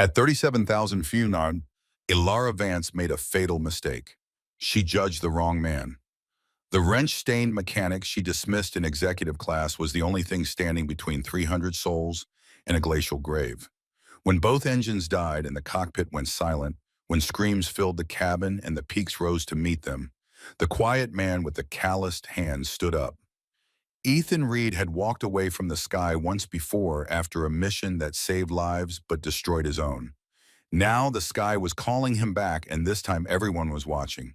At 37,000 Funan, Ilara Vance made a fatal mistake. She judged the wrong man. The wrench-stained mechanic she dismissed in executive class was the only thing standing between 300 souls and a glacial grave. When both engines died and the cockpit went silent, when screams filled the cabin and the peaks rose to meet them, the quiet man with the calloused hands stood up. Ethan Reed had walked away from the sky once before after a mission that saved lives but destroyed his own. Now the sky was calling him back, and this time everyone was watching.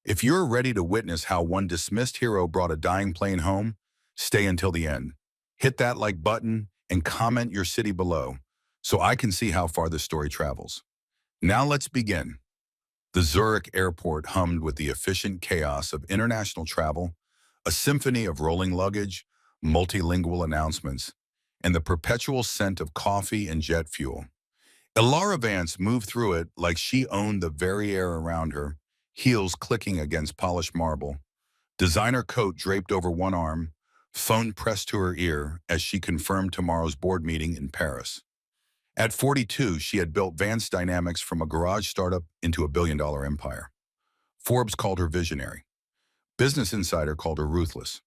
If you're ready to witness how one dismissed hero brought a dying plane home, stay until the end. Hit that like button and comment your city below so I can see how far this story travels. Now let's begin. The Zurich airport hummed with the efficient chaos of international travel, a symphony of rolling luggage, multilingual announcements, and the perpetual scent of coffee and jet fuel. Ilara Vance moved through it like she owned the very air around her, heels clicking against polished marble, designer coat draped over one arm, phone pressed to her ear as she confirmed tomorrow's board meeting in Paris. At 42, she had built Vance Dynamics from a garage startup into a billion-dollar empire. Forbes called her visionary. Business Insider called her ruthless.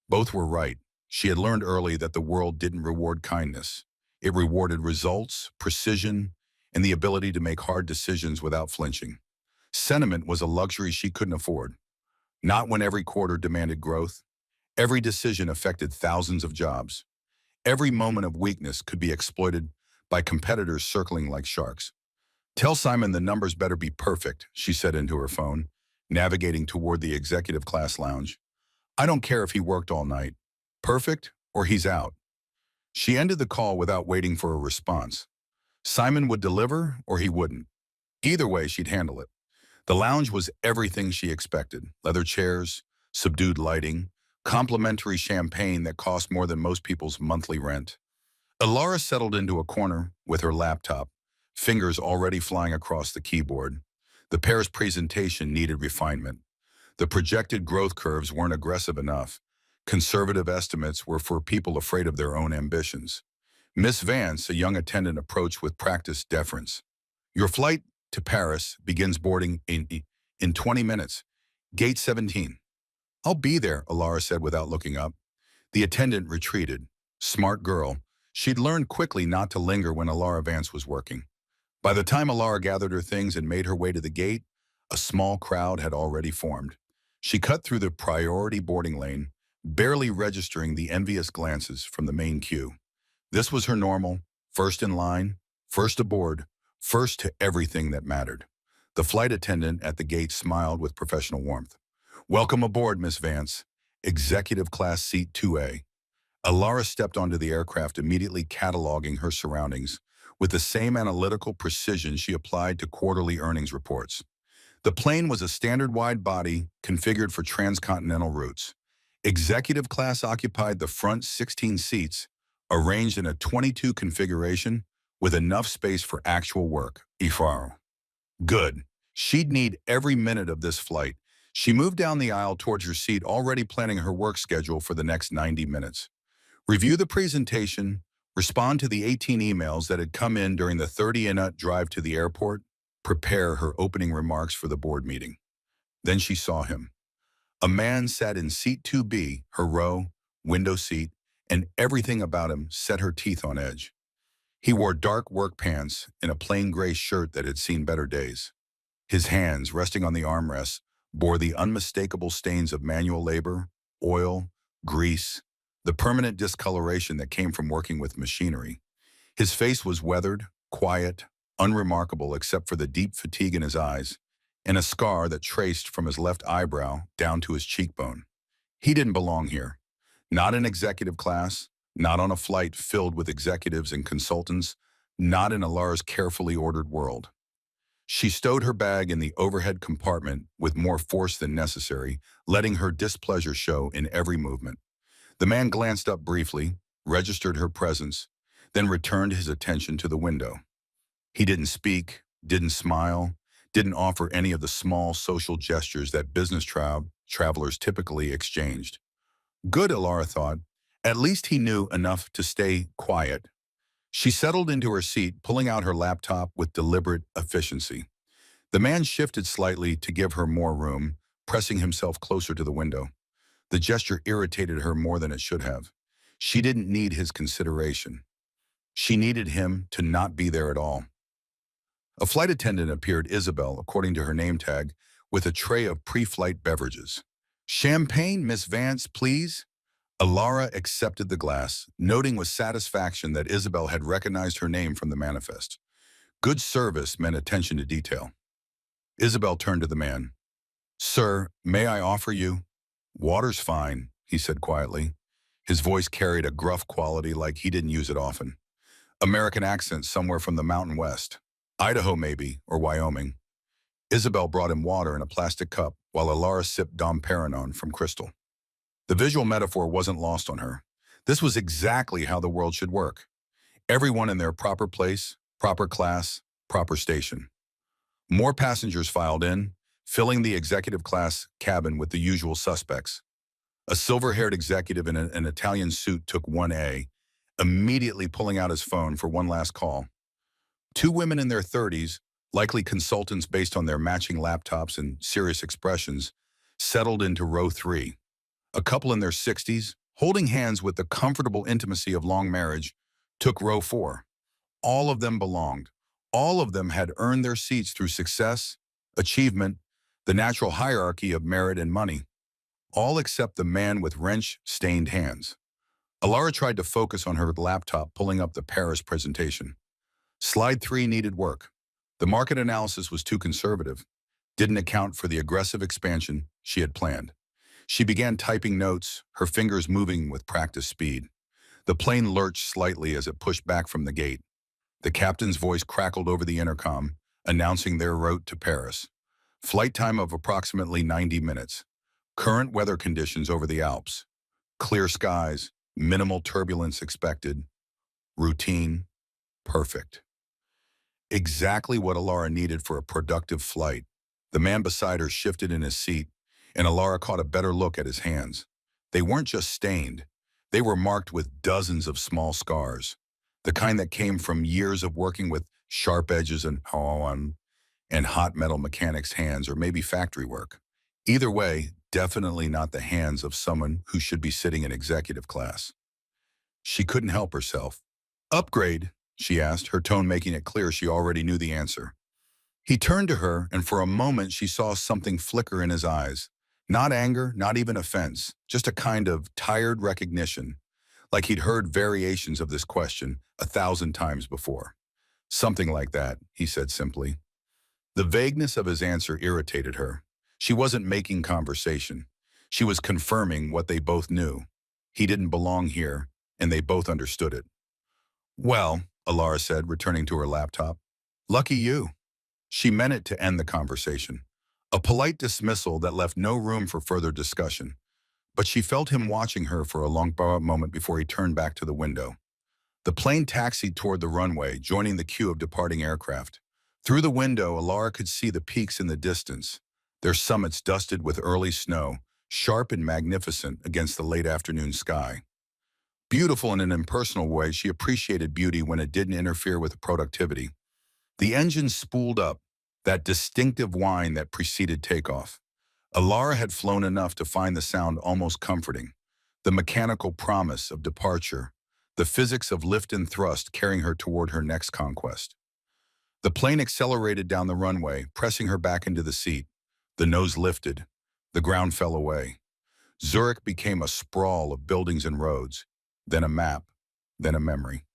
Both were right. She had learned early that the world didn't reward kindness. It rewarded results, precision, and the ability to make hard decisions without flinching. Sentiment was a luxury she couldn't afford. Not when every quarter demanded growth. Every decision affected thousands of jobs. Every moment of weakness could be exploited by competitors circling like sharks. "Tell Simon the numbers better be perfect," she said into her phone, navigating toward the executive class lounge. "I don't care if he worked all night. Perfect or he's out." She ended the call without waiting for a response. Simon would deliver or he wouldn't. Either way, she'd handle it. The lounge was everything she expected. Leather chairs, subdued lighting, complimentary champagne that cost more than most people's monthly rent. Ilara settled into a corner with her laptop, fingers already flying across the keyboard. The pair's presentation needed refinement. The projected growth curves weren't aggressive enough. Conservative estimates were for people afraid of their own ambitions. Miss Vance, a young attendant, approached with practiced deference. "Your flight to Paris begins boarding in 20 minutes. Gate 17. "I'll be there," Ilara said without looking up. The attendant retreated. Smart girl. She'd learned quickly not to linger when Ilara Vance was working. By the time Ilara gathered her things and made her way to the gate, a small crowd had already formed. She cut through the priority boarding lane, barely registering the envious glances from the main queue. This was her normal: first in line, first aboard, first to everything that mattered. The flight attendant at the gate smiled with professional warmth. "Welcome aboard, Miss Vance. Executive class seat 2A. Ilara stepped onto the aircraft, immediately cataloging her surroundings with the same analytical precision she applied to quarterly earnings reports. The plane was a standard wide body configured for transcontinental routes. Executive class occupied the front 16 seats, arranged in a 22 configuration with enough space for actual work. Ifaro. Good. She'd need every minute of this flight. She moved down the aisle towards her seat, already planning her work schedule for the next 90 minutes. Review the presentation, respond to the 18 emails that had come in during the 30-minute drive to the airport, prepare her opening remarks for the board meeting. Then she saw him. A man sat in seat 2B, her row, window seat, and everything about him set her teeth on edge. He wore dark work pants and a plain gray shirt that had seen better days. His hands, resting on the armrests, bore the unmistakable stains of manual labor, oil, grease, the permanent discoloration that came from working with machinery. His face was weathered, quiet, unremarkable except for the deep fatigue in his eyes, and a scar that traced from his left eyebrow down to his cheekbone. He didn't belong here. Not in executive class, not on a flight filled with executives and consultants, not in Ilara's carefully ordered world. She stowed her bag in the overhead compartment with more force than necessary, letting her displeasure show in every movement. The man glanced up briefly, registered her presence, then returned his attention to the window. He didn't speak, didn't smile, didn't offer any of the small social gestures that business travelers typically exchanged. Good, Ilara thought. At least he knew enough to stay quiet. She settled into her seat, pulling out her laptop with deliberate efficiency. The man shifted slightly to give her more room, pressing himself closer to the window. The gesture irritated her more than it should have. She didn't need his consideration. She needed him to not be there at all. A flight attendant appeared, Isabel, according to her name tag, with a tray of pre-flight beverages. "Champagne, Miss Vance, please?" Alara accepted the glass, noting with satisfaction that Isabel had recognized her name from the manifest. Good service meant attention to detail. Isabel turned to the man. "Sir, may I offer you?" "Water's fine," he said quietly. His voice carried a gruff quality like he didn't use it often. American accent somewhere from the Mountain West. Idaho maybe, or Wyoming. Isabel brought him water in a plastic cup while Alara sipped Dom Perignon from crystal. The visual metaphor wasn't lost on her. This was exactly how the world should work. Everyone in their proper place, proper class, proper station. More passengers filed in, filling the executive class cabin with the usual suspects. A silver-haired executive in an Italian suit took 1A, immediately pulling out his phone for one last call. Two women in their 30s, likely consultants based on their matching laptops and serious expressions, settled into row 3. A couple in their 60s, holding hands with the comfortable intimacy of long marriage, took row 4. All of them belonged. All of them had earned their seats through success, achievement, the natural hierarchy of merit and money. All except the man with wrench-stained hands. Alara tried to focus on her laptop, pulling up the Paris presentation. Slide 3 needed work. The market analysis was too conservative, didn't account for the aggressive expansion she had planned. She began typing notes, her fingers moving with practiced speed. The plane lurched slightly as it pushed back from the gate. The captain's voice crackled over the intercom, announcing their route to Paris. Flight time of approximately 90 minutes. Current weather conditions over the Alps. Clear skies, minimal turbulence expected. Routine, perfect. Exactly what Alara needed for a productive flight. The man beside her shifted in his seat, and Alara caught a better look at his hands. They weren't just stained. They were marked with dozens of small scars, the kind that came from years of working with sharp edges and hot metal mechanics' hands, or maybe factory work. Either way, definitely not the hands of someone who should be sitting in executive class. She couldn't help herself. "Upgrade?" she asked, her tone making it clear she already knew the answer. He turned to her, and for a moment she saw something flicker in his eyes. Not anger, not even offense, just a kind of tired recognition, like he'd heard variations of this question 1,000 times before. "Something like that," he said simply. The vagueness of his answer irritated her. She wasn't making conversation. She was confirming what they both knew. He didn't belong here, and they both understood it. "Well," Alara said, returning to her laptop. "Lucky you." She meant it to end the conversation. A polite dismissal that left no room for further discussion. But she felt him watching her for a long moment before he turned back to the window. The plane taxied toward the runway, joining the queue of departing aircraft. Through the window, Alara could see the peaks in the distance, their summits dusted with early snow, sharp and magnificent against the late afternoon sky. Beautiful in an impersonal way, she appreciated beauty when it didn't interfere with productivity. The engine spooled up, that distinctive whine that preceded takeoff. Alara had flown enough to find the sound almost comforting. The mechanical promise of departure, the physics of lift and thrust carrying her toward her next conquest. The plane accelerated down the runway, pressing her back into the seat. The nose lifted. The ground fell away. Zurich became a sprawl of buildings and roads, then a map, then a memory.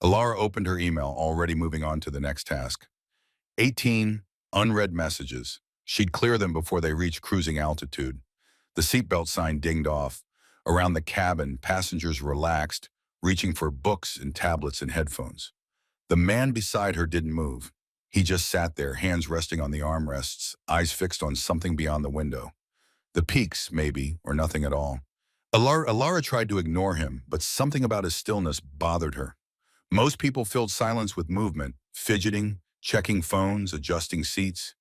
Alara opened her email, already moving on to the next task. 18 unread messages. She'd clear them before they reached cruising altitude. The seatbelt sign dinged off. Around the cabin, passengers relaxed, reaching for books and tablets and headphones. The man beside her didn't move. He just sat there, hands resting on the armrests, eyes fixed on something beyond the window. The peaks, maybe, or nothing at all. Alara tried to ignore him, but something about his stillness bothered her. Most people filled silence with movement, fidgeting, checking phones, adjusting seats.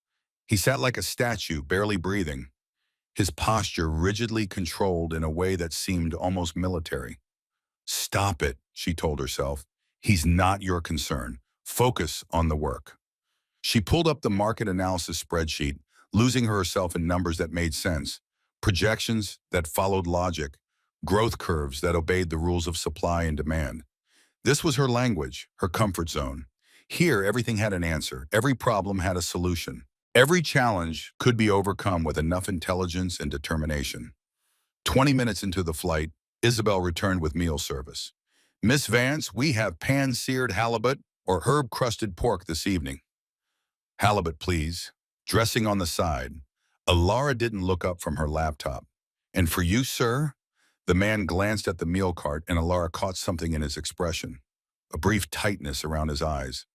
He sat like a statue, barely breathing, his posture rigidly controlled in a way that seemed almost military. "Stop it," she told herself. He's not your concern. Focus on the work. She pulled up the market analysis spreadsheet, losing herself in numbers that made sense, projections that followed logic, growth curves that obeyed the rules of supply and demand. This was her language, her comfort zone. Here, everything had an answer. Every problem had a solution. Every challenge could be overcome with enough intelligence and determination. 20 minutes into the flight, Isabel returned with meal service. Miss Vance, we have pan-seared halibut or herb-crusted pork this evening. Halibut, please. Dressing on the side. Alara didn't look up from her laptop. And for you, sir? The man glanced at the meal cart and Alara caught something in his expression. A brief tightness around his eyes.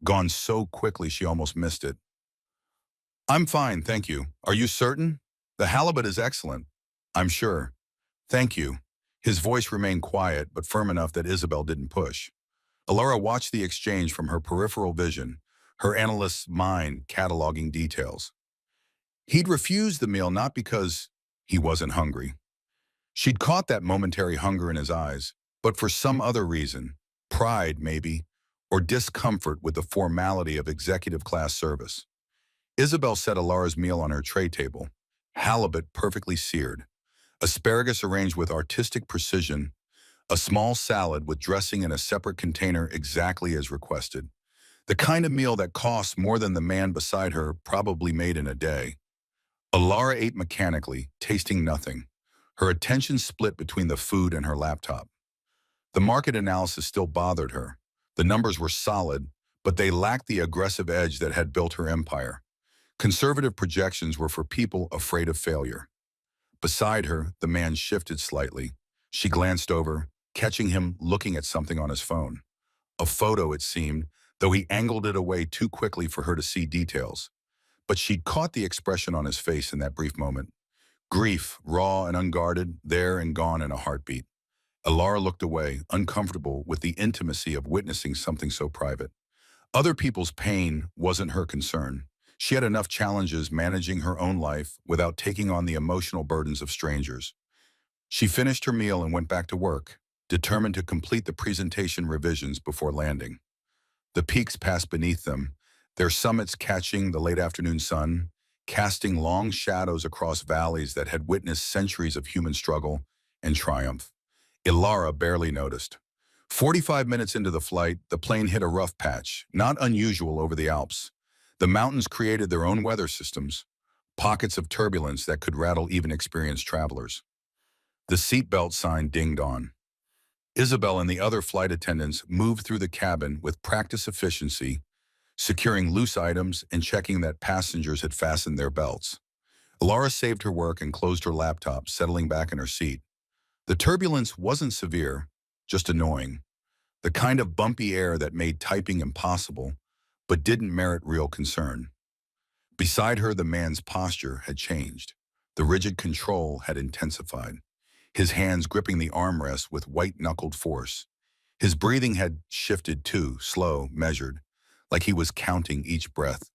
Gone so quickly she almost missed it. I'm fine, thank you. Are you certain? The halibut is excellent. I'm sure. Thank you. His voice remained quiet, but firm enough that Isabel didn't push. Alara watched the exchange from her peripheral vision, her analyst's mind cataloging details. He'd refused the meal not because he wasn't hungry. She'd caught that momentary hunger in his eyes, but for some other reason, pride maybe, or discomfort with the formality of executive class service. Isabel set Alara's meal on her tray table, halibut perfectly seared, asparagus arranged with artistic precision, a small salad with dressing in a separate container exactly as requested. The kind of meal that costs more than the man beside her probably made in a day. Alara ate mechanically, tasting nothing. Her attention split between the food and her laptop. The market analysis still bothered her. The numbers were solid, but they lacked the aggressive edge that had built her empire. Conservative projections were for people afraid of failure. Beside her, the man shifted slightly. She glanced over, catching him looking at something on his phone. A photo, it seemed, though he angled it away too quickly for her to see details. But she'd caught the expression on his face in that brief moment. Grief, raw and unguarded, there and gone in a heartbeat. Alara looked away, uncomfortable with the intimacy of witnessing something so private. Other people's pain wasn't her concern. She had enough challenges managing her own life without taking on the emotional burdens of strangers. She finished her meal and went back to work, determined to complete the presentation revisions before landing. The peaks passed beneath them, their summits catching the late afternoon sun, casting long shadows across valleys that had witnessed centuries of human struggle and triumph. Alara barely noticed. 45 minutes into the flight, the plane hit a rough patch, not unusual over the Alps. The mountains created their own weather systems, pockets of turbulence that could rattle even experienced travelers. The seatbelt sign dinged on. Isabel and the other flight attendants moved through the cabin with practiced efficiency, securing loose items and checking that passengers had fastened their belts. Alara saved her work and closed her laptop, settling back in her seat. The turbulence wasn't severe, just annoying. The kind of bumpy air that made typing impossible, but didn't merit real concern. Beside her, the man's posture had changed. The rigid control had intensified, his hands gripping the armrest with white-knuckled force. His breathing had shifted too, slow, measured, like he was counting each breath.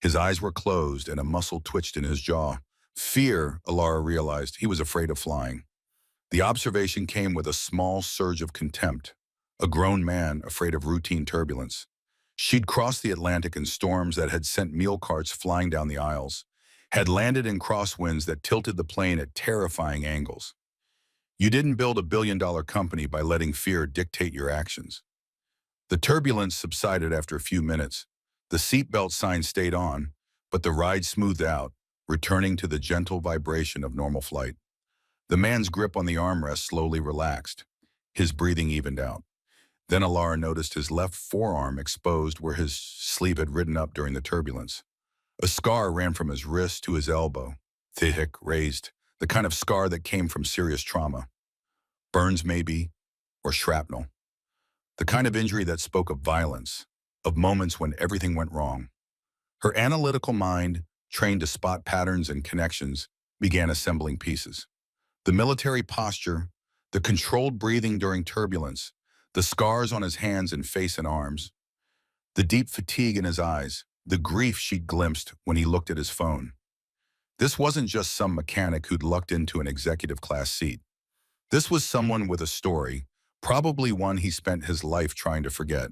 His eyes were closed and a muscle twitched in his jaw. Fear, Alara realized, he was afraid of flying. The observation came with a small surge of contempt, a grown man afraid of routine turbulence. She'd crossed the Atlantic in storms that had sent meal carts flying down the aisles, had landed in crosswinds that tilted the plane at terrifying angles. You didn't build a billion-dollar company by letting fear dictate your actions. The turbulence subsided after a few minutes. The seatbelt sign stayed on, but the ride smoothed out, returning to the gentle vibration of normal flight. The man's grip on the armrest slowly relaxed. His breathing evened out. Then Alara noticed his left forearm exposed where his sleeve had ridden up during the turbulence. A scar ran from his wrist to his elbow, thick, raised, the kind of scar that came from serious trauma. Burns maybe, or shrapnel. The kind of injury that spoke of violence, of moments when everything went wrong. Her analytical mind, trained to spot patterns and connections, began assembling pieces. The military posture, the controlled breathing during turbulence, the scars on his hands and face and arms, the deep fatigue in his eyes, the grief she'd glimpsed when he looked at his phone. This wasn't just some mechanic who'd lucked into an executive class seat. This was someone with a story, probably one he spent his life trying to forget.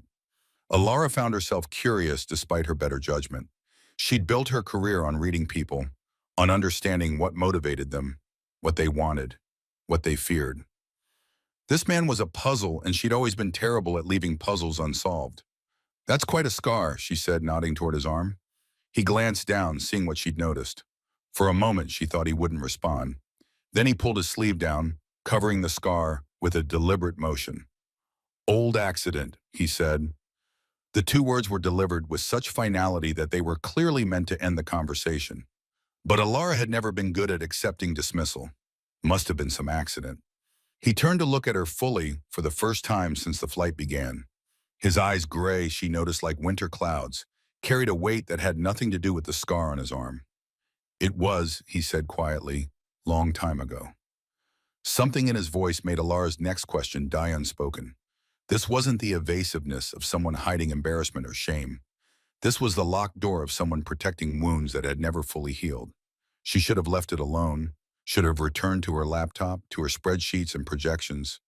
Alara found herself curious despite her better judgment. She'd built her career on reading people, on understanding what motivated them, what they wanted, what they feared. This man was a puzzle, and she'd always been terrible at leaving puzzles unsolved. "That's quite a scar," she said, nodding toward his arm. He glanced down, seeing what she'd noticed. For a moment, she thought he wouldn't respond. Then he pulled his sleeve down, covering the scar with a deliberate motion. "Old accident," he said. The two words were delivered with such finality that they were clearly meant to end the conversation. But Alara had never been good at accepting dismissal. Must have been some accident. He turned to look at her fully for the first time since the flight began. His eyes gray, she noticed like winter clouds, carried a weight that had nothing to do with the scar on his arm. "It was," he said quietly, "long time ago." Something in his voice made Alara's next question die unspoken. This wasn't the evasiveness of someone hiding embarrassment or shame. This was the locked door of someone protecting wounds that had never fully healed. She should have left it alone, should have returned to her laptop, to her spreadsheets and projections,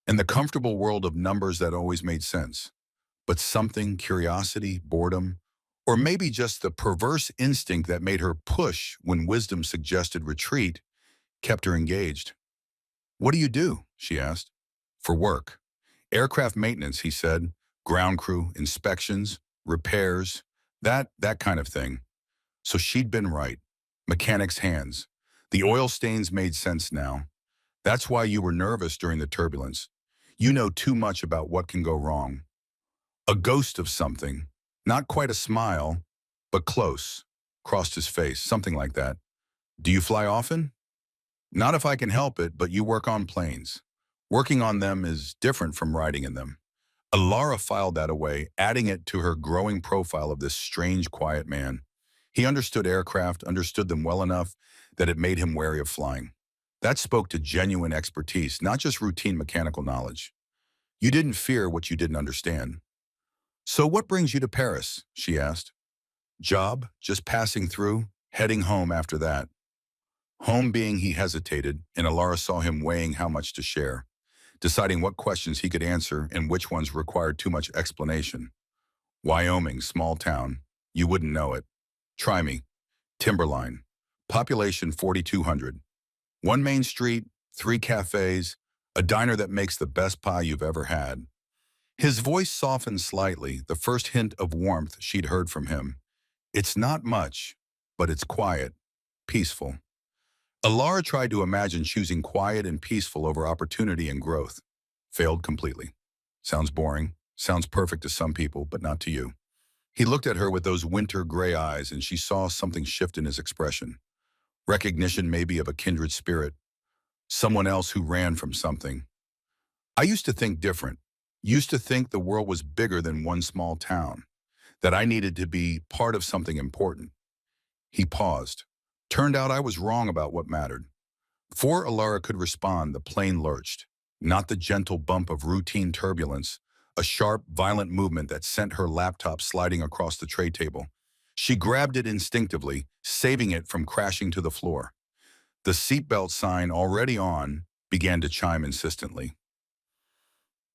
and the comfortable world of numbers that always made sense. But something, curiosity, boredom, or maybe just the perverse instinct that made her push when wisdom suggested retreat, kept her engaged. "What do you do?" she asked. "For work." "Aircraft maintenance," he said. "Ground crew, inspections, repairs, that kind of thing." So she'd been right. Mechanic's hands. The oil stains made sense now. "That's why you were nervous during the turbulence. You know too much about what can go wrong." A ghost of something, not quite a smile, but close, crossed his face, something like that. "Do you fly often?" "Not if I can help it, but you work on planes. Working on them is different from riding in them." Alara filed that away, adding it to her growing profile of this strange, quiet man. He understood aircraft, understood them well enough that it made him wary of flying. That spoke to genuine expertise, not just routine mechanical knowledge. "You didn't fear what you didn't understand." "So what brings you to Paris?" she asked. "Job, just passing through, heading home after that." Home being, he hesitated, and Alara saw him weighing how much to share, deciding what questions he could answer and which ones required too much explanation. "Wyoming, small town. You wouldn't know it. Try me. Timberline. Population 4,200. One main street, 3 cafes, a diner that makes the best pie you've ever had." His voice softened slightly, the first hint of warmth she'd heard from him. "It's not much, but it's quiet, peaceful." Alara tried to imagine choosing quiet and peaceful over opportunity and growth. Failed completely. "Sounds boring. Sounds perfect to some people, but not to you." He looked at her with those winter gray eyes, and she saw something shift in his expression. Recognition maybe of a kindred spirit. Someone else who ran from something. "I used to think different. Used to think the world was bigger than one small town. That I needed to be part of something important." He paused. "Turned out I was wrong about what mattered." Before Alara could respond, the plane lurched. Not the gentle bump of routine turbulence, a sharp, violent movement that sent her laptop sliding across the tray table. She grabbed it instinctively, saving it from crashing to the floor. The seatbelt sign, already on, began to chime insistently.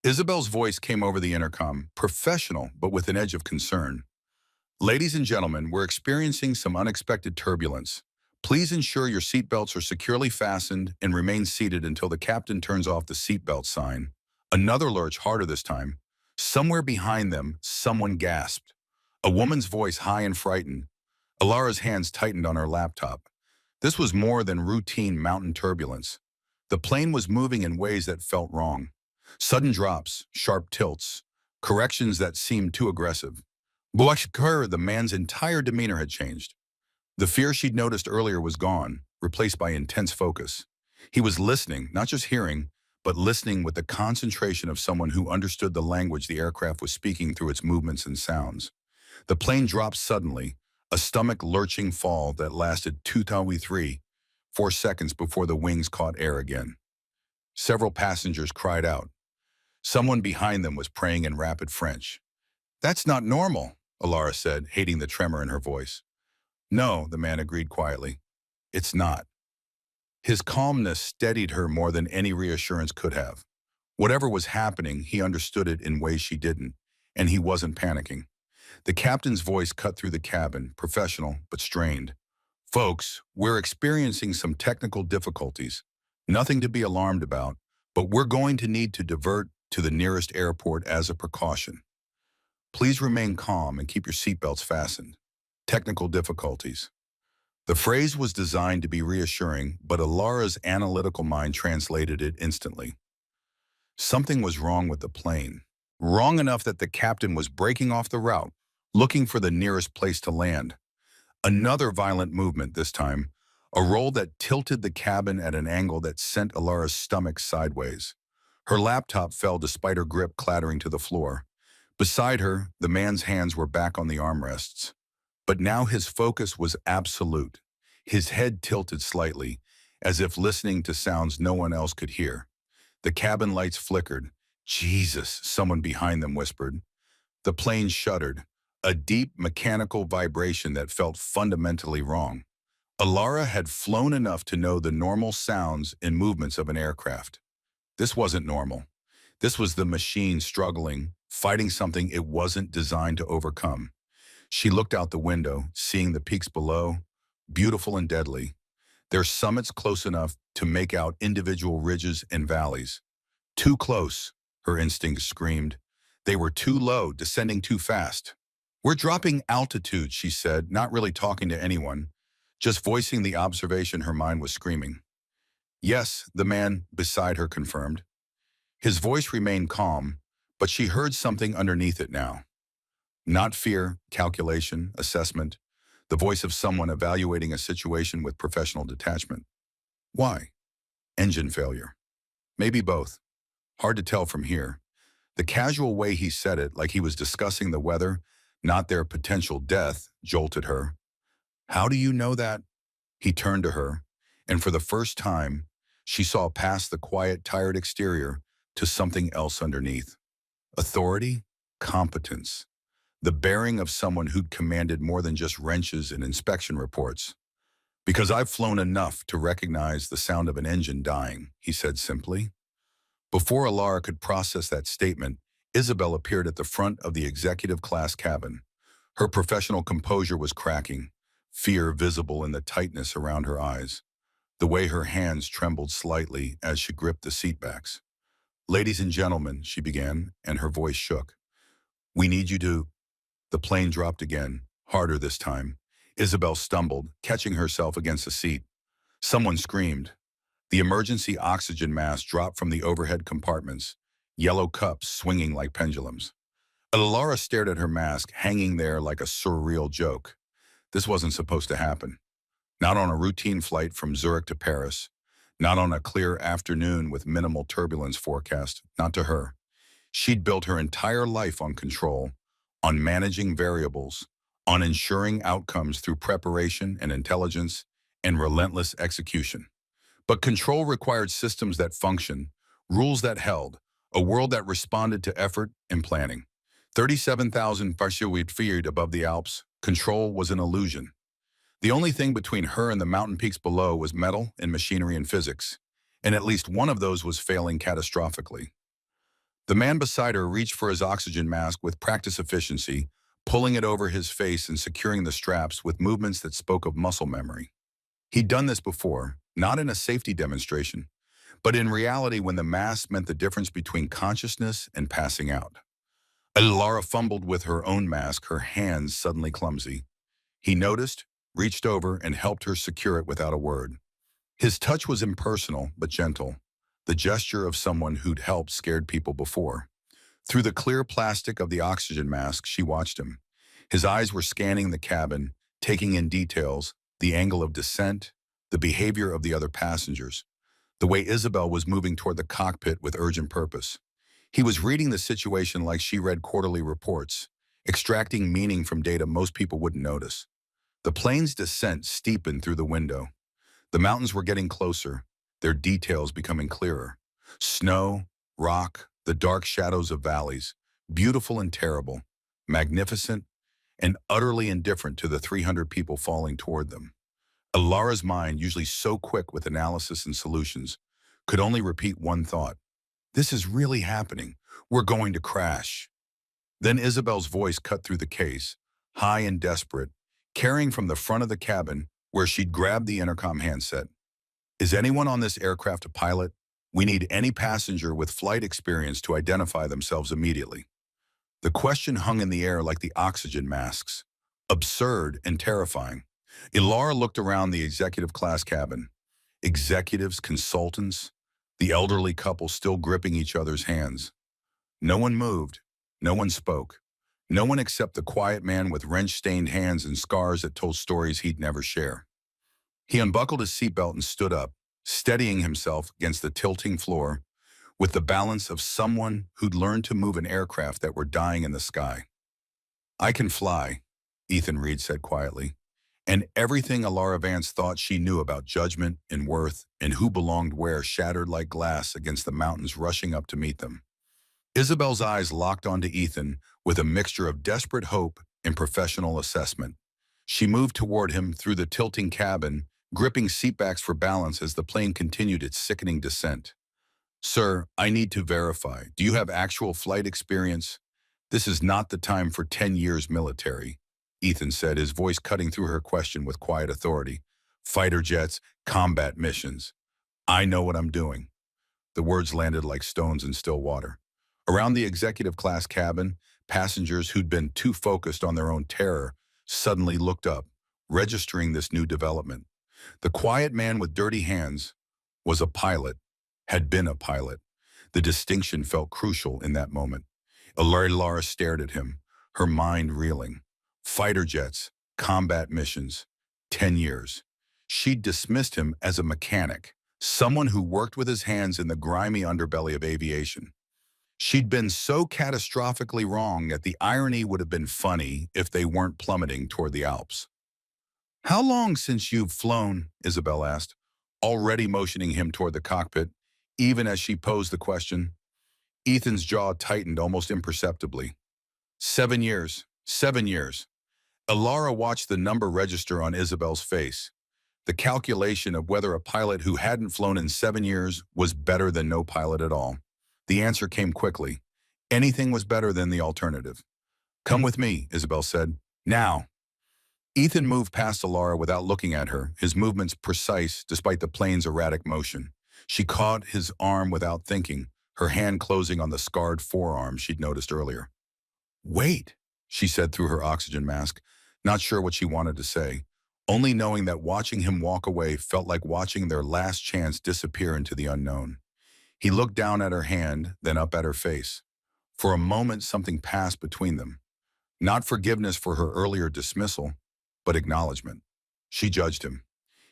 Isabel's voice came over the intercom, professional but with an edge of concern. "Ladies and gentlemen, we're experiencing some unexpected turbulence. Please ensure your seatbelts are securely fastened and remain seated until the captain turns off the seatbelt sign." Another lurch, harder this time. Somewhere behind them, someone gasped. A woman's voice, high and frightened. Alara's hands tightened on her laptop. This was more than routine mountain turbulence. The plane was moving in ways that felt wrong. Sudden drops, sharp tilts, corrections that seemed too aggressive. Bouachkar, the man's entire demeanor had changed. The fear she'd noticed earlier was gone, replaced by intense focus. He was listening, not just hearing, but listening with the concentration of someone who understood the language the aircraft was speaking through its movements and sounds. The plane dropped suddenly, a stomach-lurching fall that lasted 4 seconds before the wings caught air again. Several passengers cried out. Someone behind them was praying in rapid French. "That's not normal," Alara said, hating the tremor in her voice. "No," the man agreed quietly. "It's not." His calmness steadied her more than any reassurance could have. Whatever was happening, he understood it in ways she didn't, and he wasn't panicking. The captain's voice cut through the cabin, professional but strained. Folks, we're experiencing some technical difficulties. Nothing to be alarmed about, but we're going to need to divert to the nearest airport as a precaution. Please remain calm and keep your seatbelts fastened. Technical difficulties. The phrase was designed to be reassuring, but Alara's analytical mind translated it instantly. Something was wrong with the plane. Wrong enough that the captain was breaking off the route, looking for the nearest place to land. Another violent movement this time, a roll that tilted the cabin at an angle that sent Alara's stomach sideways. Her laptop fell despite her grip clattering to the floor. Beside her, the man's hands were back on the armrests. But now his focus was absolute. His head tilted slightly, as if listening to sounds no one else could hear. The cabin lights flickered. Jesus, someone behind them whispered. The plane shuddered, a deep mechanical vibration that felt fundamentally wrong. Alara had flown enough to know the normal sounds and movements of an aircraft. This wasn't normal. This was the machine struggling, fighting something it wasn't designed to overcome. She looked out the window, seeing the peaks below, beautiful and deadly, their summits close enough to make out individual ridges and valleys. Too close, her instinct screamed. They were too low, descending too fast. We're dropping altitude, she said, not really talking to anyone, just voicing the observation her mind was screaming. Yes, the man beside her confirmed. His voice remained calm, but she heard something underneath it now. Not fear, calculation, assessment, the voice of someone evaluating a situation with professional detachment. Why? Engine failure. Maybe both. Hard to tell from here. The casual way he said it, like he was discussing the weather, not their potential death, jolted her. How do you know that? He turned to her, and for the first time, she saw past the quiet, tired exterior to something else underneath. Authority, competence, the bearing of someone who'd commanded more than just wrenches and inspection reports. Because I've flown enough to recognize the sound of an engine dying, he said simply. Before Alara could process that statement, Isabel appeared at the front of the executive class cabin. Her professional composure was cracking, fear visible in the tightness around her eyes, the way her hands trembled slightly as she gripped the seatbacks. Ladies and gentlemen, she began, and her voice shook. We need you to... The plane dropped again, harder this time. Isabel stumbled, catching herself against the seat. Someone screamed. The emergency oxygen mask dropped from the overhead compartments, yellow cups swinging like pendulums. Alara stared at her mask, hanging there like a surreal joke. This wasn't supposed to happen. Not on a routine flight from Zurich to Paris. Not on a clear afternoon with minimal turbulence forecast. Not to her. She'd built her entire life on control, on managing variables, on ensuring outcomes through preparation and intelligence and relentless execution. But control required systems that functioned, rules that held, a world that responded to effort and planning. 37,000 feet above the Alps, control was an illusion. The only thing between her and the mountain peaks below was metal and machinery and physics, and at least one of those was failing catastrophically. The man beside her reached for his oxygen mask with practice efficiency, pulling it over his face and securing the straps with movements that spoke of muscle memory. He'd done this before, not in a safety demonstration, but in reality when the mask meant the difference between consciousness and passing out. Alara fumbled with her own mask, her hands suddenly clumsy. He noticed, reached over, and helped her secure it without a word. His touch was impersonal but gentle, the gesture of someone who'd helped scared people before. Through the clear plastic of the oxygen mask, she watched him. His eyes were scanning the cabin, taking in details, the angle of descent, the behavior of the other passengers, the way Isabel was moving toward the cockpit with urgent purpose. He was reading the situation like she read quarterly reports, extracting meaning from data most people wouldn't notice. The plane's descent steepened through the window. The mountains were getting closer, their details becoming clearer. Snow, rock, the dark shadows of valleys, beautiful and terrible, magnificent and utterly indifferent to the 300 people falling toward them. Alara's mind, usually so quick with analysis and solutions, could only repeat one thought. This is really happening. We're going to crash. Then Isabel's voice cut through the case, high and desperate, carrying from the front of the cabin where she'd grabbed the intercom handset. Is anyone on this aircraft a pilot? We need any passenger with flight experience to identify themselves immediately. The question hung in the air like the oxygen masks. Absurd and terrifying. Ilara looked around the executive class cabin. Executives, consultants, the elderly couple still gripping each other's hands. No one moved. No one spoke. No one except the quiet man with wrench-stained hands and scars that told stories he'd never share. He unbuckled his seatbelt and stood up, steadying himself against the tilting floor with the balance of someone who'd learned to move an aircraft that were dying in the sky. I can fly, Ethan Reed said quietly, and everything Ilara Vance thought she knew about judgment and worth and who belonged where shattered like glass against the mountains rushing up to meet them. Isabel's eyes locked onto Ethan with a mixture of desperate hope and professional assessment. She moved toward him through the tilting cabin, gripping seatbacks for balance as the plane continued its sickening descent. Sir, I need to verify. Do you have actual flight experience? This is not the time for 10 years military, Ethan said, his voice cutting through her question with quiet authority. Fighter jets, combat missions. I know what I'm doing. The words landed like stones in still water. Around the executive class cabin, passengers who'd been too focused on their own terror suddenly looked up, registering this new development. The quiet man with dirty hands was a pilot, had been a pilot. The distinction felt crucial in that moment. Ilara stared at him, her mind reeling. Fighter jets, combat missions, 10 years. She'd dismissed him as a mechanic, someone who worked with his hands in the grimy underbelly of aviation. She'd been so catastrophically wrong that the irony would have been funny if they weren't plummeting toward the Alps. How long since you've flown? Isabel asked, already motioning him toward the cockpit, even as she posed the question. Ethan's jaw tightened almost imperceptibly. 7 years. 7 years. Ilara watched the number register on Isabel's face. The calculation of whether a pilot who hadn't flown in 7 years was better than no pilot at all. The answer came quickly. Anything was better than the alternative. Come with me, Isabel said. Now. Ethan moved past Ilara without looking at her, his movements precise despite the plane's erratic motion. She caught his arm without thinking, her hand closing on the scarred forearm she'd noticed earlier. Wait, she said through her oxygen mask, not sure what she wanted to say, only knowing that watching him walk away felt like watching their last chance disappear into the unknown. He looked down at her hand, then up at her face. For a moment, something passed between them. Not forgiveness for her earlier dismissal, but acknowledgement. She judged him.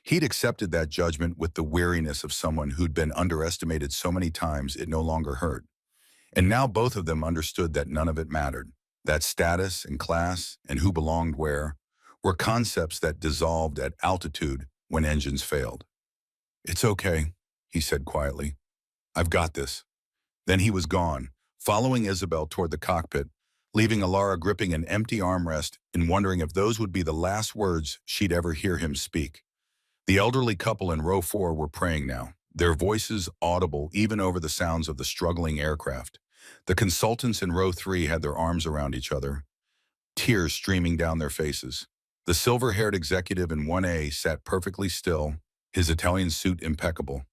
He'd accepted that judgment with the weariness of someone who'd been underestimated so many times it no longer hurt. And now both of them understood that none of it mattered. That status and class and who belonged where were concepts that dissolved at altitude when engines failed. It's okay, he said quietly. I've got this. Then he was gone, following Isabel toward the cockpit, leaving Ilara gripping an empty armrest and wondering if those would be the last words she'd ever hear him speak. The elderly couple in row 4 were praying now, their voices audible even over the sounds of the struggling aircraft. The consultants in row 3 had their arms around each other, tears streaming down their faces. The silver-haired executive in 1A sat perfectly still, his Italian suit impeccable,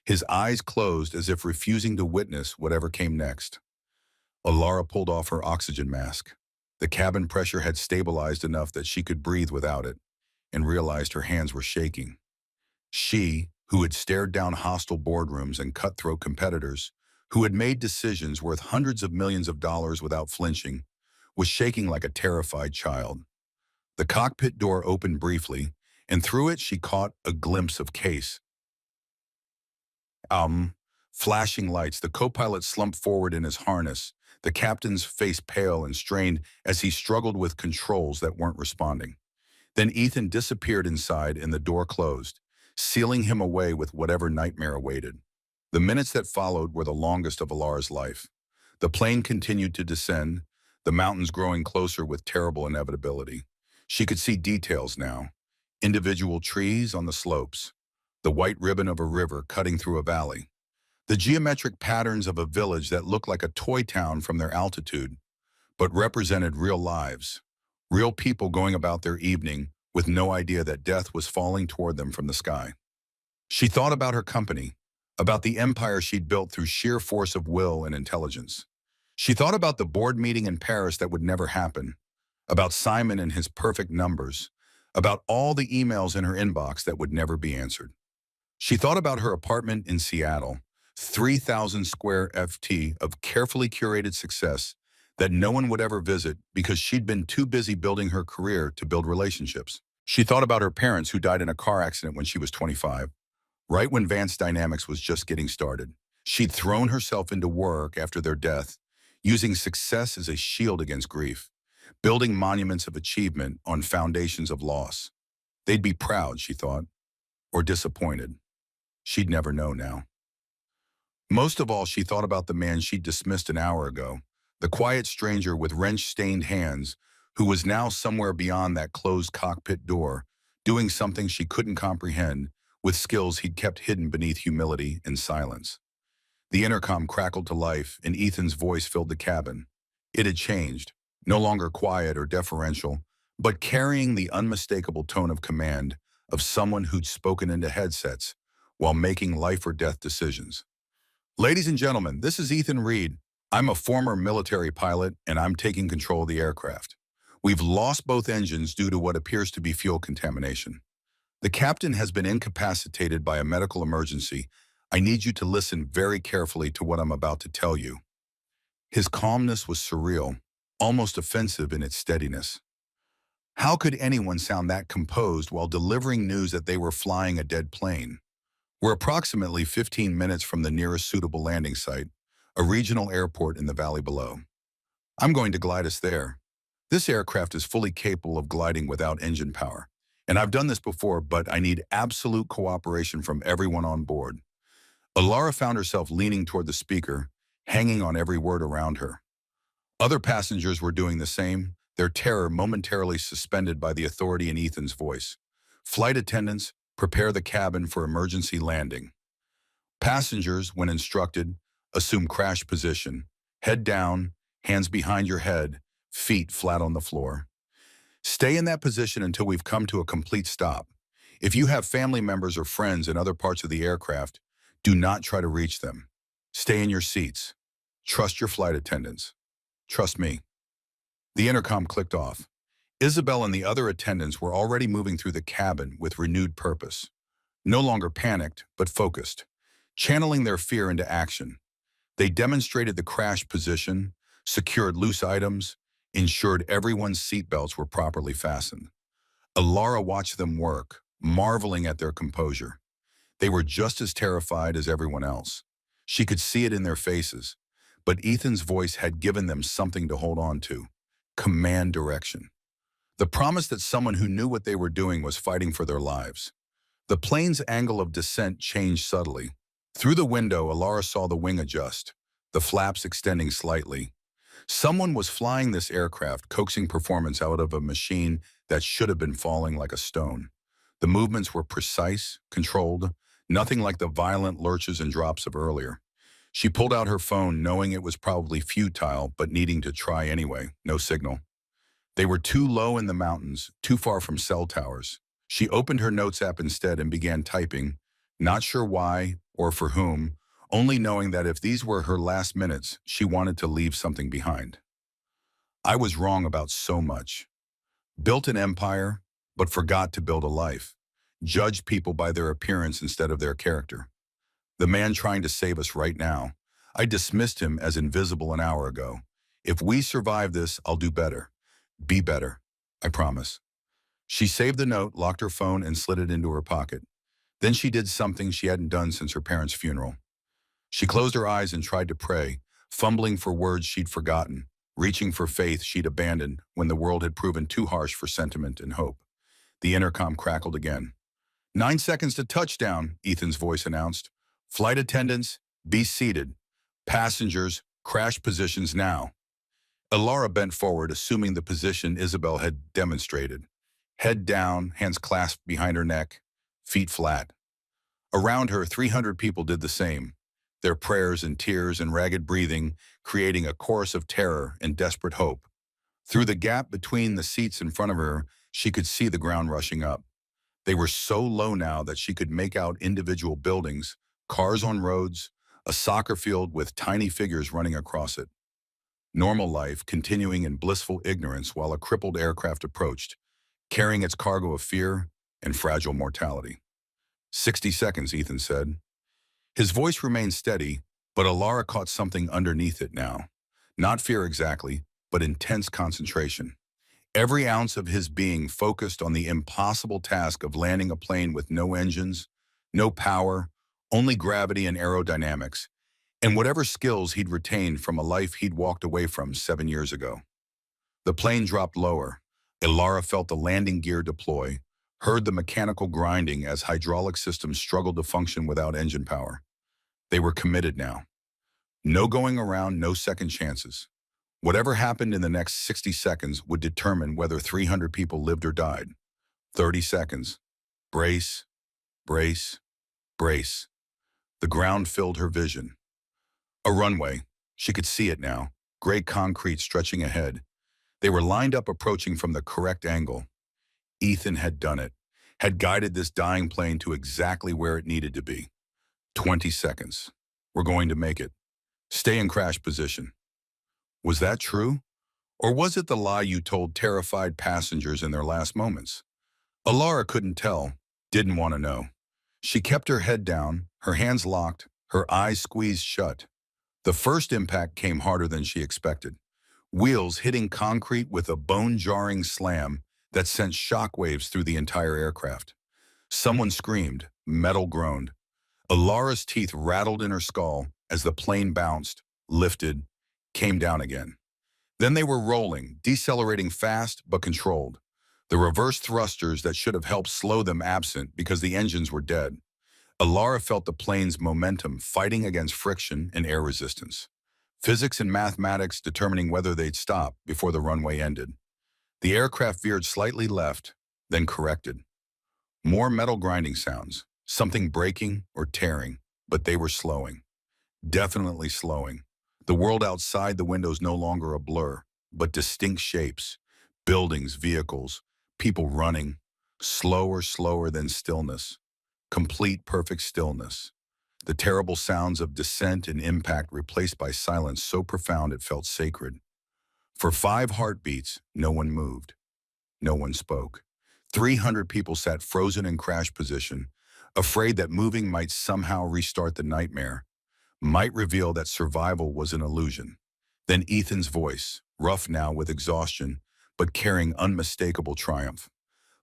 his eyes closed as if refusing to witness whatever came next. Ilara pulled off her oxygen mask. The cabin pressure had stabilized enough that she could breathe without it, and realized her hands were shaking. She, who had stared down hostile boardrooms and cutthroat competitors, who had made decisions worth hundreds of millions of dollars without flinching, was shaking like a terrified child. The cockpit door opened briefly, and through it she caught a glimpse of Case. Flashing lights, the co-pilot slumped forward in his harness, the captain's face pale and strained as he struggled with controls that weren't responding. Then Ethan disappeared inside and the door closed, sealing him away with whatever nightmare awaited. The minutes that followed were the longest of Ilara's life. The plane continued to descend, the mountains growing closer with terrible inevitability. She could see details now, individual trees on the slopes, the white ribbon of a river cutting through a valley. The geometric patterns of a village that looked like a toy town from their altitude, but represented real lives, real people going about their evening with no idea that death was falling toward them from the sky. She thought about her company, about the empire she'd built through sheer force of will and intelligence. She thought about the board meeting in Paris that would never happen, about Simon and his perfect numbers, about all the emails in her inbox that would never be answered. She thought about her apartment in Seattle, 3,000 square FT of carefully curated success that no one would ever visit because she'd been too busy building her career to build relationships. She thought about her parents who died in a car accident when she was 25, right when Vance Dynamics was just getting started. She'd thrown herself into work after their death, using success as a shield against grief, building monuments of achievement on foundations of loss. They'd be proud, she thought, or disappointed. She'd never know now. Most of all, she thought about the man she'd dismissed an hour ago, the quiet stranger with wrench-stained hands who was now somewhere beyond that closed cockpit door, doing something she couldn't comprehend with skills he'd kept hidden beneath humility and silence. The intercom crackled to life and Ethan's voice filled the cabin. It had changed, no longer quiet or deferential, but carrying the unmistakable tone of command of someone who'd spoken into headsets while making life or death decisions. Ladies and gentlemen, this is Ethan Reed. I'm a former military pilot and I'm taking control of the aircraft. We've lost both engines due to what appears to be fuel contamination. The captain has been incapacitated by a medical emergency. I need you to listen very carefully to what I'm about to tell you. His calmness was surreal, almost offensive in its steadiness. How could anyone sound that composed while delivering news that they were flying a dead plane? We're approximately 15 minutes from the nearest suitable landing site, a regional airport in the valley below. I'm going to glide us there. This aircraft is fully capable of gliding without engine power. And I've done this before, but I need absolute cooperation from everyone on board. Alara found herself leaning toward the speaker, hanging on every word around her. Other passengers were doing the same, their terror momentarily suspended by the authority in Ethan's voice. Flight attendants, prepare the cabin for emergency landing. Passengers, when instructed, assume crash position. Head down, hands behind your head, feet flat on the floor. Stay in that position until we've come to a complete stop. If you have family members or friends in other parts of the aircraft, do not try to reach them. Stay in your seats. Trust your flight attendants. Trust me. The intercom clicked off. Isabel and the other attendants were already moving through the cabin with renewed purpose. No longer panicked, but focused, channeling their fear into action. They demonstrated the crash position, secured loose items, ensured everyone's seatbelts were properly fastened. Alara watched them work, marveling at their composure. They were just as terrified as everyone else. She could see it in their faces, but Ethan's voice had given them something to hold on to: command direction. The promise that someone who knew what they were doing was fighting for their lives. The plane's angle of descent changed subtly. Through the window, Alara saw the wing adjust, the flaps extending slightly. Someone was flying this aircraft, coaxing performance out of a machine that should have been falling like a stone. The movements were precise, controlled, nothing like the violent lurches and drops of earlier. She pulled out her phone, knowing it was probably futile, but needing to try anyway. No signal. They were too low in the mountains, too far from cell towers. She opened her notes app instead and began typing, not sure why or for whom, only knowing that if these were her last minutes, she wanted to leave something behind. I was wrong about so much. Built an empire, but forgot to build a life. Judged people by their appearance instead of their character. The man trying to save us right now. I dismissed him as invisible an hour ago. If we survive this, I'll do better. Be better. I promise. She saved the note, locked her phone, and slid it into her pocket. Then she did something she hadn't done since her parents' funeral. She closed her eyes and tried to pray, fumbling for words she'd forgotten, reaching for faith she'd abandoned when the world had proven too harsh for sentiment and hope. The intercom crackled again. 9 seconds to touchdown, Ethan's voice announced. Flight attendants, be seated. Passengers, crash positions now. Alara bent forward, assuming the position Isabel had demonstrated. Head down, hands clasped behind her neck, feet flat. Around her, 300 people did the same. their prayers and tears and ragged breathing creating a chorus of terror and desperate hope. Through the gap between the seats in front of her, she could see the ground rushing up. They were so low now that she could make out individual buildings, cars on roads, a soccer field with tiny figures running across it. Normal life continuing in blissful ignorance while a crippled aircraft approached, carrying its cargo of fear and fragile mortality. 60 seconds, Ethan said. His voice remained steady, but Alara caught something underneath it now. Not fear exactly, but intense concentration. Every ounce of his being focused on the impossible task of landing a plane with no engines, no power, only gravity and aerodynamics, and whatever skills he'd retained from a life he'd walked away from 7 years ago. The plane dropped lower. Ilara felt the landing gear deploy, heard the mechanical grinding as hydraulic systems struggled to function without engine power. They were committed now. No going around, no second chances. Whatever happened in the next 60 seconds would determine whether 300 people lived or died. 30 seconds. Brace, brace, brace. The ground filled her vision. A runway. She could see it now. Gray concrete stretching ahead. They were lined up approaching from the correct angle. Ethan had done it. Had guided this dying plane to exactly where it needed to be. 20 seconds. We're going to make it. Stay in crash position. Was that true? Or was it the lie you told terrified passengers in their last moments? Alara couldn't tell, didn't want to know. She kept her head down, her hands locked, her eyes squeezed shut. The first impact came harder than she expected. Wheels hitting concrete with a bone-jarring slam that sent shockwaves through the entire aircraft. Someone screamed, metal groaned. Alara's teeth rattled in her skull as the plane bounced, lifted, came down again. Then they were rolling, decelerating fast but controlled. The reverse thrusters that should have helped slow them absent because the engines were dead. Alara felt the plane's momentum fighting against friction and air resistance. Physics and mathematics determining whether they'd stop before the runway ended. The aircraft veered slightly left, then corrected. More metal grinding sounds, something breaking or tearing, but they were slowing. Definitely slowing. The world outside the windows no longer a blur, but distinct shapes. Buildings, vehicles, people running. Slower than stillness. Complete, perfect stillness. The terrible sounds of descent and impact replaced by silence so profound it felt sacred. For 5 heartbeats, no one moved. No one spoke. 300 people sat frozen in crash position, afraid that moving might somehow restart the nightmare, might reveal that survival was an illusion. Then Ethan's voice, rough now with exhaustion, but carrying unmistakable triumph.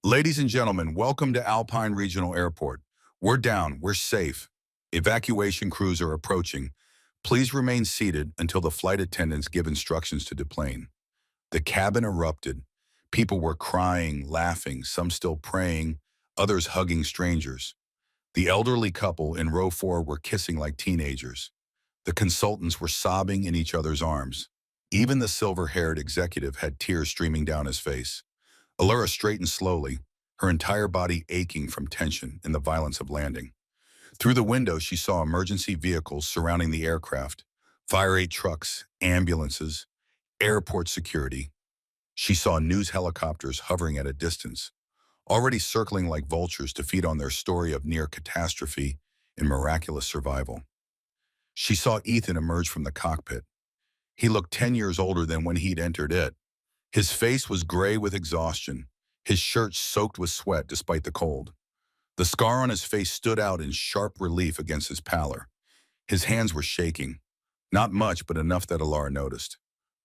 Ladies and gentlemen, welcome to Alpine Regional Airport. We're down, we're safe. Evacuation crews are approaching. Please remain seated until the flight attendants give instructions to deplane. The cabin erupted. People were crying, laughing, some still praying, others hugging strangers. The elderly couple in row 4 were kissing like teenagers. The consultants were sobbing in each other's arms. Even the silver-haired executive had tears streaming down his face. Alara straightened slowly, her entire body aching from tension and the violence of landing. Through the window, she saw emergency vehicles surrounding the aircraft, fire aid trucks, ambulances, airport security. She saw news helicopters hovering at a distance, already circling like vultures to feed on their story of near catastrophe and miraculous survival. She saw Ethan emerge from the cockpit. He looked 10 years older than when he'd entered it. His face was gray with exhaustion, his shirt soaked with sweat despite the cold. The scar on his face stood out in sharp relief against his pallor. His hands were shaking. Not much, but enough that Alara noticed.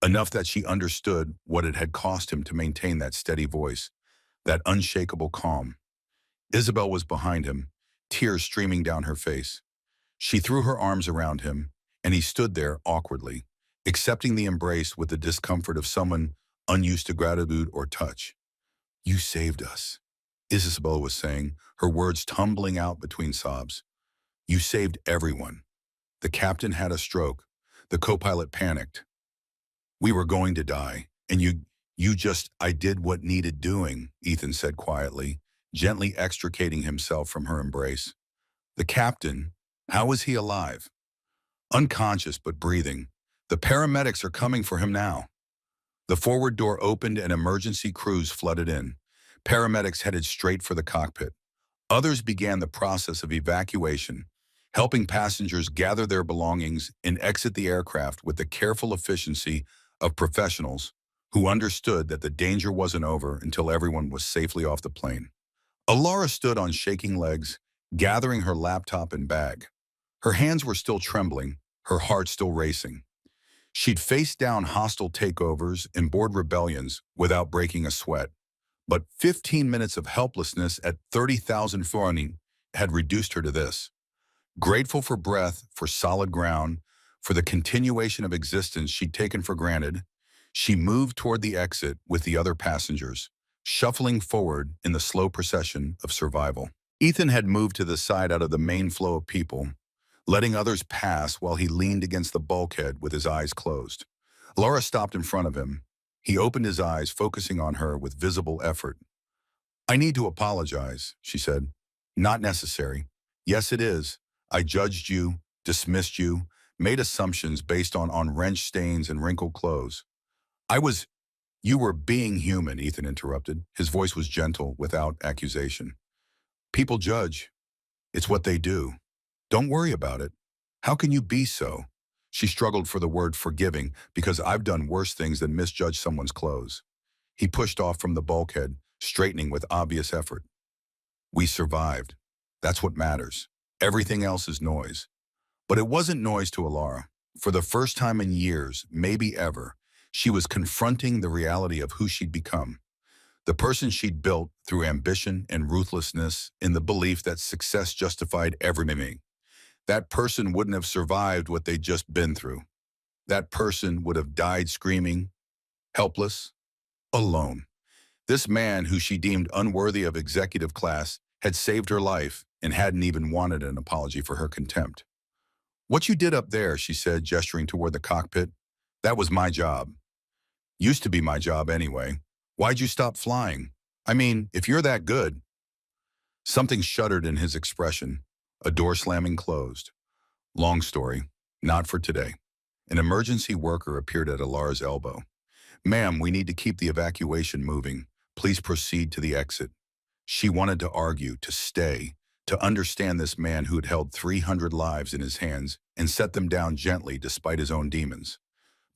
Enough that she understood what it had cost him to maintain that steady voice, that unshakable calm. Isabel was behind him, tears streaming down her face. She threw her arms around him, and he stood there awkwardly, accepting the embrace with the discomfort of someone unused to gratitude or touch. "You saved us," Isabel was saying, her words tumbling out between sobs. "You saved everyone." The captain had a stroke. The co-pilot panicked. "We were going to die, and I did what needed doing," Ethan said quietly, gently extricating himself from her embrace. The captain, how was he alive? unconscious but breathing. The paramedics are coming for him now. The forward door opened and emergency crews flooded in. Paramedics headed straight for the cockpit. Others began the process of evacuation, helping passengers gather their belongings and exit the aircraft with the careful efficiency of professionals who understood that the danger wasn't over until everyone was safely off the plane. Alara stood on shaking legs, gathering her laptop and bag. Her hands were still trembling, her heart still racing. She'd faced down hostile takeovers and board rebellions without breaking a sweat. But 15 minutes of helplessness at 30,000 foreign had reduced her to this. Grateful for breath, for solid ground, for the continuation of existence she'd taken for granted, she moved toward the exit with the other passengers, shuffling forward in the slow procession of survival. Ethan had moved to the side out of the main flow of people, letting others pass while he leaned against the bulkhead with his eyes closed. Laura stopped in front of him. He opened his eyes, focusing on her with visible effort. "I need to apologize," she said. "Not necessary. Yes, it is. I judged you, dismissed you, made assumptions based on wrench stains and wrinkled clothes. I was—" "You were being human," Ethan interrupted. His voice was gentle, without accusation. "People judge. It's what they do. Don't worry about it. How can you be so?" She struggled for the word forgiving, "because I've done worse things than misjudge someone's clothes." He pushed off from the bulkhead, straightening with obvious effort. "We survived. That's what matters. Everything else is noise." But it wasn't noise to Alara. For the first time in years, maybe ever, she was confronting the reality of who she'd become. The person she'd built through ambition and ruthlessness, in the belief that success justified everything. That person wouldn't have survived what they'd just been through. That person would have died screaming, helpless, alone. This man, who she deemed unworthy of executive class, had saved her life and hadn't even wanted an apology for her contempt. "What you did up there," she said, gesturing toward the cockpit, "that was my job. Used to be my job anyway. Why'd you stop flying? I mean, if you're that good." Something shuddered in his expression. A door slamming closed. Long story. Not for today. An emergency worker appeared at Alara's elbow. "Ma'am, we need to keep the evacuation moving. Please proceed to the exit." She wanted to argue, to stay, to understand this man who had held 300 lives in his hands and set them down gently despite his own demons.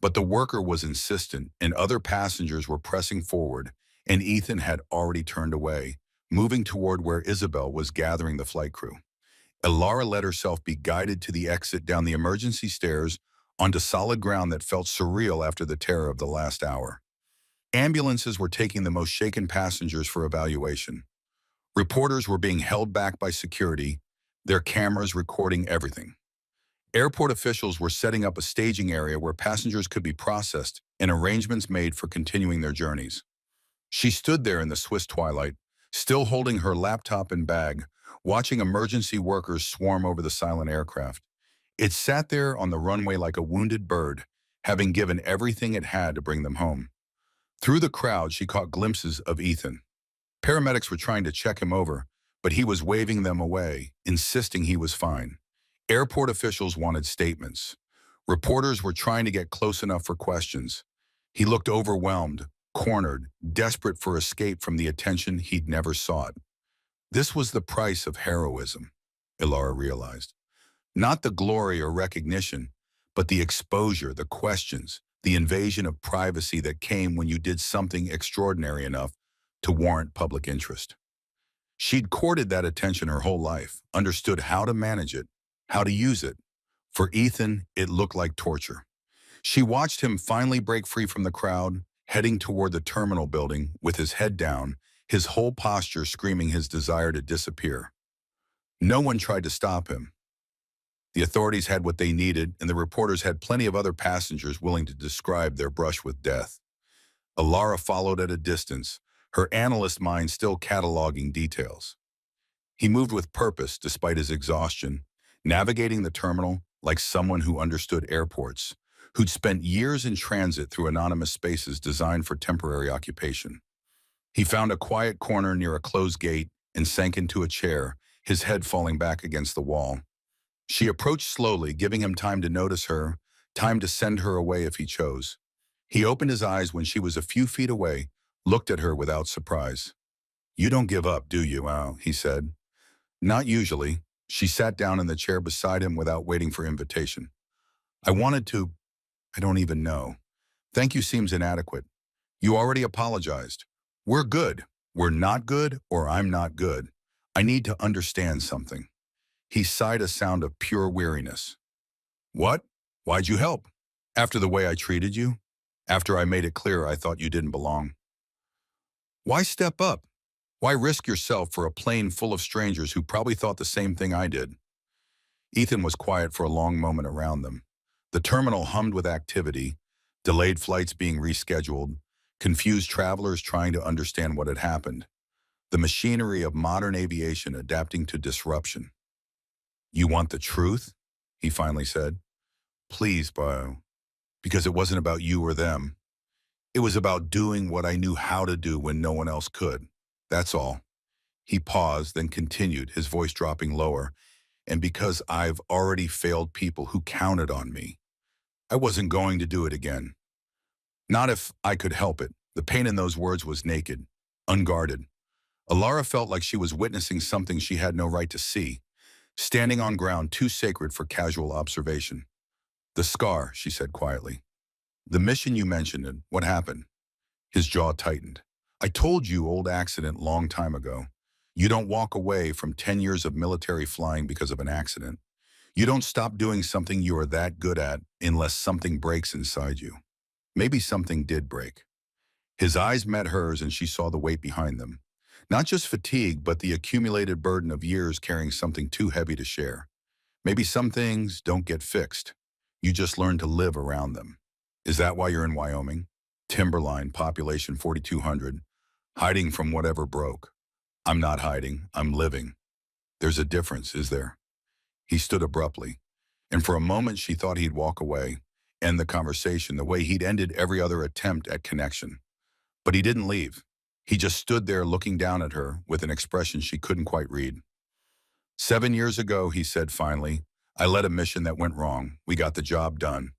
But the worker was insistent, and other passengers were pressing forward, and Ethan had already turned away, moving toward where Isabel was gathering the flight crew. Alara let herself be guided to the exit down the emergency stairs onto solid ground that felt surreal after the terror of the last hour. Ambulances were taking the most shaken passengers for evaluation. Reporters were being held back by security, their cameras recording everything. Airport officials were setting up a staging area where passengers could be processed and arrangements made for continuing their journeys. She stood there in the Swiss twilight, still holding her laptop and bag, watching emergency workers swarm over the silent aircraft. It sat there on the runway like a wounded bird, having given everything it had to bring them home. Through the crowd, she caught glimpses of Ethan. Paramedics were trying to check him over, but he was waving them away, insisting he was fine. Airport officials wanted statements. Reporters were trying to get close enough for questions. He looked overwhelmed, cornered, desperate for escape from the attention he'd never sought. This was the price of heroism, Alara realized. Not the glory or recognition, but the exposure, the questions, the invasion of privacy that came when you did something extraordinary enough to warrant public interest. She'd courted that attention her whole life, understood how to manage it, how to use it. For Ethan, it looked like torture. She watched him finally break free from the crowd, heading toward the terminal building with his head down, his whole posture screaming his desire to disappear. No one tried to stop him. The authorities had what they needed, and the reporters had plenty of other passengers willing to describe their brush with death. Alara followed at a distance, her analyst mind still cataloging details. He moved with purpose despite his exhaustion, navigating the terminal like someone who understood airports, who'd spent years in transit through anonymous spaces designed for temporary occupation. He found a quiet corner near a closed gate and sank into a chair, his head falling back against the wall. She approached slowly, giving him time to notice her, time to send her away if he chose. He opened his eyes when she was a few feet away, looked at her without surprise. "You don't give up, do you, Al?" he said. "Not usually." She sat down in the chair beside him without waiting for invitation. "I wanted to, I don't even know. Thank you seems inadequate. You already apologized. We're good. We're not good, or I'm not good. I need to understand something." He sighed a sound of pure weariness. "What? Why'd you help? After the way I treated you? After I made it clear I thought you didn't belong? Why step up? Why risk yourself for a plane full of strangers who probably thought the same thing I did?" Ethan was quiet for a long moment around them. The terminal hummed with activity, delayed flights being rescheduled, confused travelers trying to understand what had happened. The machinery of modern aviation adapting to disruption. "You want the truth?" he finally said. "Please, Bio, because it wasn't about you or them. It was about doing what I knew how to do when no one else could. That's all." He paused, then continued, his voice dropping lower. "And because I've already failed people who counted on me, I wasn't going to do it again. Not if I could help it." The pain in those words was naked, unguarded. Alara felt like she was witnessing something she had no right to see, standing on ground too sacred for casual observation. "The scar," she said quietly. "The mission you mentioned, and what happened?" His jaw tightened. "I told you old accident long time ago. You don't walk away from 10 years of military flying because of an accident. You don't stop doing something you are that good at unless something breaks inside you." Maybe something did break. His eyes met hers and she saw the weight behind them. Not just fatigue, but the accumulated burden of years carrying something too heavy to share. Maybe some things don't get fixed. You just learn to live around them. "Is that why you're in Wyoming? Timberline, population 4,200, hiding from whatever broke." "I'm not hiding, I'm living." "There's a difference, is there?" He stood abruptly, and for a moment she thought he'd walk away, end the conversation the way he'd ended every other attempt at connection. But he didn't leave. He just stood there looking down at her with an expression she couldn't quite read. "7 years ago," he said finally, "I led a mission that went wrong. We got the job done.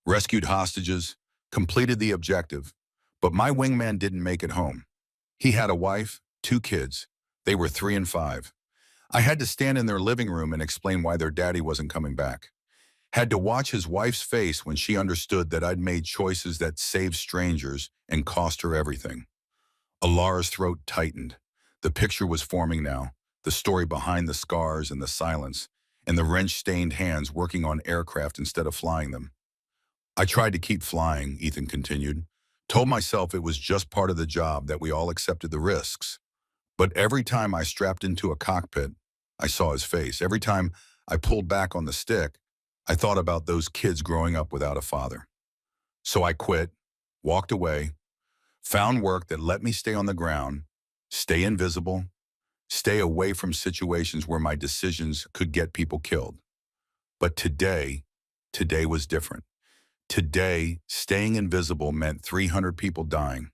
Rescued hostages, completed the objective. But my wingman didn't make it home. He had a wife, 2 kids. They were 3 and 5. I had to stand in their living room and explain why their daddy wasn't coming back. Had to watch his wife's face when she understood that I'd made choices that saved strangers and cost her everything." Alara's throat tightened. The picture was forming now, the story behind the scars and the silence, and the wrench-stained hands working on aircraft instead of flying them. "I tried to keep flying," Ethan continued. "Told myself it was just part of the job, that we all accepted the risks. But every time I strapped into a cockpit, I saw his face. Every time I pulled back on the stick, I thought about those kids growing up without a father. So I quit, walked away, found work that let me stay on the ground, stay invisible, stay away from situations where my decisions could get people killed. But today was different. Today, staying invisible meant 300 people dying.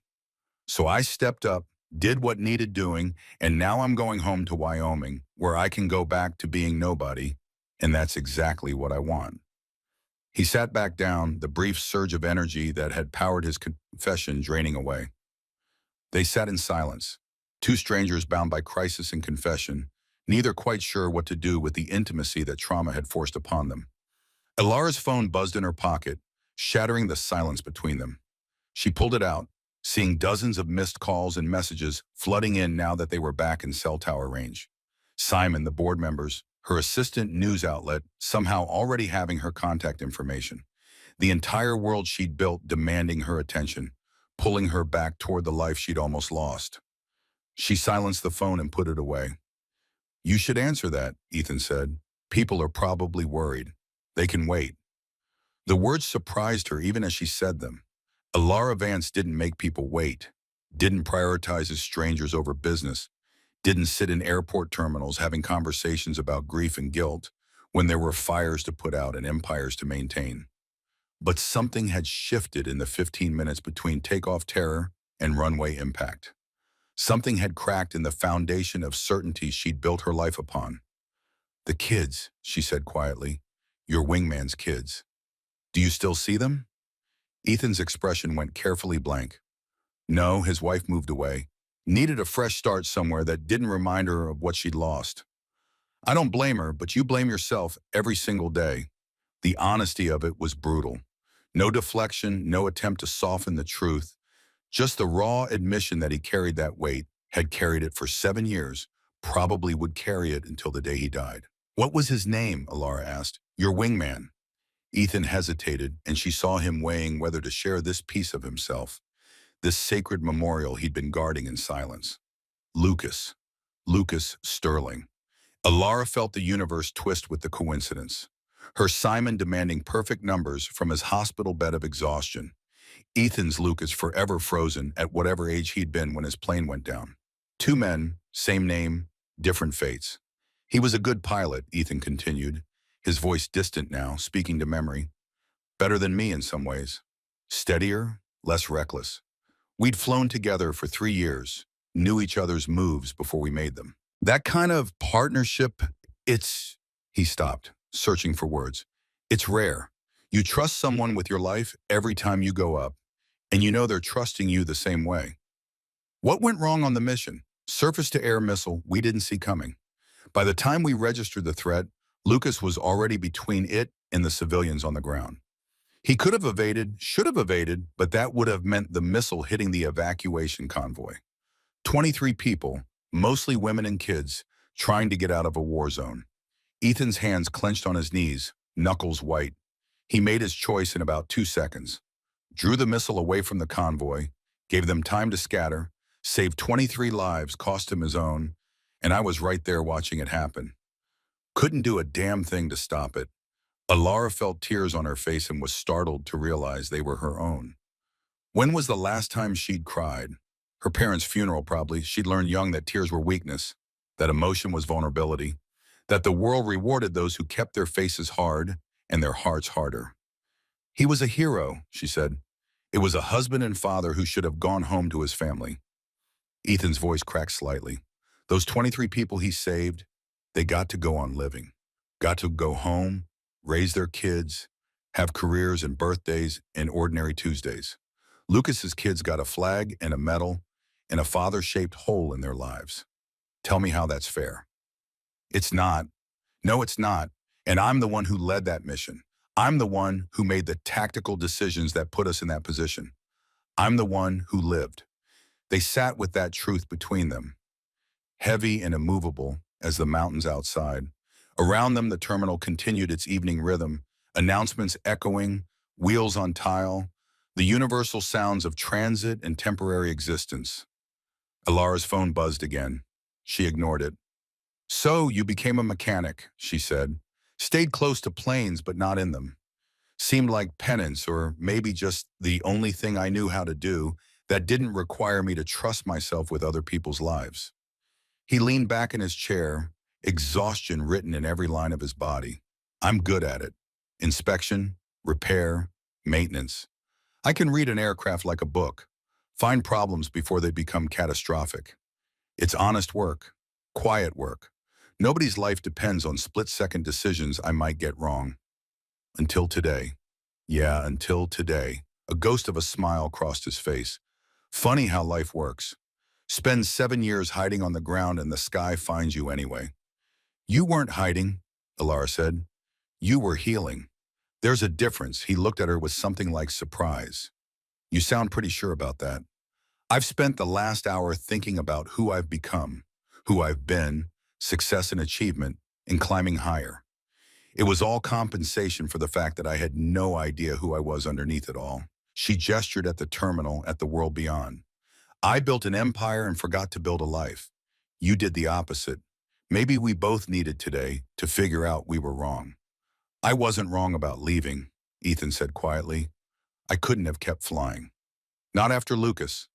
So I stepped up, did what needed doing, and now I'm going home to Wyoming, where I can go back to being nobody, and that's exactly what I want." He sat back down, the brief surge of energy that had powered his confession draining away. They sat in silence, two strangers bound by crisis and confession, neither quite sure what to do with the intimacy that trauma had forced upon them. Alara's phone buzzed in her pocket, shattering the silence between them. She pulled it out, seeing dozens of missed calls and messages flooding in now that they were back in cell tower range. Simon, the board members, her assistant news outlet, somehow already having her contact information. The entire world she'd built demanding her attention, pulling her back toward the life she'd almost lost. She silenced the phone and put it away. "You should answer that," Ethan said. "People are probably worried. They can wait." The words surprised her even as she said them. Alara Vance didn't make people wait, didn't prioritize his strangers over business, didn't sit in airport terminals having conversations about grief and guilt when there were fires to put out and empires to maintain. But something had shifted in the 15 minutes between takeoff terror and runway impact. Something had cracked in the foundation of certainty she'd built her life upon. The kids, she said quietly. Your wingman's kids. Do you still see them? Ethan's expression went carefully blank. No, his wife moved away. Needed a fresh start somewhere that didn't remind her of what she'd lost. I don't blame her, but you blame yourself every single day. The honesty of it was brutal. No deflection, no attempt to soften the truth. Just the raw admission that he carried that weight, had carried it for 7 years, probably would carry it until the day he died. What was his name? Alara asked. Your wingman. Ethan hesitated, and she saw him weighing whether to share this piece of himself, this sacred memorial he'd been guarding in silence. Lucas. Lucas Sterling. Alara felt the universe twist with the coincidence. Her Simon demanding perfect numbers from his hospital bed of exhaustion. Ethan's Lucas forever frozen at whatever age he'd been when his plane went down. Two men, same name, different fates. He was a good pilot, Ethan continued, his voice distant now, speaking to memory. Better than me in some ways. Steadier, less reckless. We'd flown together for 3 years, knew each other's moves before we made them. That kind of partnership, he stopped, searching for words. It's rare. You trust someone with your life every time you go up, and you know they're trusting you the same way. What went wrong on the mission? Surface-to-air missile we didn't see coming. By the time we registered the threat, Lucas was already between it and the civilians on the ground. He could have evaded, should have evaded, but that would have meant the missile hitting the evacuation convoy. 23 people, mostly women and kids, trying to get out of a war zone. Ethan's hands clenched on his knees, knuckles white. He made his choice in about 2 seconds. Drew the missile away from the convoy, gave them time to scatter, saved 23 lives, cost him his own, and I was right there watching it happen. Couldn't do a damn thing to stop it. Alara felt tears on her face and was startled to realize they were her own. When was the last time she'd cried? Her parents' funeral probably. She'd learned young that tears were weakness, that emotion was vulnerability, that the world rewarded those who kept their faces hard and their hearts harder. He was a hero, she said. It was a husband and father who should have gone home to his family. Ethan's voice cracked slightly. Those 23 people he saved, they got to go on living, got to go home, raise their kids, have careers and birthdays and ordinary Tuesdays. Lucas's kids got a flag and a medal and a father-shaped hole in their lives. Tell me how that's fair. It's not. No, it's not. And I'm the one who led that mission. I'm the one who made the tactical decisions that put us in that position. I'm the one who lived. They sat with that truth between them, heavy and immovable as the mountains outside. Around them, the terminal continued its evening rhythm, announcements echoing, wheels on tile, the universal sounds of transit and temporary existence. Alara's phone buzzed again. She ignored it. So you became a mechanic, she said. Stayed close to planes, but not in them. Seemed like penance, or maybe just the only thing I knew how to do that didn't require me to trust myself with other people's lives. He leaned back in his chair, exhaustion written in every line of his body. I'm good at it. Inspection, repair, maintenance. I can read an aircraft like a book, find problems before they become catastrophic. It's honest work, quiet work. Nobody's life depends on split-second decisions I might get wrong. Until today. Yeah, until today. A ghost of a smile crossed his face. Funny how life works. Spend 7 years hiding on the ground and the sky finds you anyway. You weren't hiding, Alara said. You were healing. There's a difference. He looked at her with something like surprise. You sound pretty sure about that. I've spent the last hour thinking about who I've become, who I've been, success and achievement, and climbing higher. It was all compensation for the fact that I had no idea who I was underneath it all. She gestured at the terminal, at the world beyond. I built an empire and forgot to build a life. You did the opposite. Maybe we both needed today to figure out we were wrong. I wasn't wrong about leaving, Ethan said quietly. I couldn't have kept flying. Not after Lucas.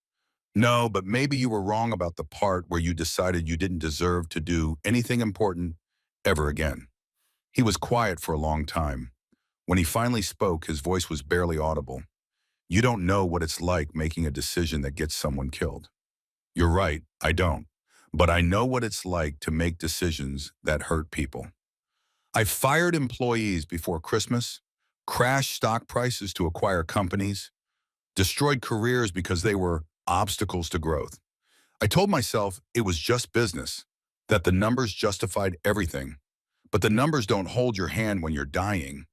No, but maybe you were wrong about the part where you decided you didn't deserve to do anything important ever again. He was quiet for a long time. When he finally spoke, his voice was barely audible. You don't know what it's like making a decision that gets someone killed. You're right, I don't. But I know what it's like to make decisions that hurt people. I fired employees before Christmas, crashed stock prices to acquire companies, destroyed careers because they were obstacles to growth. I told myself it was just business, that the numbers justified everything. But the numbers don't hold your hand when you're dying.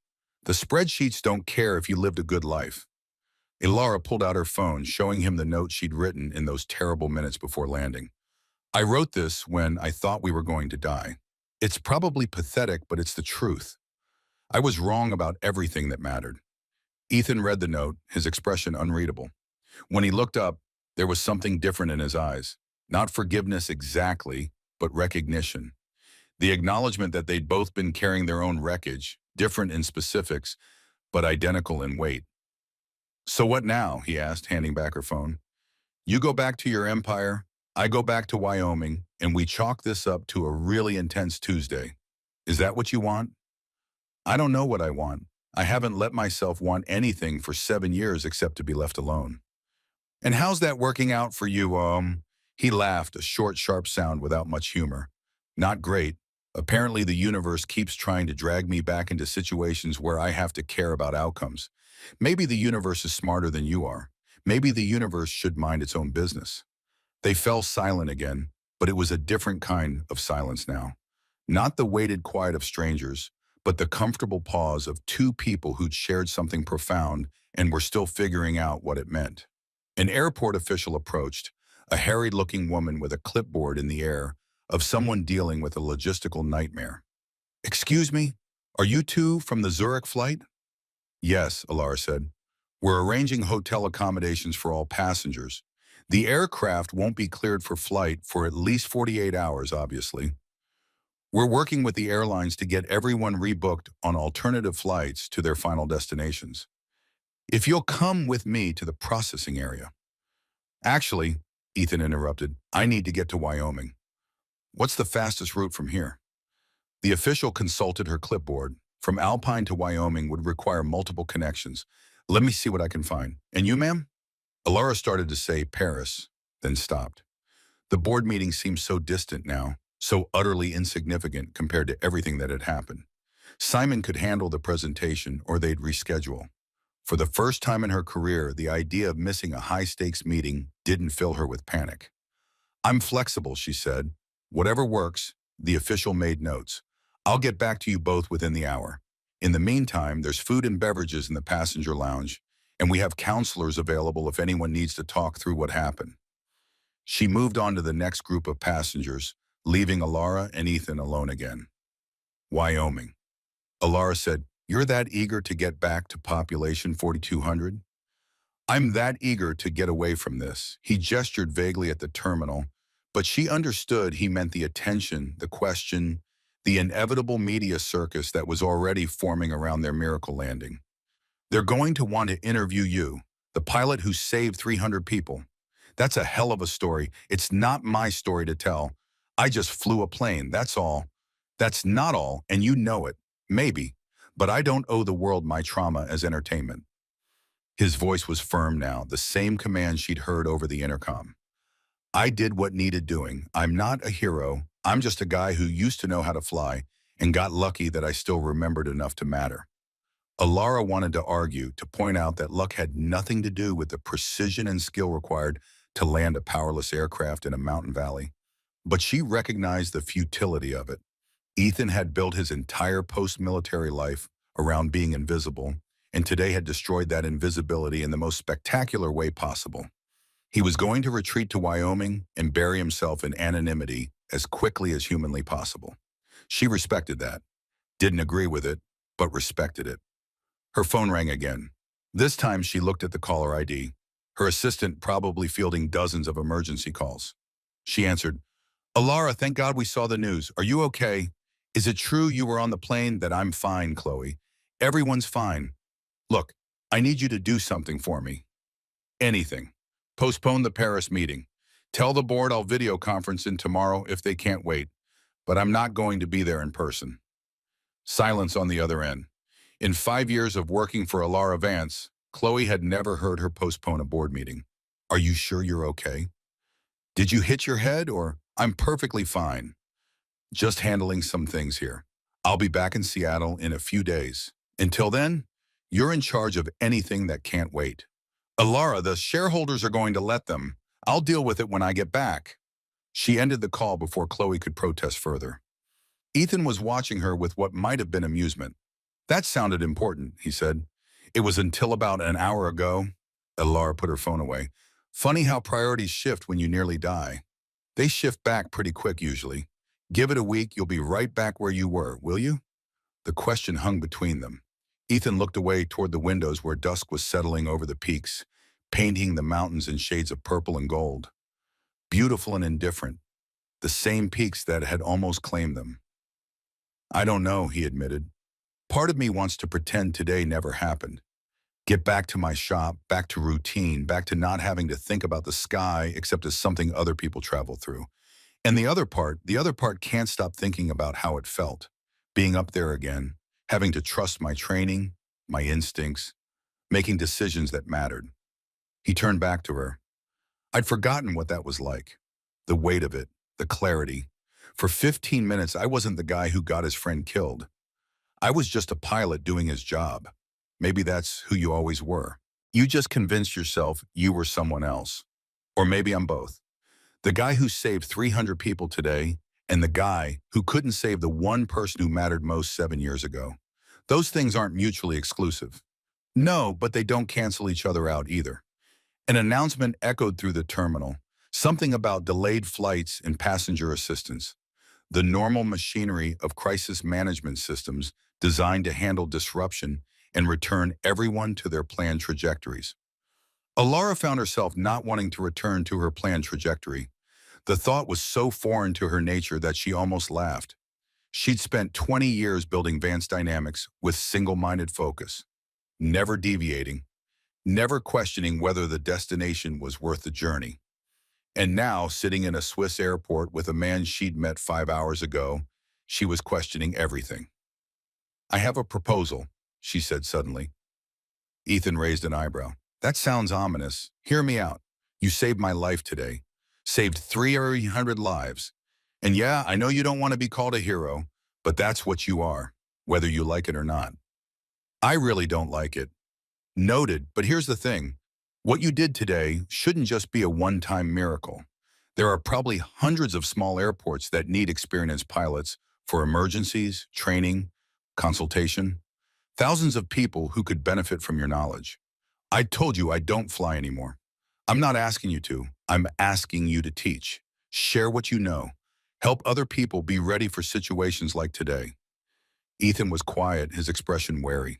The spreadsheets don't care if you lived a good life. Ilara pulled out her phone, showing him the note she'd written in those terrible minutes before landing. I wrote this when I thought we were going to die. It's probably pathetic, but it's the truth. I was wrong about everything that mattered. Ethan read the note, his expression unreadable. When he looked up, there was something different in his eyes. Not forgiveness exactly, but recognition. The acknowledgement that they'd both been carrying their own wreckage, different in specifics, but identical in weight. So what now? He asked, handing back her phone. You go back to your empire, I go back to Wyoming, and we chalk this up to a really intense Tuesday. Is that what you want? I don't know what I want. I haven't let myself want anything for 7 years except to be left alone. And how's that working out for you, He laughed, a short, sharp sound without much humor. Not great. Apparently the universe keeps trying to drag me back into situations where I have to care about outcomes. Maybe the universe is smarter than you are. Maybe the universe should mind its own business. They fell silent again, but it was a different kind of silence now. Not the weighted quiet of strangers, but the comfortable pause of two people who'd shared something profound and were still figuring out what it meant. An airport official approached, a harried-looking woman with a clipboard in the air, of someone dealing with a logistical nightmare. Excuse me, are you two from the Zurich flight? Yes, Alara said. We're arranging hotel accommodations for all passengers. The aircraft won't be cleared for flight for at least 48 hours, obviously. We're working with the airlines to get everyone rebooked on alternative flights to their final destinations. If you'll come with me to the processing area. Actually, Ethan interrupted, I need to get to Wyoming. What's the fastest route from here? The official consulted her clipboard. From Alpine to Wyoming would require multiple connections. Let me see what I can find. And you, ma'am? Alara started to say Paris, then stopped. The board meeting seemed so distant now, so utterly insignificant compared to everything that had happened. Simon could handle the presentation or they'd reschedule. For the first time in her career, the idea of missing a high-stakes meeting didn't fill her with panic. I'm flexible, she said. Whatever works. The official made notes. I'll get back to you both within the hour. In the meantime, there's food and beverages in the passenger lounge, and we have counselors available if anyone needs to talk through what happened. She moved on to the next group of passengers, leaving Alara and Ethan alone again. Wyoming. Alara said, You're that eager to get back to population 4,200? I'm that eager to get away from this. He gestured vaguely at the terminal, but she understood he meant the attention, the question, the inevitable media circus that was already forming around their miracle landing. They're going to want to interview you, the pilot who saved 300 people. That's a hell of a story. It's not my story to tell. I just flew a plane, that's all. That's not all, and you know it. Maybe. But I don't owe the world my trauma as entertainment. His voice was firm now, the same command she'd heard over the intercom. I did what needed doing. I'm not a hero. I'm just a guy who used to know how to fly and got lucky that I still remembered enough to matter. Alara wanted to argue, to point out that luck had nothing to do with the precision and skill required to land a powerless aircraft in a mountain valley. But she recognized the futility of it. Ethan had built his entire post-military life around being invisible, and today had destroyed that invisibility in the most spectacular way possible. He was going to retreat to Wyoming and bury himself in anonymity as quickly as humanly possible. She respected that. Didn't agree with it, but respected it. Her phone rang again. This time she looked at the caller ID, her assistant probably fielding dozens of emergency calls. She answered, Alara, thank God we saw the news. Are you okay? Is it true you were on the plane? That I'm fine, Chloe. Everyone's fine. Look, I need you to do something for me. Anything. Postpone the Paris meeting. Tell the board I'll video conference in tomorrow if they can't wait, but I'm not going to be there in person. Silence on the other end. In 5 years of working for Alara Vance, Chloe had never heard her postpone a board meeting. Are you sure you're okay? Did you hit your head or I'm perfectly fine? Just handling some things here. I'll be back in Seattle in a few days. Until then, you're in charge of anything that can't wait. Alara, the shareholders are going to let them. I'll deal with it when I get back. She ended the call before Chloe could protest further. Ethan was watching her with what might have been amusement. That sounded important, he said. It was until about an hour ago. Alara put her phone away. Funny how priorities shift when you nearly die. They shift back pretty quick usually. Give it a week, you'll be right back where you were, will you? The question hung between them. Ethan looked away toward the windows where dusk was settling over the peaks, painting the mountains in shades of purple and gold. Beautiful and indifferent, the same peaks that had almost claimed them. I don't know, he admitted. Part of me wants to pretend today never happened. Get back to my shop, back to routine, back to not having to think about the sky except as something other people travel through. And the other part can't stop thinking about how it felt. Being up there again, having to trust my training, my instincts, making decisions that mattered. He turned back to her. I'd forgotten what that was like. The weight of it, the clarity. For 15 minutes, I wasn't the guy who got his friend killed. I was just a pilot doing his job. Maybe that's who you always were. You just convinced yourself you were someone else. Or maybe I'm both. The guy who saved 300 people today and the guy who couldn't save the one person who mattered most 7 years ago. Those things aren't mutually exclusive. No, but they don't cancel each other out either. An announcement echoed through the terminal, something about delayed flights and passenger assistance, the normal machinery of crisis management systems designed to handle disruption and return everyone to their planned trajectories. Alara found herself not wanting to return to her planned trajectory. The thought was so foreign to her nature that she almost laughed. She'd spent 20 years building Vance Dynamics with single-minded focus, never deviating, never questioning whether the destination was worth the journey. And now, sitting in a Swiss airport with a man she'd met 5 hours ago, she was questioning everything. I have a proposal, she said suddenly. Ethan raised an eyebrow. That sounds ominous. Hear me out. You saved my life today. Saved 300 lives. And yeah, I know you don't want to be called a hero, but that's what you are, whether you like it or not. I really don't like it. Noted, but here's the thing. What you did today shouldn't just be a one-time miracle. There are probably hundreds of small airports that need experienced pilots for emergencies, training, consultation. Thousands of people who could benefit from your knowledge. I told you I don't fly anymore. I'm not asking you to. I'm asking you to teach. Share what you know. Help other people be ready for situations like today. Ethan was quiet, his expression wary.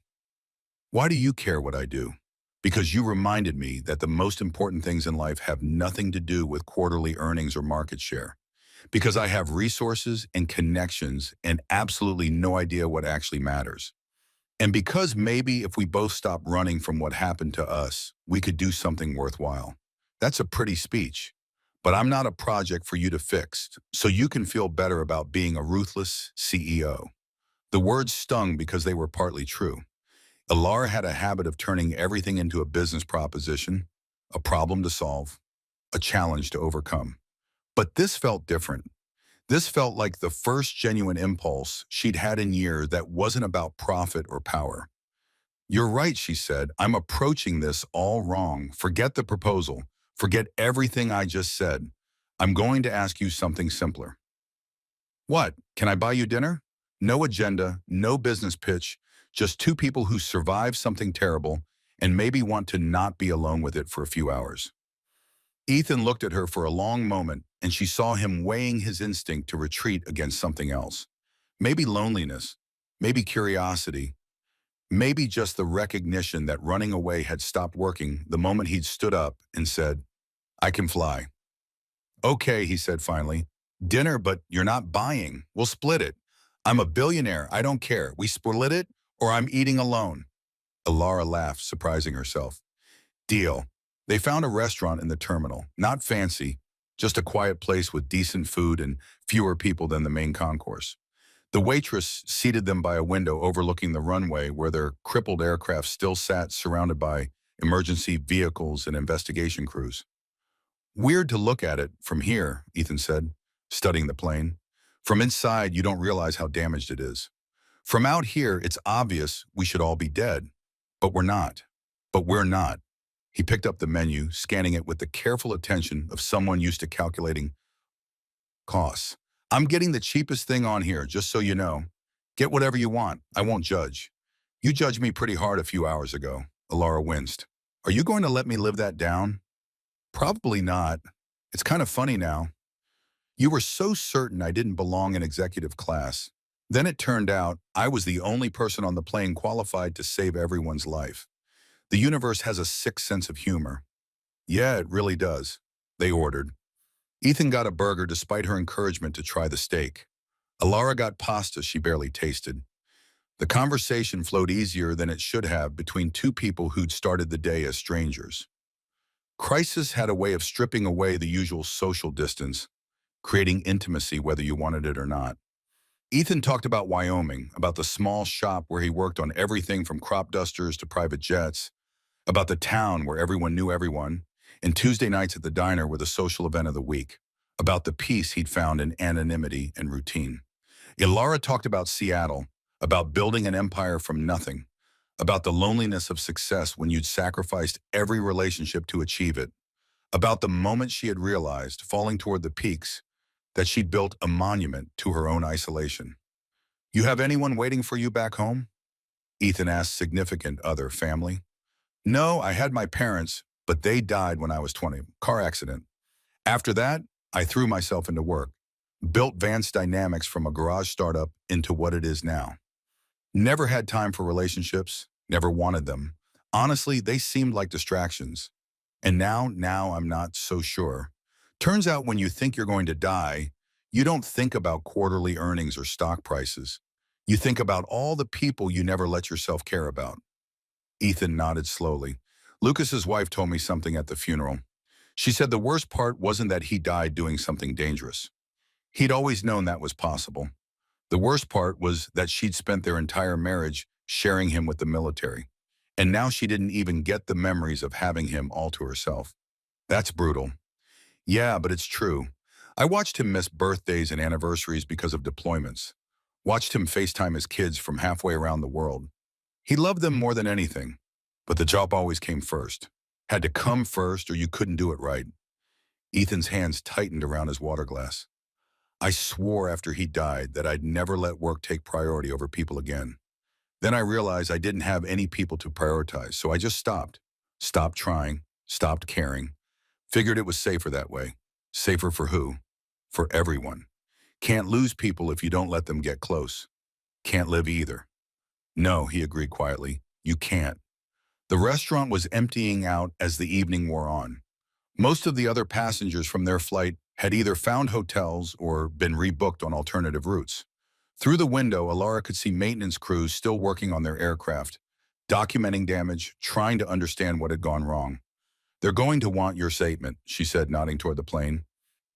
Why do you care what I do? Because you reminded me that the most important things in life have nothing to do with quarterly earnings or market share. Because I have resources and connections and absolutely no idea what actually matters. And because maybe if we both stop running from what happened to us, we could do something worthwhile. That's a pretty speech. But I'm not a project for you to fix, so you can feel better about being a ruthless CEO. The words stung because they were partly true. Alara had a habit of turning everything into a business proposition, a problem to solve, a challenge to overcome. But this felt different. This felt like the first genuine impulse she'd had in years that wasn't about profit or power. You're right, she said. I'm approaching this all wrong. Forget the proposal. Forget everything I just said. I'm going to ask you something simpler. What? Can I buy you dinner? No agenda, no business pitch, just two people who survived something terrible and maybe want to not be alone with it for a few hours. Ethan looked at her for a long moment, and she saw him weighing his instinct to retreat against something else. Maybe loneliness, maybe curiosity, maybe just the recognition that running away had stopped working the moment he'd stood up and said, I can fly. Okay, he said finally. Dinner, but you're not buying. We'll split it. I'm a billionaire. I don't care. We split it, or I'm eating alone. Alara laughed, surprising herself. Deal. They found a restaurant in the terminal, not fancy, just a quiet place with decent food and fewer people than the main concourse. The waitress seated them by a window overlooking the runway where their crippled aircraft still sat surrounded by emergency vehicles and investigation crews. Weird to look at it from here, Ethan said, studying the plane. From inside, you don't realize how damaged it is. From out here, it's obvious we should all be dead. But we're not. But we're not. He picked up the menu, scanning it with the careful attention of someone used to calculating costs. I'm getting the cheapest thing on here, just so you know. Get whatever you want. I won't judge. You judged me pretty hard a few hours ago. Alara winced. Are you going to let me live that down? Probably not. It's kind of funny now. You were so certain I didn't belong in executive class. Then it turned out I was the only person on the plane qualified to save everyone's life. The universe has a sick sense of humor. Yeah, it really does. They ordered. Ethan got a burger despite her encouragement to try the steak. Alara got pasta she barely tasted. The conversation flowed easier than it should have between two people who'd started the day as strangers. Crisis had a way of stripping away the usual social distance, creating intimacy whether you wanted it or not. Ethan talked about Wyoming, about the small shop where he worked on everything from crop dusters to private jets, about the town where everyone knew everyone, and Tuesday nights at the diner were the social event of the week, about the peace he'd found in anonymity and routine. Ilara talked about Seattle, about building an empire from nothing, about the loneliness of success when you'd sacrificed every relationship to achieve it, about the moment she had realized, falling toward the peaks, that she'd built a monument to her own isolation. You have anyone waiting for you back home? Ethan asked significant other family. No, I had my parents, but they died when I was 20, car accident. After that, I threw myself into work, built Vance Dynamics from a garage startup into what it is now. Never had time for relationships, never wanted them. Honestly, they seemed like distractions. And now I'm not so sure. Turns out when you think you're going to die, you don't think about quarterly earnings or stock prices. You think about all the people you never let yourself care about. Ethan nodded slowly. Lucas's wife told me something at the funeral. She said the worst part wasn't that he died doing something dangerous. He'd always known that was possible. The worst part was that she'd spent their entire marriage sharing him with the military. And now she didn't even get the memories of having him all to herself. That's brutal. Yeah, but it's true. I watched him miss birthdays and anniversaries because of deployments. Watched him FaceTime his kids from halfway around the world. He loved them more than anything. But the job always came first. Had to come first or you couldn't do it right. Ethan's hands tightened around his water glass. I swore after he died that I'd never let work take priority over people again. Then I realized I didn't have any people to prioritize, so I just stopped. Stopped trying, stopped caring. Figured it was safer that way. Safer for who? For everyone. Can't lose people if you don't let them get close. Can't live either. No, he agreed quietly. You can't. The restaurant was emptying out as the evening wore on. Most of the other passengers from their flight had either found hotels or been rebooked on alternative routes. Through the window, Alara could see maintenance crews still working on their aircraft, documenting damage, trying to understand what had gone wrong. They're going to want your statement, she said, nodding toward the plane.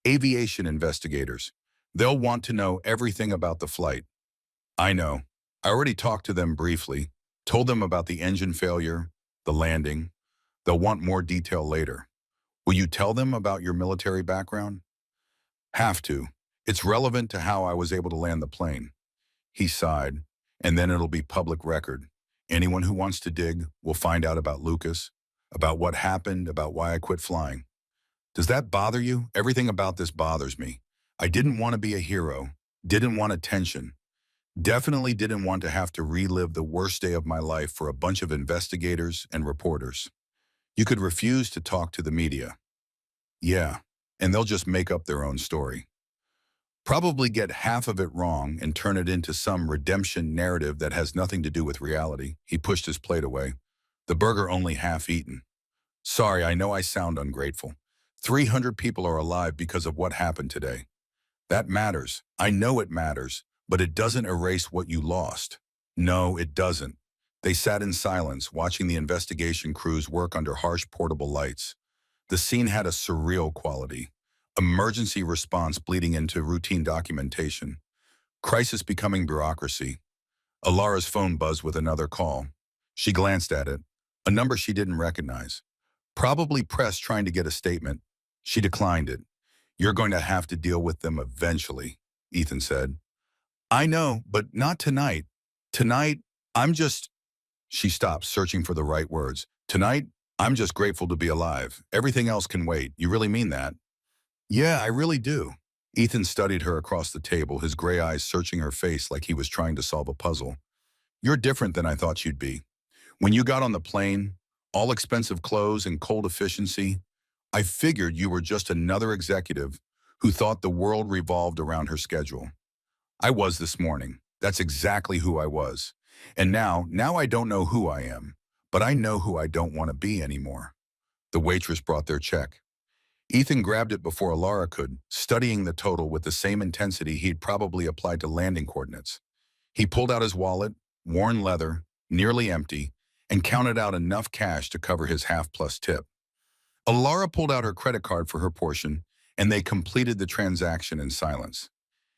Aviation investigators. They'll want to know everything about the flight. I know. I already talked to them briefly, told them about the engine failure, the landing. They'll want more detail later. Will you tell them about your military background? Have to. It's relevant to how I was able to land the plane. He sighed, and then it'll be public record. Anyone who wants to dig will find out about Lucas, about what happened, about why I quit flying. Does that bother you? Everything about this bothers me. I didn't want to be a hero, didn't want attention, definitely didn't want to have to relive the worst day of my life for a bunch of investigators and reporters. You could refuse to talk to the media. Yeah, and they'll just make up their own story. Probably get half of it wrong and turn it into some redemption narrative that has nothing to do with reality. He pushed his plate away, the burger only half eaten. Sorry, I know I sound ungrateful. 300 people are alive because of what happened today. That matters. I know it matters, but it doesn't erase what you lost. No, it doesn't. They sat in silence, watching the investigation crews work under harsh portable lights. The scene had a surreal quality. Emergency response bleeding into routine documentation. Crisis becoming bureaucracy. Alara's phone buzzed with another call. She glanced at it, a number she didn't recognize. Probably press trying to get a statement. She declined it. You're going to have to deal with them eventually, Ethan said. I know, but not tonight. Tonight, I'm just, she stopped, searching for the right words. Tonight, I'm just grateful to be alive. Everything else can wait. You really mean that? Yeah, I really do. Ethan studied her across the table, his gray eyes searching her face like he was trying to solve a puzzle. You're different than I thought you'd be. When you got on the plane, all expensive clothes and cold efficiency, I figured you were just another executive who thought the world revolved around her schedule. I was this morning. That's exactly who I was. And now I don't know who I am, but I know who I don't want to be anymore. The waitress brought their check. Ethan grabbed it before Alara could, studying the total with the same intensity he'd probably applied to landing coordinates. He pulled out his wallet, worn leather, nearly empty, and counted out enough cash to cover his half-plus tip. Alara pulled out her credit card for her portion, and they completed the transaction in silence.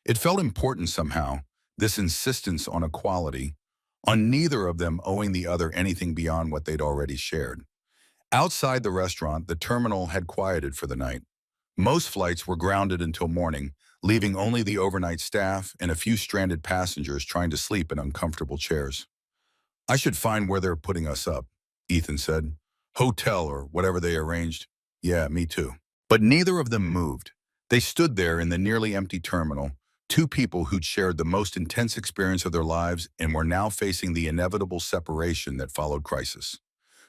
It felt important somehow, this insistence on equality, on neither of them owing the other anything beyond what they'd already shared. Outside the restaurant, the terminal had quieted for the night. Most flights were grounded until morning, leaving only the overnight staff and a few stranded passengers trying to sleep in uncomfortable chairs. I should find where they're putting us up, Ethan said. Hotel or whatever they arranged. Yeah, me too. But neither of them moved. They stood there in the nearly empty terminal, two people who'd shared the most intense experience of their lives and were now facing the inevitable separation that followed crisis.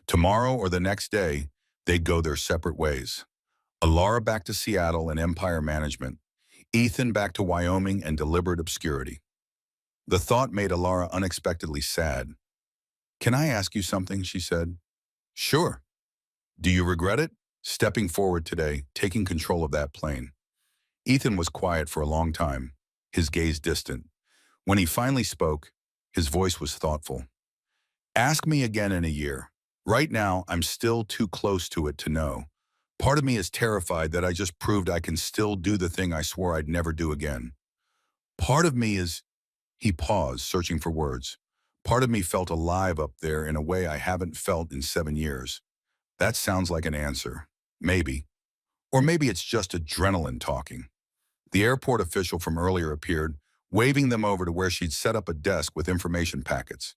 Tomorrow or the next day, they'd go their separate ways. Alara back to Seattle and Empire Management, Ethan back to Wyoming and deliberate obscurity. The thought made Alara unexpectedly sad. Can I ask you something? She said. Sure. Do you regret it? Stepping forward today, taking control of that plane. Ethan was quiet for a long time, his gaze distant. When he finally spoke, his voice was thoughtful. Ask me again in a year. Right now, I'm still too close to it to know. Part of me is terrified that I just proved I can still do the thing I swore I'd never do again. Part of me is, he paused, searching for words. Part of me felt alive up there in a way I haven't felt in 7 years. That sounds like an answer. Maybe. Or maybe it's just adrenaline talking. The airport official from earlier appeared, waving them over to where she'd set up a desk with information packets.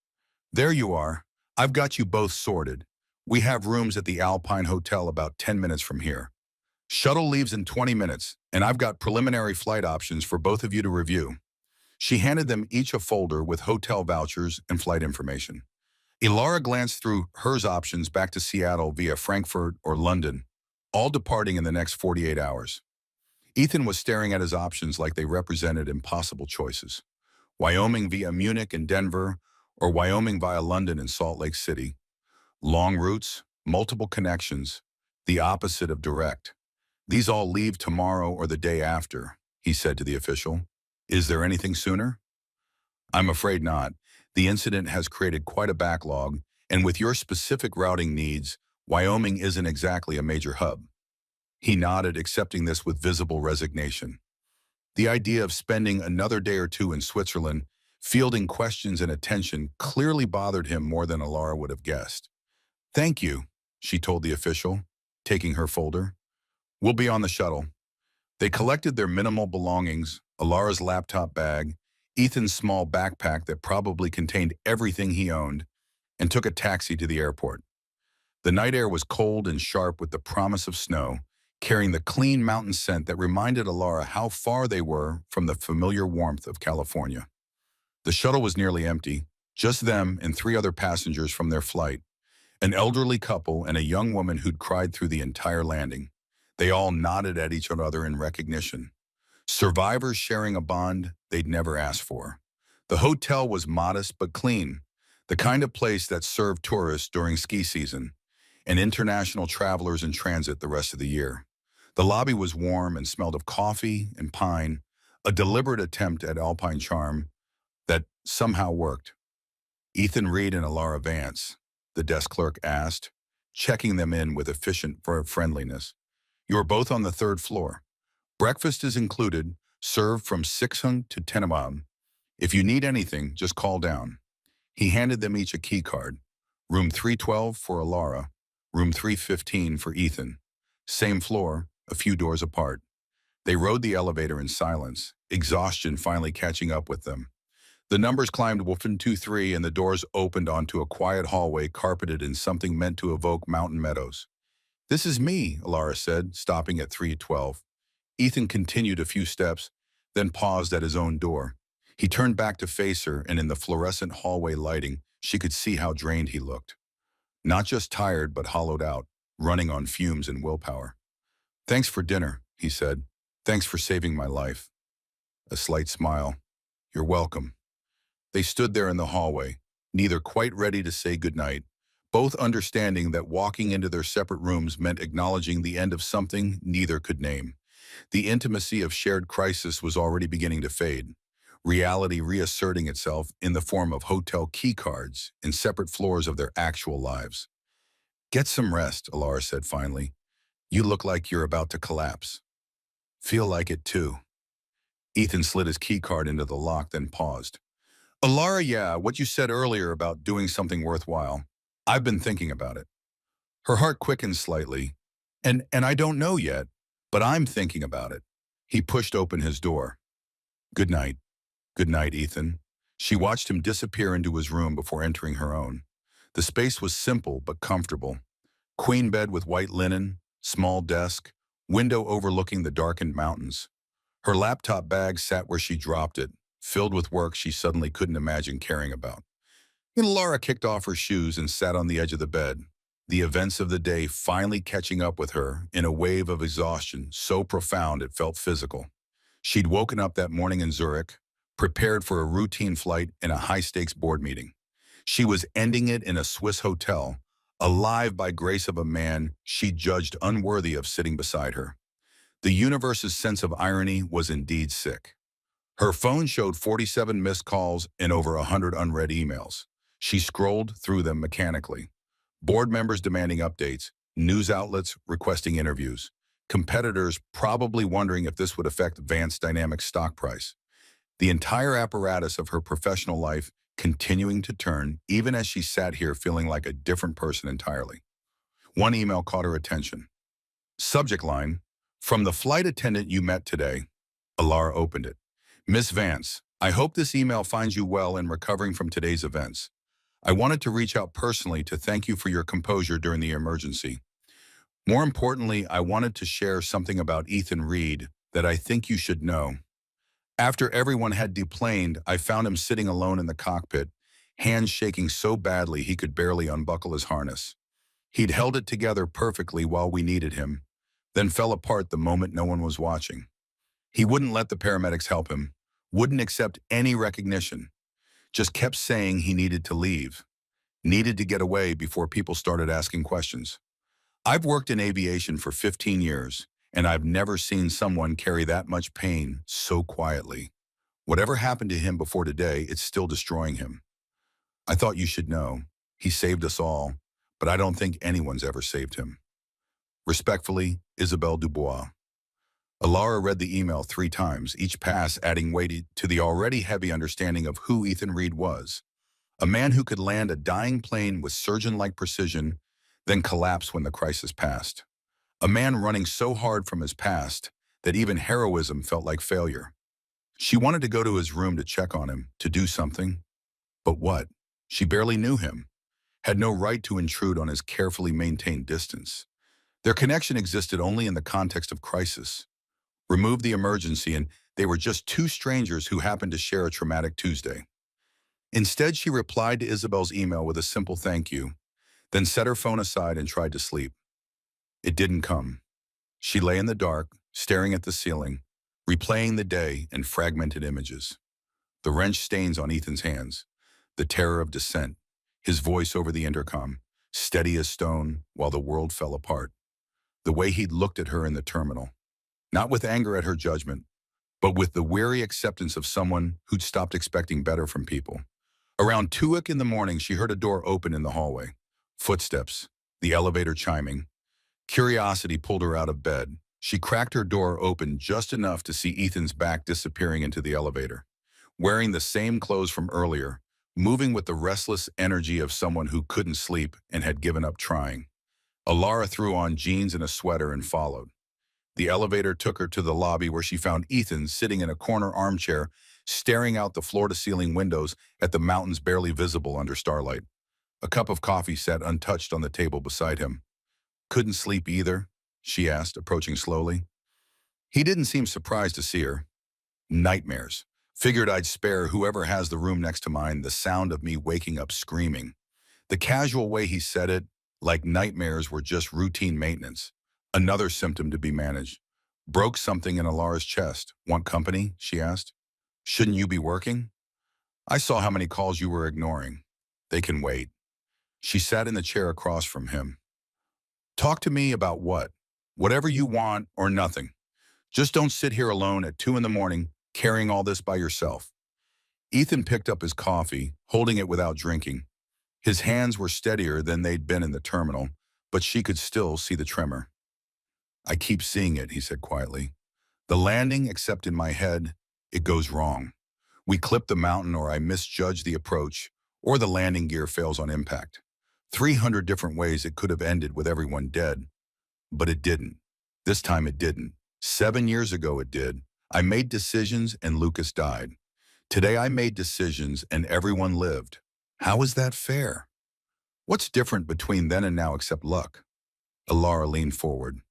There you are. I've got you both sorted. We have rooms at the Alpine Hotel about 10 minutes from here. Shuttle leaves in 20 minutes, and I've got preliminary flight options for both of you to review. She handed them each a folder with hotel vouchers and flight information. Ilara glanced through hers options back to Seattle via Frankfurt or London, all departing in the next 48 hours. Ethan was staring at his options like they represented impossible choices. Wyoming via Munich and Denver, or Wyoming via London and Salt Lake City. Long routes, multiple connections, the opposite of direct. These all leave tomorrow or the day after, he said to the official. Is there anything sooner? I'm afraid not. The incident has created quite a backlog, and with your specific routing needs, Wyoming isn't exactly a major hub. He nodded, accepting this with visible resignation. The idea of spending another day or two in Switzerland, fielding questions and attention, clearly bothered him more than Alara would have guessed. Thank you, she told the official, taking her folder. We'll be on the shuttle. They collected their minimal belongings, Alara's laptop bag, Ethan's small backpack that probably contained everything he owned, and took a taxi to the airport. The night air was cold and sharp with the promise of snow, carrying the clean mountain scent that reminded Alara how far they were from the familiar warmth of California. The shuttle was nearly empty, just them and 3 other passengers from their flight, an elderly couple and a young woman who'd cried through the entire landing. They all nodded at each other in recognition. Survivors sharing a bond they'd never asked for. The hotel was modest but clean, the kind of place that served tourists during ski season and international travelers in transit the rest of the year. The lobby was warm and smelled of coffee and pine, a deliberate attempt at alpine charm that somehow worked. Ethan Reed and Alara Vance, the desk clerk asked, checking them in with efficient friendliness. You are both on the 3rd floor. Breakfast is included, served from 6 to 10 a.m. If you need anything, just call down. He handed them each a key card. Room 312 for Alara, room 315 for Ethan. Same floor, a few doors apart. They rode the elevator in silence, exhaustion finally catching up with them. The numbers climbed 123 and the doors opened onto a quiet hallway carpeted in something meant to evoke mountain meadows. "This is me," Alara said, stopping at 312. Ethan continued a few steps, then paused at his own door. He turned back to face her, and in the fluorescent hallway lighting, she could see how drained he looked. Not just tired, but hollowed out, running on fumes and willpower. "Thanks for dinner," he said. "Thanks for saving my life." A slight smile. "You're welcome." They stood there in the hallway, neither quite ready to say goodnight, both understanding that walking into their separate rooms meant acknowledging the end of something neither could name. The intimacy of shared crisis was already beginning to fade, reality reasserting itself in the form of hotel keycards and separate floors of their actual lives. "Get some rest," Alara said finally. "You look like you're about to collapse." "Feel like it too." Ethan slid his keycard into the lock, then paused. "Alara, yeah, what you said earlier about doing something worthwhile. I've been thinking about it." Her heart quickened slightly. And I don't know yet, but I'm thinking about it." He pushed open his door. "Good night." "Good night, Ethan." She watched him disappear into his room before entering her own. The space was simple but comfortable. Queen bed with white linen, small desk, window overlooking the darkened mountains. Her laptop bag sat where she dropped it, filled with work she suddenly couldn't imagine caring about. And Laura kicked off her shoes and sat on the edge of the bed, the events of the day finally catching up with her in a wave of exhaustion so profound it felt physical. She'd woken up that morning in Zurich, prepared for a routine flight and a high-stakes board meeting. She was ending it in a Swiss hotel, alive by grace of a man she judged unworthy of sitting beside her. The universe's sense of irony was indeed sick. Her phone showed 47 missed calls and over 100 unread emails. She scrolled through them mechanically. Board members demanding updates, news outlets requesting interviews, competitors probably wondering if this would affect Vance Dynamics' stock price. The entire apparatus of her professional life continuing to turn even as she sat here feeling like a different person entirely. One email caught her attention. Subject line, "From the flight attendant you met today." Alara opened it. "Miss Vance, I hope this email finds you well in recovering from today's events. I wanted to reach out personally to thank you for your composure during the emergency. More importantly, I wanted to share something about Ethan Reed that I think you should know. After everyone had deplaned, I found him sitting alone in the cockpit, hands shaking so badly he could barely unbuckle his harness. He'd held it together perfectly while we needed him, then fell apart the moment no one was watching. He wouldn't let the paramedics help him, wouldn't accept any recognition, just kept saying he needed to leave, needed to get away before people started asking questions. I've worked in aviation for 15 years, and I've never seen someone carry that much pain so quietly. Whatever happened to him before today, it's still destroying him. I thought you should know. He saved us all, but I don't think anyone's ever saved him. Respectfully, Isabelle Dubois." Alara read the email 3 times, each pass adding weight to the already heavy understanding of who Ethan Reed was. A man who could land a dying plane with surgeon-like precision, then collapse when the crisis passed. A man running so hard from his past that even heroism felt like failure. She wanted to go to his room to check on him, to do something. But what? She barely knew him, had no right to intrude on his carefully maintained distance. Their connection existed only in the context of crisis. Remove the emergency and they were just 2 strangers who happened to share a traumatic Tuesday. Instead, she replied to Isabel's email with a simple thank you, then set her phone aside and tried to sleep. It didn't come. She lay in the dark, staring at the ceiling, replaying the day and fragmented images. The wrench stains on Ethan's hands, the terror of descent, his voice over the intercom, steady as stone while the world fell apart. The way he'd looked at her in the terminal, not with anger at her judgment, but with the weary acceptance of someone who'd stopped expecting better from people. Around 2 in the morning, she heard a door open in the hallway. Footsteps, the elevator chiming. Curiosity pulled her out of bed. She cracked her door open just enough to see Ethan's back disappearing into the elevator, wearing the same clothes from earlier, moving with the restless energy of someone who couldn't sleep and had given up trying. Alara threw on jeans and a sweater and followed. The elevator took her to the lobby where she found Ethan sitting in a corner armchair, staring out the floor-to-ceiling windows at the mountains barely visible under starlight. A cup of coffee sat untouched on the table beside him. "Couldn't sleep either?" she asked, approaching slowly. He didn't seem surprised to see her. "Nightmares. Figured I'd spare whoever has the room next to mine the sound of me waking up screaming." The casual way he said it, like nightmares were just routine maintenance. Another symptom to be managed. "Broke something in Alara's chest. Want company?" she asked. "Shouldn't you be working?" "I saw how many calls you were ignoring. They can wait." She sat in the chair across from him. "Talk to me about what? Whatever you want or nothing. Just don't sit here alone at 2 in the morning carrying all this by yourself." Ethan picked up his coffee, holding it without drinking. His hands were steadier than they'd been in the terminal, but she could still see the tremor. "I keep seeing it," he said quietly. "The landing, except in my head, it goes wrong. We clip the mountain or I misjudge the approach, or the landing gear fails on impact. 300 different ways it could have ended with everyone dead. But it didn't. This time it didn't. 7 years ago it did. I made decisions and Lucas died. Today I made decisions and everyone lived. How is that fair? What's different between then and now except luck?" Alara leaned forward.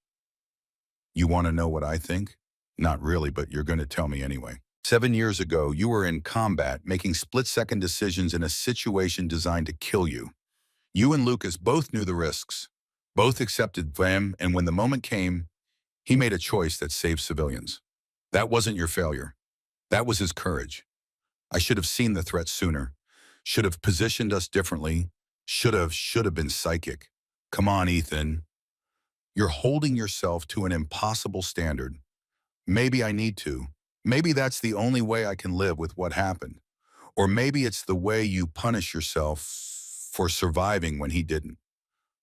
"You want to know what I think?" "Not really, but you're going to tell me anyway. 7 years ago, you were in combat, making split-second decisions in a situation designed to kill you. You and Lucas both knew the risks. Both accepted them, and when the moment came, he made a choice that saved civilians. That wasn't your failure. That was his courage. I should have seen the threat sooner. Should have positioned us differently. Should have been psychic. Come on, Ethan. You're holding yourself to an impossible standard. Maybe I need to. Maybe that's the only way I can live with what happened. Or maybe it's the way you punish yourself for surviving when he didn't."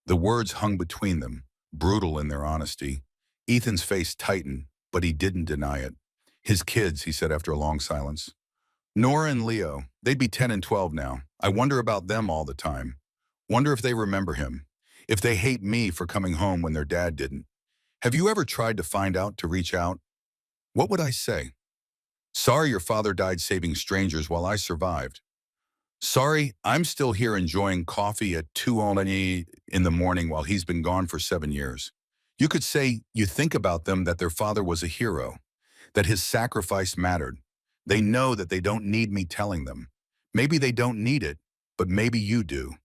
The words hung between them, brutal in their honesty. Ethan's face tightened, but he didn't deny it. "His kids," he said after a long silence. "Nora and Leo, they'd be 10 and 12 now. I wonder about them all the time. Wonder if they remember him. If they hate me for coming home when their dad didn't. Have you ever tried to find out, to reach out? What would I say? Sorry your father died saving strangers while I survived. Sorry, I'm still here enjoying coffee at 2 in the morning while he's been gone for 7 years. You could say you think about them that their father was a hero, that his sacrifice mattered. They know that they don't need me telling them. Maybe they don't need it, but maybe you do."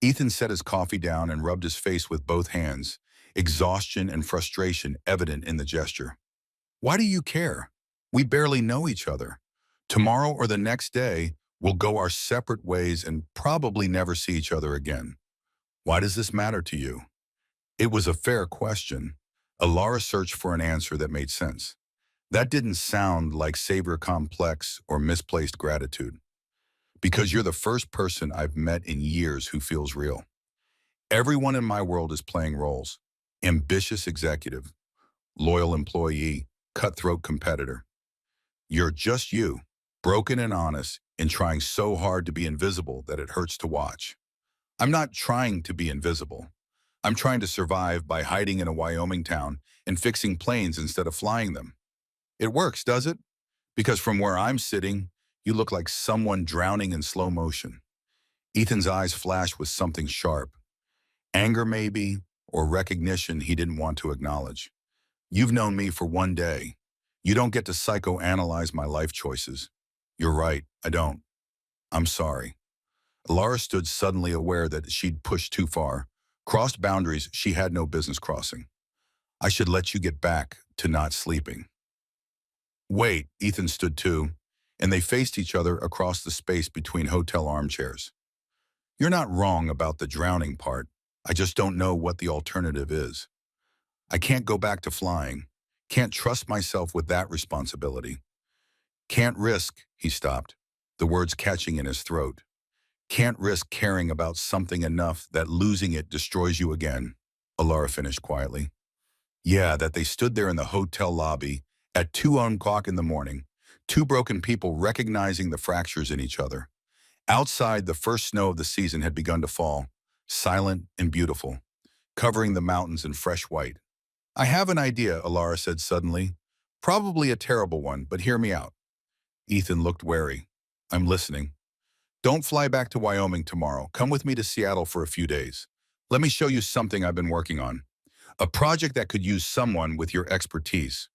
Ethan set his coffee down and rubbed his face with both hands, exhaustion and frustration evident in the gesture. "Why do you care? We barely know each other. Tomorrow or the next day, we'll go our separate ways and probably never see each other again. Why does this matter to you?" It was a fair question. Alara searched for an answer that made sense. That didn't sound like savior complex or misplaced gratitude. "Because you're the first person I've met in years who feels real. Everyone in my world is playing roles. Ambitious executive, loyal employee, cutthroat competitor. You're just you, broken and honest, and trying so hard to be invisible that it hurts to watch." "I'm not trying to be invisible. I'm trying to survive by hiding in a Wyoming town and fixing planes instead of flying them. It works, does it? Because from where I'm sitting, you look like someone drowning in slow motion." Ethan's eyes flashed with something sharp. Anger maybe, or recognition he didn't want to acknowledge. "You've known me for one day. You don't get to psychoanalyze my life choices." "You're right, I don't. I'm sorry." Laura stood suddenly aware that she'd pushed too far, crossed boundaries she had no business crossing. "I should let you get back to not sleeping." "Wait," Ethan stood too, and they faced each other across the space between hotel armchairs. "You're not wrong about the drowning part. I just don't know what the alternative is. I can't go back to flying. Can't trust myself with that responsibility. Can't risk," he stopped, the words catching in his throat. "Can't risk caring about something enough that losing it destroys you again," Alara finished quietly. Yeah, that they stood there in the hotel lobby at 2 o'clock in the morning, two broken people recognizing the fractures in each other. Outside, the first snow of the season had begun to fall, silent and beautiful, covering the mountains in fresh white. "I have an idea," Alara said suddenly. "Probably a terrible one, but hear me out. Ethan looked wary. I'm listening. Don't fly back to Wyoming tomorrow. Come with me to Seattle for a few days. Let me show you something I've been working on. A project that could use someone with your expertise.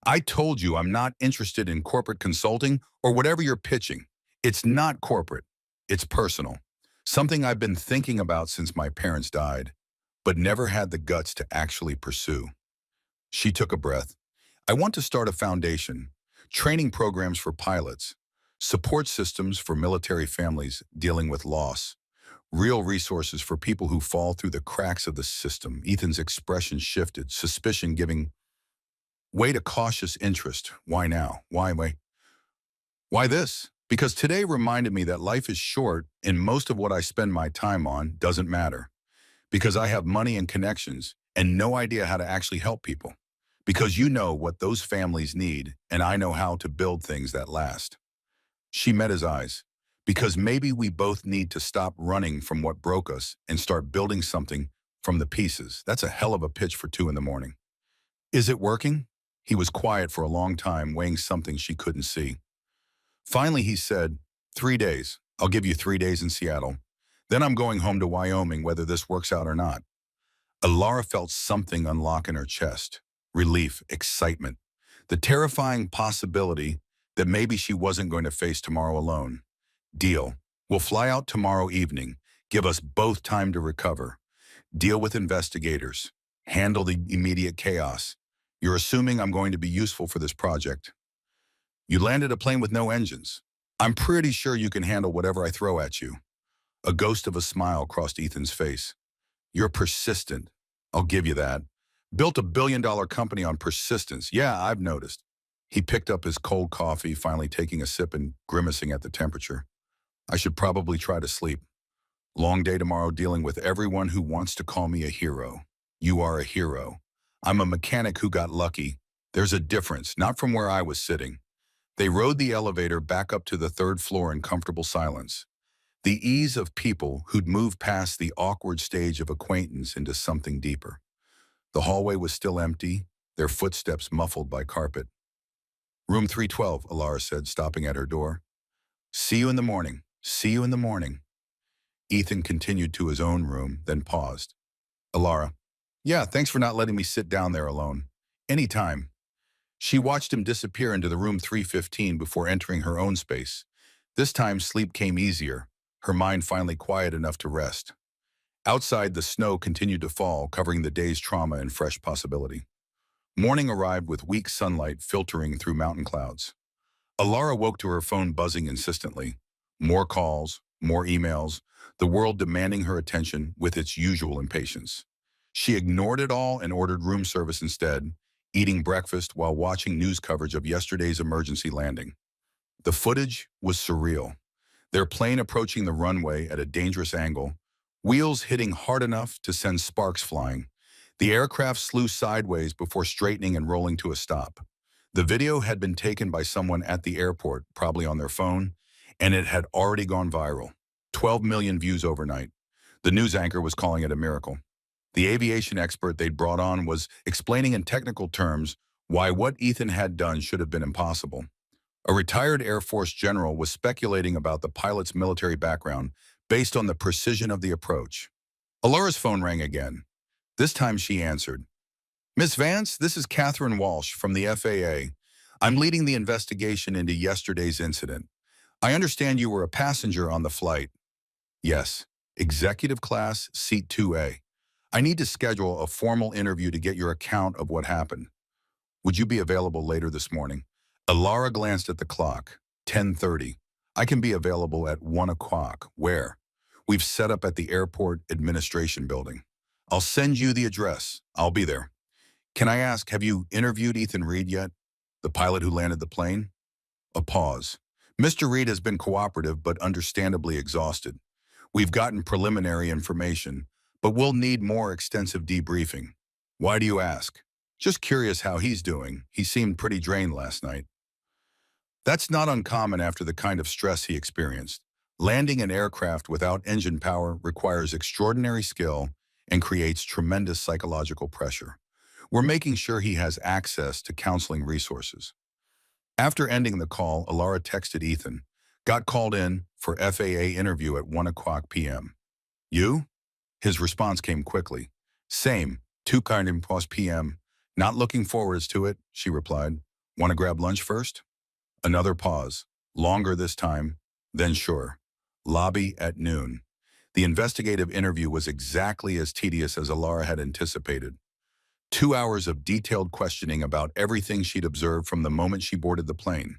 I told you I'm not interested in corporate consulting or whatever you're pitching. It's not corporate. It's personal. Something I've been thinking about since my parents died, but never had the guts to actually pursue. She took a breath. I want to start a foundation, training programs for pilots, support systems for military families dealing with loss, real resources for people who fall through the cracks of the system. Ethan's expression shifted, suspicion giving way to cautious interest. Why now? Why this? Because today reminded me that life is short and most of what I spend my time on doesn't matter. Because I have money and connections and no idea how to actually help people. Because you know what those families need and I know how to build things that last. She met his eyes. Because maybe we both need to stop running from what broke us and start building something from the pieces. That's a hell of a pitch for 2 in the morning. Is it working? He was quiet for a long time, weighing something she couldn't see. Finally, he said, 3 days. I'll give you 3 days in Seattle. Then I'm going home to Wyoming, whether this works out or not. Alara felt something unlock in her chest. Relief, excitement. The terrifying possibility that maybe she wasn't going to face tomorrow alone. Deal. We'll fly out tomorrow evening. Give us both time to recover. Deal with investigators. Handle the immediate chaos. You're assuming I'm going to be useful for this project. You landed a plane with no engines. I'm pretty sure you can handle whatever I throw at you. A ghost of a smile crossed Ethan's face. You're persistent. I'll give you that. Built a billion-dollar company on persistence. Yeah, I've noticed. He picked up his cold coffee, finally taking a sip and grimacing at the temperature. I should probably try to sleep. Long day tomorrow dealing with everyone who wants to call me a hero. You are a hero. I'm a mechanic who got lucky. There's a difference, not from where I was sitting. They rode the elevator back up to the 3rd floor in comfortable silence. The ease of people who'd moved past the awkward stage of acquaintance into something deeper. The hallway was still empty, their footsteps muffled by carpet. Room 312, Alara said, stopping at her door. See you in the morning. See you in the morning. Ethan continued to his own room, then paused. Alara, yeah, thanks for not letting me sit down there alone. Anytime. She watched him disappear into the room 315 before entering her own space. This time, sleep came easier, her mind finally quiet enough to rest. Outside, the snow continued to fall, covering the day's trauma and fresh possibility. Morning arrived with weak sunlight filtering through mountain clouds. Alara woke to her phone buzzing insistently. More calls, more emails, the world demanding her attention with its usual impatience. She ignored it all and ordered room service instead, eating breakfast while watching news coverage of yesterday's emergency landing. The footage was surreal. Their plane approaching the runway at a dangerous angle, wheels hitting hard enough to send sparks flying. The aircraft slew sideways before straightening and rolling to a stop. The video had been taken by someone at the airport, probably on their phone, and it had already gone viral. 12 million views overnight. The news anchor was calling it a miracle. The aviation expert they'd brought on was explaining in technical terms why what Ethan had done should have been impossible. A retired Air Force general was speculating about the pilot's military background based on the precision of the approach. Alara's phone rang again. This time she answered. Miss Vance, this is Catherine Walsh from the FAA. I'm leading the investigation into yesterday's incident. I understand you were a passenger on the flight. Yes, executive class, seat 2A. I need to schedule a formal interview to get your account of what happened. Would you be available later this morning? Alara glanced at the clock. 10:30. I can be available at 1 o'clock. Where? We've set up at the airport administration building. I'll send you the address. I'll be there. Can I ask, have you interviewed Ethan Reed yet? The pilot who landed the plane? A pause. Mr. Reed has been cooperative but understandably exhausted. We've gotten preliminary information, but we'll need more extensive debriefing. Why do you ask? Just curious how he's doing. He seemed pretty drained last night. That's not uncommon after the kind of stress he experienced. Landing an aircraft without engine power requires extraordinary skill and creates tremendous psychological pressure. We're making sure he has access to counseling resources. After ending the call, Alara texted Ethan, got called in for FAA interview at 1 o'clock p.m. You? His response came quickly. Same, 2:00 p.m. Not looking forward to it, she replied. Want to grab lunch first? Another pause. Longer this time. Then sure. Lobby at noon. The investigative interview was exactly as tedious as Alara had anticipated. 2 hours of detailed questioning about everything she'd observed from the moment she boarded the plane.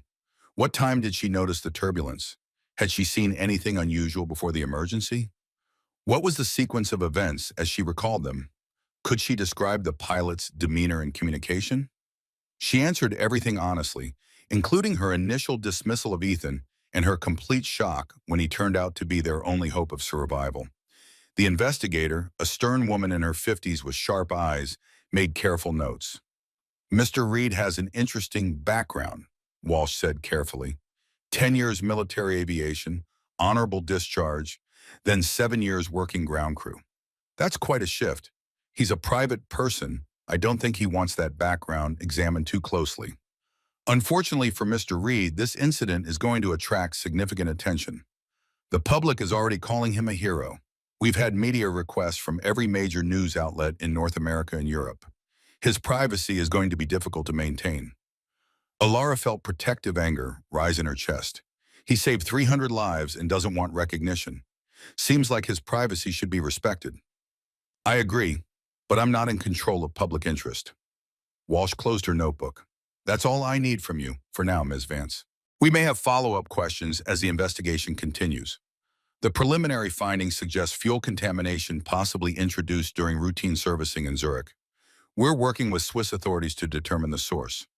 What time did she notice the turbulence? Had she seen anything unusual before the emergency? What was the sequence of events as she recalled them? Could she describe the pilot's demeanor and communication? She answered everything honestly, including her initial dismissal of Ethan and her complete shock when he turned out to be their only hope of survival. The investigator, a stern woman in her 50s with sharp eyes, made careful notes. Mr. Reed has an interesting background, Walsh said carefully. 10 years military aviation, honorable discharge, then 7 years working ground crew. That's quite a shift. He's a private person. I don't think he wants that background examined too closely. Unfortunately for Mr. Reed, this incident is going to attract significant attention. The public is already calling him a hero. We've had media requests from every major news outlet in North America and Europe. His privacy is going to be difficult to maintain. Alara felt protective anger rise in her chest. He saved 300 lives and doesn't want recognition. Seems like his privacy should be respected. I agree, but I'm not in control of public interest. Walsh closed her notebook. That's all I need from you for now, Ms. Vance. We may have follow-up questions as the investigation continues. The preliminary findings suggest fuel contamination possibly introduced during routine servicing in Zurich. We're working with Swiss authorities to determine the source.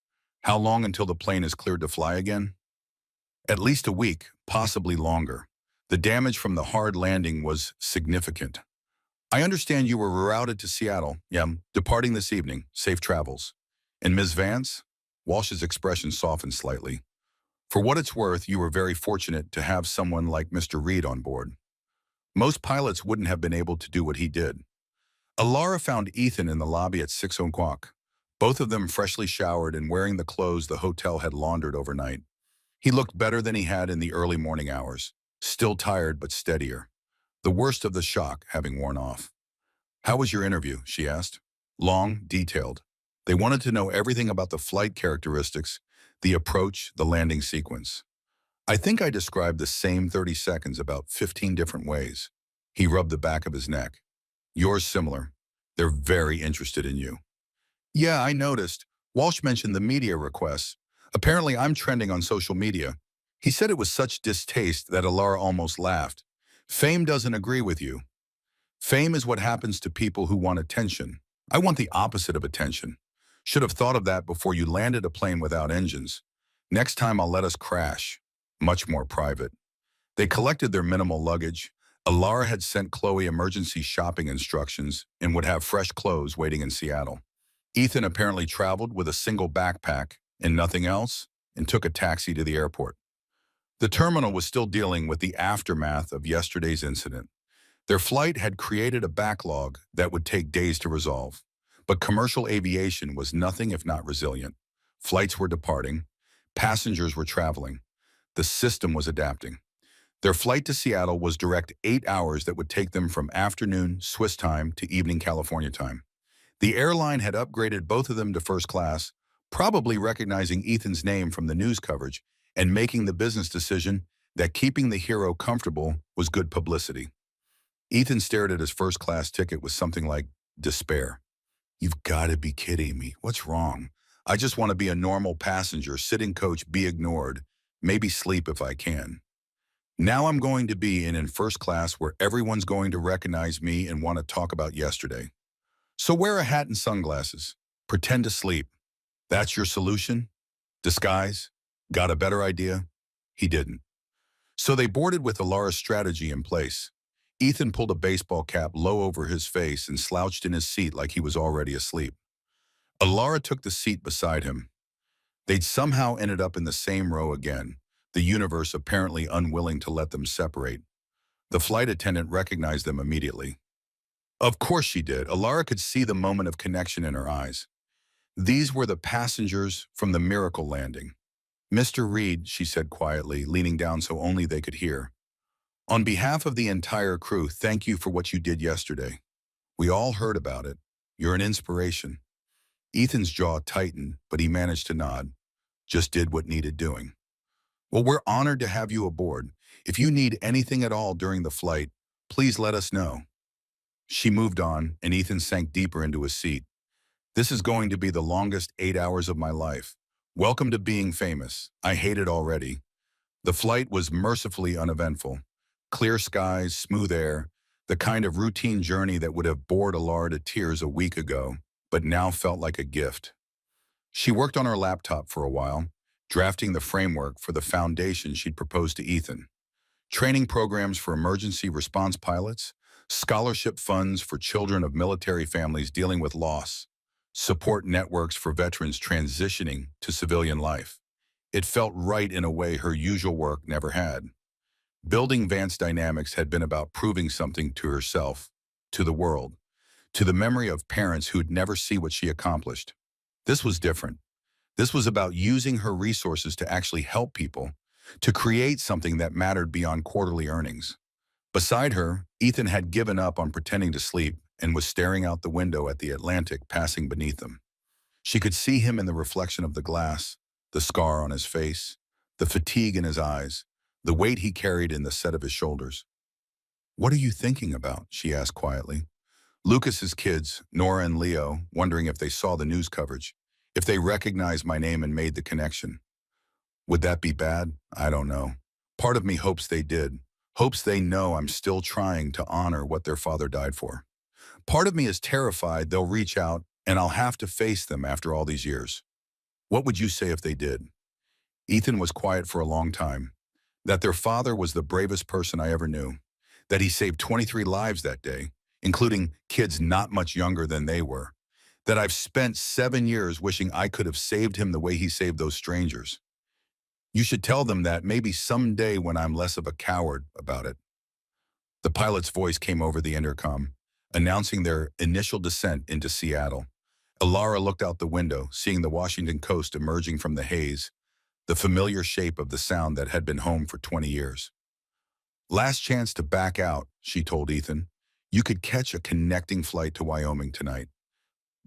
How long until the plane is cleared to fly again? At least a week, possibly longer. The damage from the hard landing was significant. I understand you were rerouted to Seattle. Yeah, departing this evening. Safe travels. And Ms. Vance? Walsh's expression softened slightly. For what it's worth, you were very fortunate to have someone like Mr. Reed on board. Most pilots wouldn't have been able to do what he did. Alara found Ethan in the lobby at 6 o'clock, both of them freshly showered and wearing the clothes the hotel had laundered overnight. He looked better than he had in the early morning hours, still tired but steadier, the worst of the shock having worn off. How was your interview? She asked. Long, detailed. They wanted to know everything about the flight characteristics, the approach, the landing sequence. I think I described the same 30 seconds about 15 different ways. He rubbed the back of his neck. Yours similar. They're very interested in you. Yeah, I noticed. Walsh mentioned the media requests. Apparently I'm trending on social media. He said it was such distaste that Alara almost laughed. Fame doesn't agree with you. Fame is what happens to people who want attention. I want the opposite of attention. Should have thought of that before you landed a plane without engines. Next time I'll let us crash. Much more private. They collected their minimal luggage. Alara had sent Chloe emergency shopping instructions and would have fresh clothes waiting in Seattle. Ethan apparently traveled with a single backpack and nothing else and took a taxi to the airport. The terminal was still dealing with the aftermath of yesterday's incident. Their flight had created a backlog that would take days to resolve. But commercial aviation was nothing if not resilient. Flights were departing. Passengers were traveling. The system was adapting. Their flight to Seattle was direct 8 hours that would take them from afternoon Swiss time to evening California time. The airline had upgraded both of them to first class, probably recognizing Ethan's name from the news coverage and making the business decision that keeping the hero comfortable was good publicity. Ethan stared at his first-class ticket with something like despair. You've got to be kidding me. What's wrong? I just want to be a normal passenger, sit in coach, be ignored, maybe sleep if I can. Now I'm going to be in first class where everyone's going to recognize me and want to talk about yesterday. So wear a hat and sunglasses. Pretend to sleep. That's your solution? Disguise? Got a better idea? He didn't. So they boarded with Alara's strategy in place. Ethan pulled a baseball cap low over his face and slouched in his seat like he was already asleep. Alara took the seat beside him. They'd somehow ended up in the same row again, the universe apparently unwilling to let them separate. The flight attendant recognized them immediately. Of course she did. Alara could see the moment of connection in her eyes. These were the passengers from the miracle landing. Mr. Reed, she said quietly, leaning down so only they could hear. On behalf of the entire crew, thank you for what you did yesterday. We all heard about it. You're an inspiration. Ethan's jaw tightened, but he managed to nod. Just did what needed doing. Well, we're honored to have you aboard. If you need anything at all during the flight, please let us know. She moved on, and Ethan sank deeper into his seat. This is going to be the longest 8 hours of my life. Welcome to being famous. I hate it already. The flight was mercifully uneventful. Clear skies, smooth air, the kind of routine journey that would have bored Alara to tears a week ago, but now felt like a gift. She worked on her laptop for a while, drafting the framework for the foundation she'd proposed to Ethan. Training programs for emergency response pilots, scholarship funds for children of military families dealing with loss, support networks for veterans transitioning to civilian life. It felt right in a way her usual work never had. Building Vance Dynamics had been about proving something to herself, to the world, to the memory of parents who'd never see what she accomplished. This was different. This was about using her resources to actually help people, to create something that mattered beyond quarterly earnings. Beside her, Ethan had given up on pretending to sleep and was staring out the window at the Atlantic passing beneath them. She could see him in the reflection of the glass, the scar on his face, the fatigue in his eyes, the weight he carried in the set of his shoulders. "What are you thinking about?" she asked quietly. Lucas's kids, Nora and Leo, wondering if they saw the news coverage, if they recognized my name and made the connection. Would that be bad? I don't know. Part of me hopes they did, hopes they know I'm still trying to honor what their father died for. Part of me is terrified they'll reach out and I'll have to face them after all these years. What would you say if they did? Ethan was quiet for a long time. That their father was the bravest person I ever knew. That he saved 23 lives that day, including kids not much younger than they were. That I've spent 7 years wishing I could have saved him the way he saved those strangers. You should tell them that maybe someday when I'm less of a coward about it. The pilot's voice came over the intercom, announcing their initial descent into Seattle. Alara looked out the window, seeing the Washington coast emerging from the haze, the familiar shape of the sound that had been home for 20 years. Last chance to back out, she told Ethan. You could catch a connecting flight to Wyoming tonight.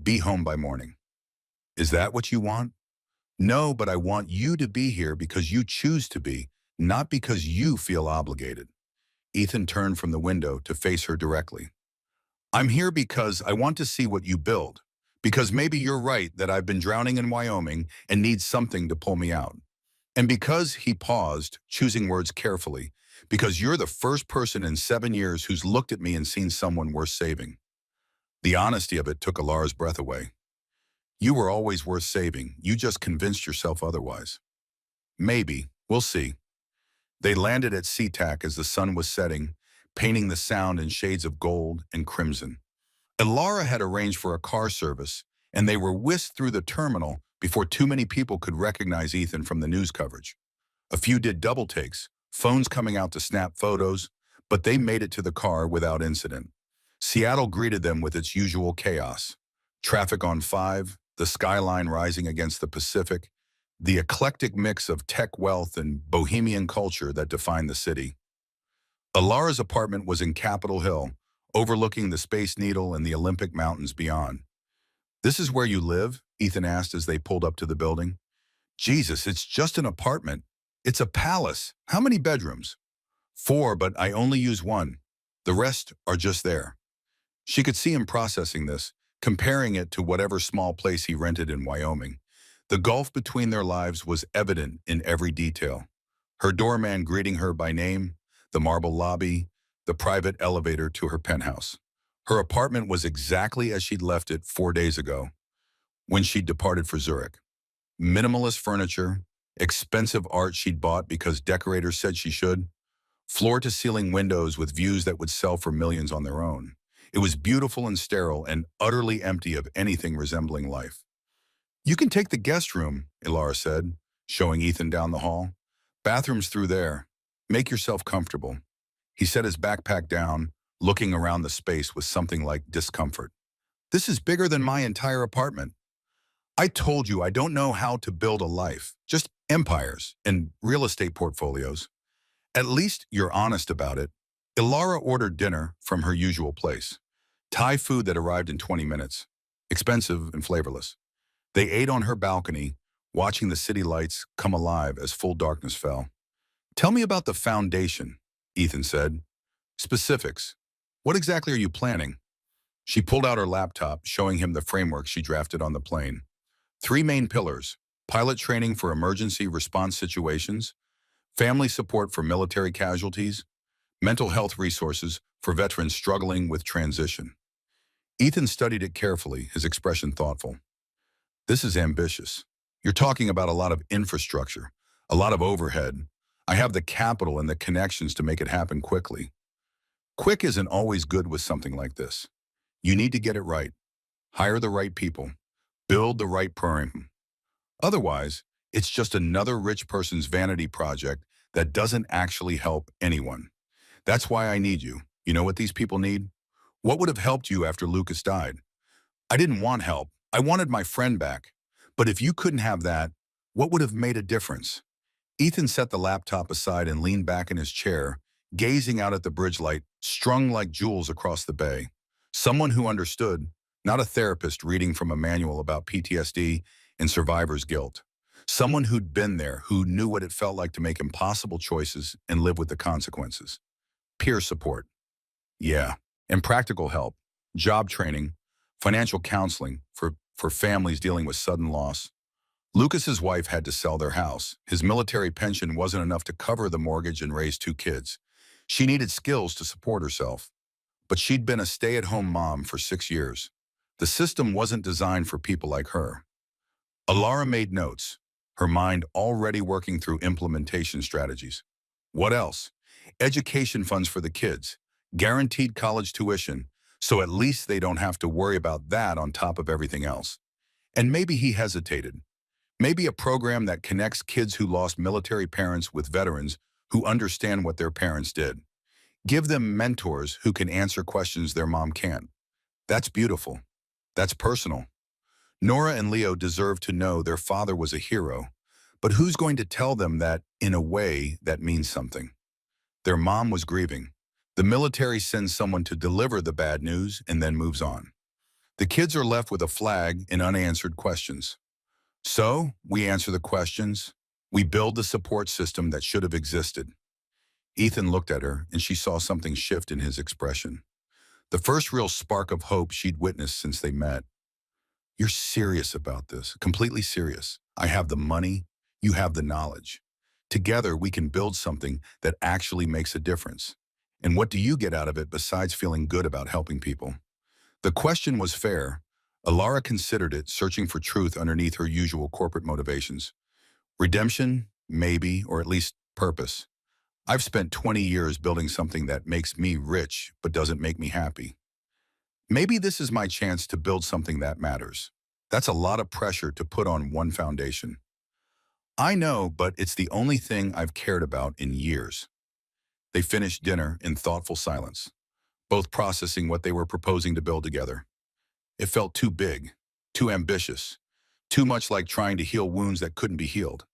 Be home by morning. Is that what you want? No, but I want you to be here because you choose to be, not because you feel obligated. Ethan turned from the window to face her directly. I'm here because I want to see what you build. Because maybe you're right that I've been drowning in Wyoming and need something to pull me out. And because he paused, choosing words carefully, because you're the first person in 7 years who's looked at me and seen someone worth saving. The honesty of it took Alara's breath away. You were always worth saving. You just convinced yourself otherwise. Maybe. We'll see. They landed at SeaTac as the sun was setting, painting the sound in shades of gold and crimson. Alara had arranged for a car service, and they were whisked through the terminal before too many people could recognize Ethan from the news coverage. A few did double takes, phones coming out to snap photos, but they made it to the car without incident. Seattle greeted them with its usual chaos. Traffic on 5, the skyline rising against the Pacific, the eclectic mix of tech wealth and bohemian culture that defined the city. Alara's apartment was in Capitol Hill, overlooking the Space Needle and the Olympic Mountains beyond. This is where you live? Ethan asked as they pulled up to the building. Jesus, it's just an apartment. It's a palace. How many bedrooms? 4, but I only use 1. The rest are just there. She could see him processing this, comparing it to whatever small place he rented in Wyoming. The gulf between their lives was evident in every detail. Her doorman greeting her by name, the marble lobby, the private elevator to her penthouse. Her apartment was exactly as she'd left it 4 days ago, when she'd departed for Zurich. Minimalist furniture, expensive art she'd bought because decorators said she should, floor-to-ceiling windows with views that would sell for millions on their own. It was beautiful and sterile and utterly empty of anything resembling life. You can take the guest room, Alara said, showing Ethan down the hall. Bathroom's through there. Make yourself comfortable. He set his backpack down, looking around the space with something like discomfort. This is bigger than my entire apartment. I told you I don't know how to build a life. Just empires, and real estate portfolios. At least you're honest about it. Ilara ordered dinner from her usual place. Thai food that arrived in 20 minutes. Expensive and flavorless. They ate on her balcony, watching the city lights come alive as full darkness fell. Tell me about the foundation, Ethan said. Specifics. What exactly are you planning? She pulled out her laptop, showing him the framework she drafted on the plane. Three main pillars: pilot training for emergency response situations, family support for military casualties, mental health resources for veterans struggling with transition. Ethan studied it carefully, his expression thoughtful. This is ambitious. You're talking about a lot of infrastructure, a lot of overhead. I have the capital and the connections to make it happen quickly. Quick isn't always good with something like this. You need to get it right. Hire the right people. Build the right program. Otherwise, it's just another rich person's vanity project that doesn't actually help anyone. That's why I need you. You know what these people need? What would have helped you after Lucas died? I didn't want help. I wanted my friend back. But if you couldn't have that, what would have made a difference? Ethan set the laptop aside and leaned back in his chair, gazing out at the bridge light strung like jewels across the bay. Someone who understood, not a therapist reading from a manual about PTSD and survivor's guilt. Someone who'd been there, who knew what it felt like to make impossible choices and live with the consequences. Peer support. Yeah. And practical help, job training, financial counseling for families dealing with sudden loss. Lucas's wife had to sell their house. His military pension wasn't enough to cover the mortgage and raise two kids. She needed skills to support herself. But she'd been a stay-at-home mom for 6 years. The system wasn't designed for people like her. Alara made notes, her mind already working through implementation strategies. What else? Education funds for the kids, guaranteed college tuition, so at least they don't have to worry about that on top of everything else. And maybe he hesitated. Maybe a program that connects kids who lost military parents with veterans who understand what their parents did. Give them mentors who can answer questions their mom can't. That's beautiful. That's personal. Nora and Leo deserve to know their father was a hero, but who's going to tell them that in a way that means something? Their mom was grieving. The military sends someone to deliver the bad news and then moves on. The kids are left with a flag and unanswered questions. So, we answer the questions. We build the support system that should have existed. Ethan looked at her, and she saw something shift in his expression. The first real spark of hope she'd witnessed since they met. You're serious about this, completely serious. I have the money, you have the knowledge. Together, we can build something that actually makes a difference. And what do you get out of it besides feeling good about helping people? The question was fair. Alara considered it, searching for truth underneath her usual corporate motivations. Redemption, maybe, or at least purpose. I've spent 20 years building something that makes me rich but doesn't make me happy. Maybe this is my chance to build something that matters. That's a lot of pressure to put on one foundation. I know, but it's the only thing I've cared about in years. They finished dinner in thoughtful silence, both processing what they were proposing to build together. It felt too big, too ambitious, too much like trying to heal wounds that couldn't be healed.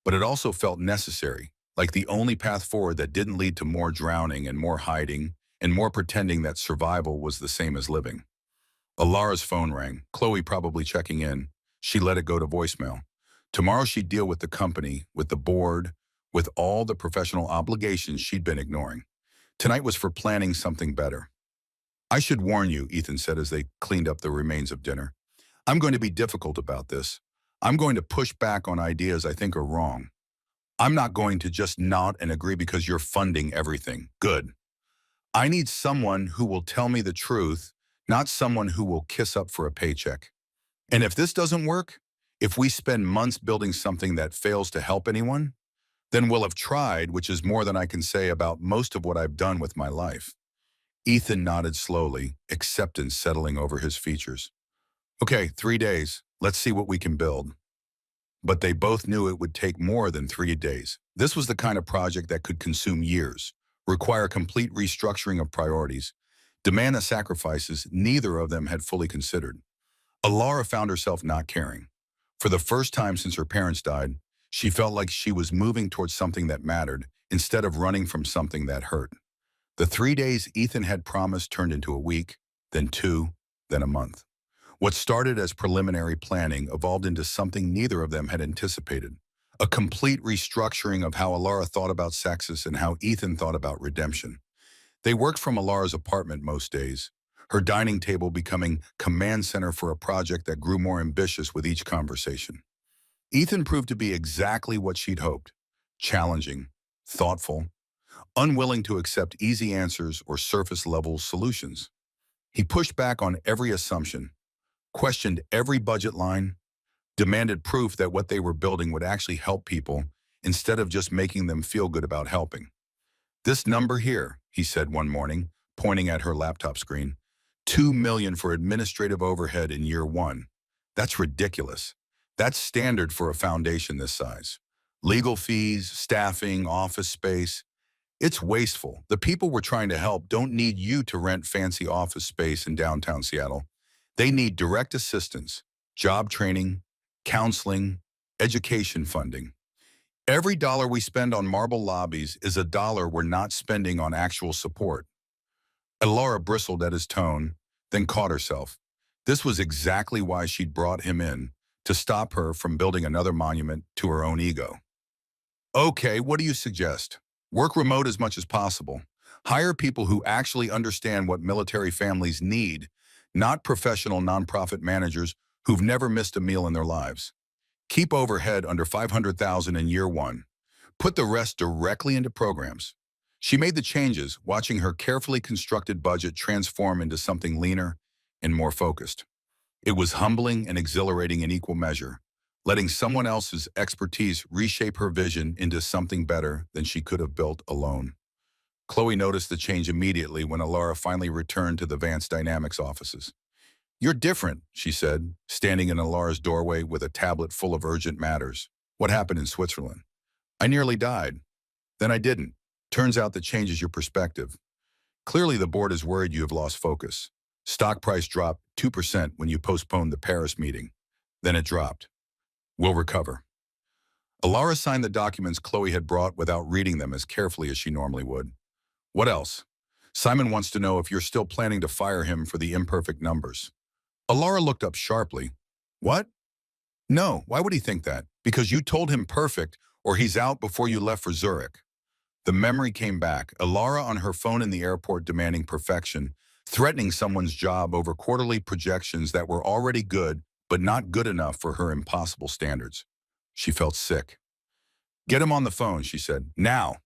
But it also felt necessary, like the only path forward that didn't lead to more drowning and more hiding and more pretending that survival was the same as living. Alara's phone rang, Chloe probably checking in. She let it go to voicemail. Tomorrow she'd deal with the company, with the board, with all the professional obligations she'd been ignoring. Tonight was for planning something better. I should warn you, Ethan said as they cleaned up the remains of dinner. I'm going to be difficult about this. I'm going to push back on ideas I think are wrong. I'm not going to just nod and agree because you're funding everything. Good. I need someone who will tell me the truth, not someone who will kiss up for a paycheck. And if this doesn't work, if we spend months building something that fails to help anyone, then we'll have tried, which is more than I can say about most of what I've done with my life. Ethan nodded slowly, acceptance settling over his features. Okay, 3 days. Let's see what we can build. But they both knew it would take more than 3 days. This was the kind of project that could consume years, require complete restructuring of priorities, demand the sacrifices neither of them had fully considered. Alara found herself not caring. For the first time since her parents died, She felt like she was moving towards something that mattered instead of running from something that hurt. The 3 days Ethan had promised turned into a week, then two, then a month. What started as preliminary planning evolved into something neither of them had anticipated. A complete restructuring of how Alara thought about sexes and how Ethan thought about redemption. They worked from Alara's apartment most days, her dining table becoming command center for a project that grew more ambitious with each conversation. Ethan proved to be exactly what she'd hoped: challenging, thoughtful, unwilling to accept easy answers or surface-level solutions. He pushed back on every assumption, questioned every budget line, demanded proof that what they were building would actually help people instead of just making them feel good about helping. "This number here," he said one morning, pointing at her laptop screen, "2 million for administrative overhead in year one. That's ridiculous. That's standard for a foundation this size. Legal fees, staffing, office space. It's wasteful. The people we're trying to help don't need you to rent fancy office space in downtown Seattle. They need direct assistance, job training, counseling, education funding. Every dollar we spend on marble lobbies is a dollar we're not spending on actual support." Laura bristled at his tone, then caught herself. This was exactly why she'd brought him in, to stop her from building another monument to her own ego. "Okay, what do you suggest? Work remote as much as possible. Hire people who actually understand what military families need, not professional nonprofit managers who've never missed a meal in their lives. Keep overhead under 500,000 in year one. Put the rest directly into programs." She made the changes, watching her carefully constructed budget transform into something leaner and more focused. It was humbling and exhilarating in equal measure, letting someone else's expertise reshape her vision into something better than she could have built alone. Chloe noticed the change immediately when Alara finally returned to the Vance Dynamics offices. "You're different," she said, standing in Alara's doorway with a tablet full of urgent matters. "What happened in Switzerland?" "I nearly died. Then I didn't. Turns out that changes your perspective. Clearly the board is worried you have lost focus. Stock price dropped 2% when you postponed the Paris meeting. Then it dropped. We'll recover." Alara signed the documents Chloe had brought without reading them as carefully as she normally would. "What else?" "Simon wants to know if you're still planning to fire him for the imperfect numbers." Alara looked up sharply. "What?" "No, why would he think that? Because you told him perfect, or he's out before you left for Zurich." The memory came back, Alara on her phone in the airport demanding perfection, threatening someone's job over quarterly projections that were already good, but not good enough for her impossible standards. She felt sick. "Get him on the phone," she said. "Now."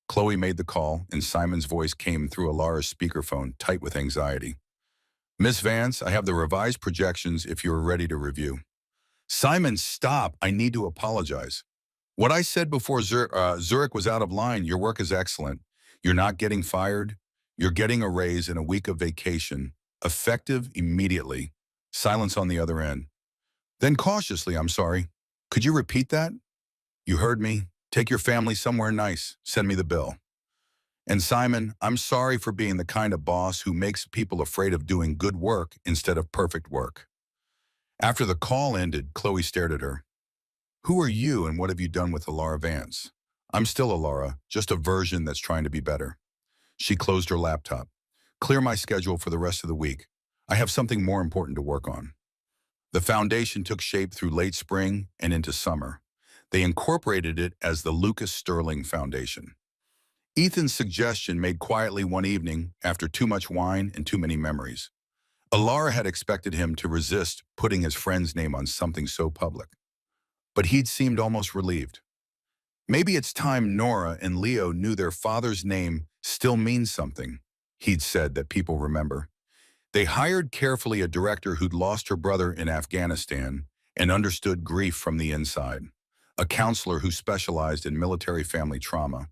Chloe made the call, and Simon's voice came through Alara's speakerphone, tight with anxiety. "Miss Vance, I have the revised projections if you are ready to review." "Simon, stop. I need to apologize. What I said before Zurich was out of line. Your work is excellent. You're not getting fired. You're getting a raise and a week of vacation, effective immediately." Silence on the other end. Then cautiously, "I'm sorry. Could you repeat that?" "You heard me. Take your family somewhere nice. Send me the bill." "And Simon, I'm sorry for being the kind of boss who makes people afraid of doing good work instead of perfect work." After the call ended, Chloe stared at her. "Who are you and what have you done with Alara Vance?" "I'm still Alara, just a version that's trying to be better." She closed her laptop. "Clear my schedule for the rest of the week. I have something more important to work on." The foundation took shape through late spring and into summer. They incorporated it as the Lucas Sterling Foundation. Ethan's suggestion made quietly one evening after too much wine and too many memories. Alara had expected him to resist putting his friend's name on something so public. But he'd seemed almost relieved. "Maybe it's time Nora and Leo knew their father's name still means something," he'd said, "that people remember." They hired carefully a director who'd lost her brother in Afghanistan and understood grief from the inside, a counselor who specialized in military family trauma,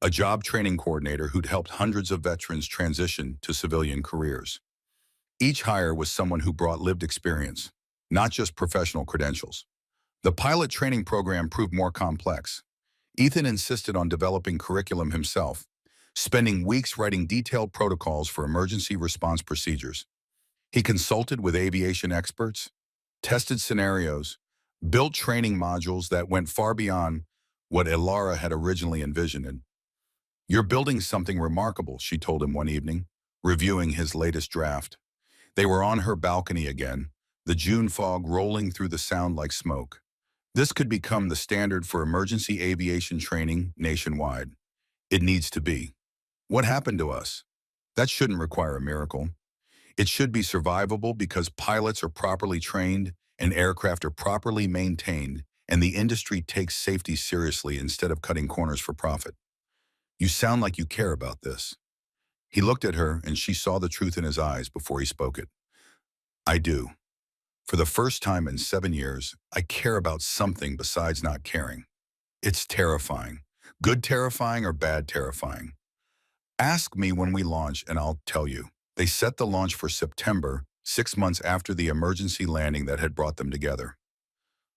a job training coordinator who'd helped hundreds of veterans transition to civilian careers. Each hire was someone who brought lived experience, not just professional credentials. The pilot training program proved more complex. Ethan insisted on developing curriculum himself, spending weeks writing detailed protocols for emergency response procedures. He consulted with aviation experts, tested scenarios, built training modules that went far beyond what Elara had originally envisioned. "You're building something remarkable," she told him one evening, reviewing his latest draft. They were on her balcony again, the June fog rolling through the sound like smoke. "This could become the standard for emergency aviation training nationwide. It needs to be. What happened to us? That shouldn't require a miracle. It should be survivable because pilots are properly trained and aircraft are properly maintained, and the industry takes safety seriously instead of cutting corners for profit. You sound like you care about this." He looked at her, and she saw the truth in his eyes before he spoke it. "I do. For the first time in 7 years, I care about something besides not caring. It's terrifying. Good terrifying or bad terrifying. Ask me when we launch and I'll tell you." They set the launch for September, 6 months after the emergency landing that had brought them together.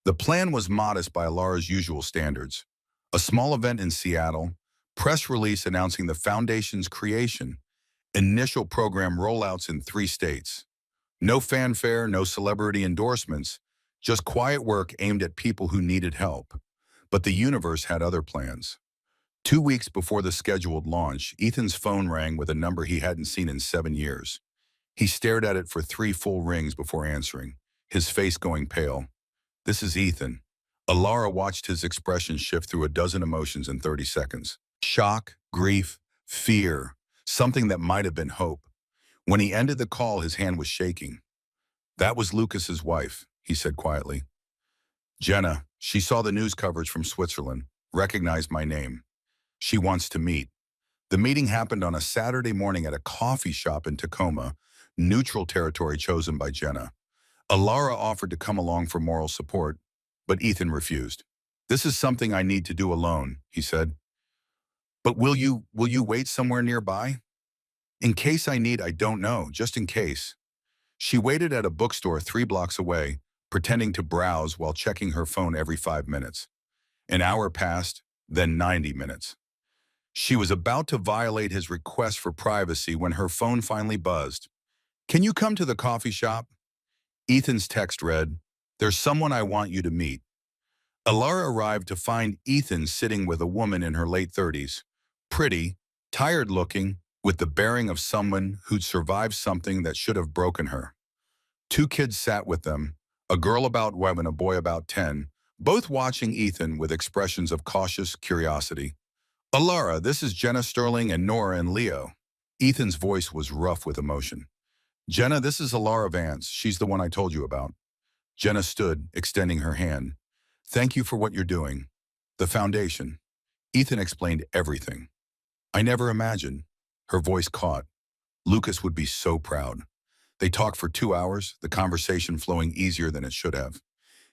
The plan was modest by Alara's usual standards. A small event in Seattle, press release announcing the foundation's creation, initial program rollouts in 3 states. No fanfare, no celebrity endorsements, just quiet work aimed at people who needed help. But the universe had other plans. 2 weeks before the scheduled launch, Ethan's phone rang with a number he hadn't seen in 7 years. He stared at it for 3 full rings before answering, his face going pale. "This is Ethan." Alara watched his expression shift through a dozen emotions in 30 seconds. Shock, grief, fear, something that might have been hope. When he ended the call, his hand was shaking. "That was Lucas's wife," he said quietly. "Jenna, she saw the news coverage from Switzerland, recognized my name. She wants to meet." The meeting happened on a Saturday morning at a coffee shop in Tacoma, neutral territory chosen by Jenna. Alara offered to come along for moral support, but Ethan refused. "This is something I need to do alone," he said. "But will you wait somewhere nearby?" "In case I need, I don't know, just in case." She waited at a bookstore 3 blocks away, pretending to browse while checking her phone every 5 minutes. An hour passed, then 90 minutes. She was about to violate his request for privacy when her phone finally buzzed. "Can you come to the coffee shop?" Ethan's text read, "There's someone I want you to meet." Alara arrived to find Ethan sitting with a woman in her late 30s, pretty, tired-looking, with the bearing of someone who'd survived something that should have broken her. 2 kids sat with them, a girl about 11 and a boy about 10, both watching Ethan with expressions of cautious curiosity. "Alara, this is Jenna Sterling and Nora and Leo." Ethan's voice was rough with emotion. "Jenna, this is Alara Vance. She's the one I told you about." Jenna stood, extending her hand. "Thank you for what you're doing. The foundation." Ethan explained everything. "I never imagined." Her voice caught. "Lucas would be so proud." They talked for 2 hours, the conversation flowing easier than it should have.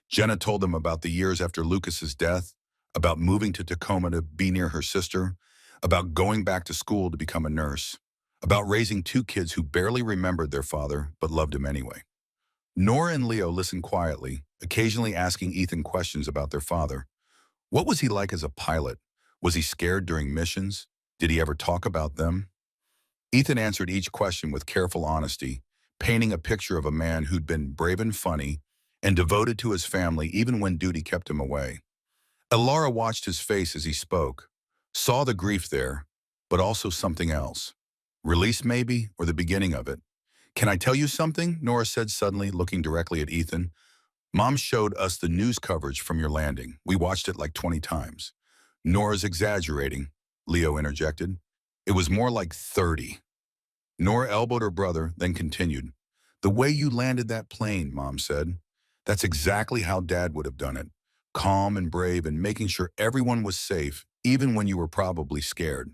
Jenna told them about the years after Lucas's death, about moving to Tacoma to be near her sister, about going back to school to become a nurse, about raising 2 kids who barely remembered their father but loved him anyway. Nora and Leo listened quietly, occasionally asking Ethan questions about their father. What was he like as a pilot? Was he scared during missions? Did he ever talk about them? Ethan answered each question with careful honesty, painting a picture of a man who'd been brave and funny and devoted to his family even when duty kept him away. Alara watched his face as he spoke, saw the grief there, but also something else. Release maybe, or the beginning of it. "Can I tell you something?" Nora said suddenly, looking directly at Ethan. "Mom showed us the news coverage from your landing. We watched it like 20 times. "Nora's exaggerating," Leo interjected. "It was more like 30. Nora elbowed her brother, then continued. "The way you landed that plane," Mom said. "That's exactly how Dad would have done it. Calm and brave and making sure everyone was safe, even when you were probably scared."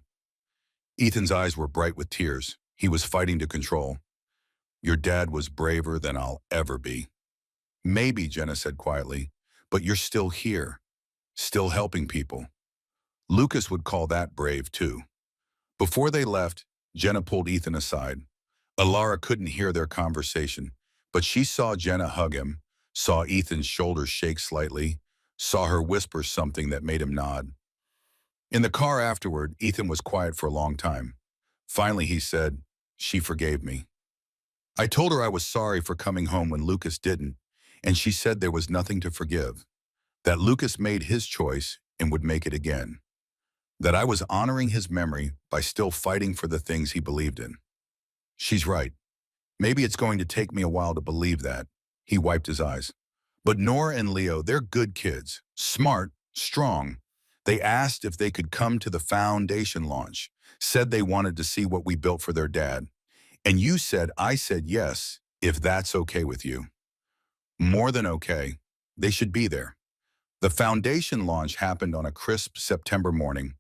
Ethan's eyes were bright with tears. He was fighting to control. "Your dad was braver than I'll ever be." "Maybe," Jenna said quietly, "but you're still here, still helping people." Lucas would call that brave too. Before they left, Jenna pulled Ethan aside. Alara couldn't hear their conversation, but she saw Jenna hug him, saw Ethan's shoulders shake slightly, saw her whisper something that made him nod. In the car afterward, Ethan was quiet for a long time. Finally, he said, "She forgave me. I told her I was sorry for coming home when Lucas didn't, and she said there was nothing to forgive, that Lucas made his choice and would make it again, that I was honoring his memory by still fighting for the things he believed in. She's right. Maybe it's going to take me a while to believe that. He wiped his eyes. But Nora and Leo, they're good kids, smart, strong. They asked if they could come to the foundation launch, said they wanted to see what we built for their dad. And you said, I said yes, if that's okay with you. More than okay. They should be there. The foundation launch happened on a crisp September morning,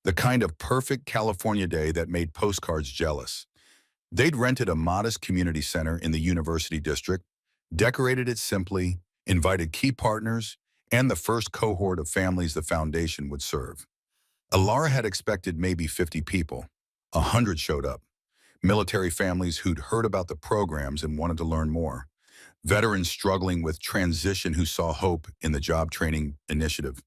the kind of perfect California day that made postcards jealous. They'd rented a modest community center in the University District, decorated it simply, invited key partners, and the first cohort of families the foundation would serve. Alara had expected maybe 50 people. 100 showed up. Military families who'd heard about the programs and wanted to learn more. Veterans struggling with transition who saw hope in the job training initiative.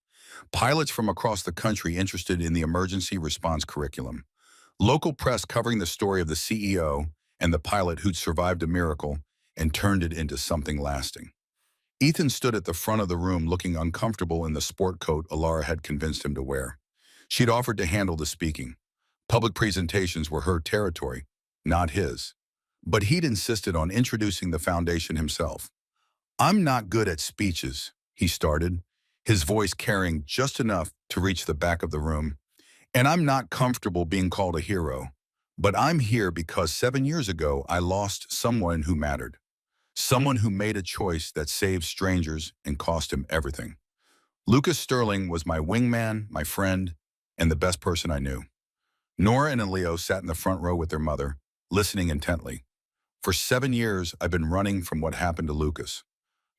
Pilots from across the country interested in the emergency response curriculum. Local press covering the story of the CEO and the pilot who'd survived a miracle and turned it into something lasting. Ethan stood at the front of the room looking uncomfortable in the sport coat Alara had convinced him to wear. She'd offered to handle the speaking. Public presentations were her territory, not his. But he'd insisted on introducing the foundation himself. I'm not good at speeches, he started, his voice carrying just enough to reach the back of the room. And I'm not comfortable being called a hero. But I'm here because 7 years ago I lost someone who mattered. Someone who made a choice that saved strangers and cost him everything. Lucas Sterling was my wingman, my friend, and the best person I knew. Nora and Leo sat in the front row with their mother, listening intently. For 7 years, I've been running from what happened to Lucas,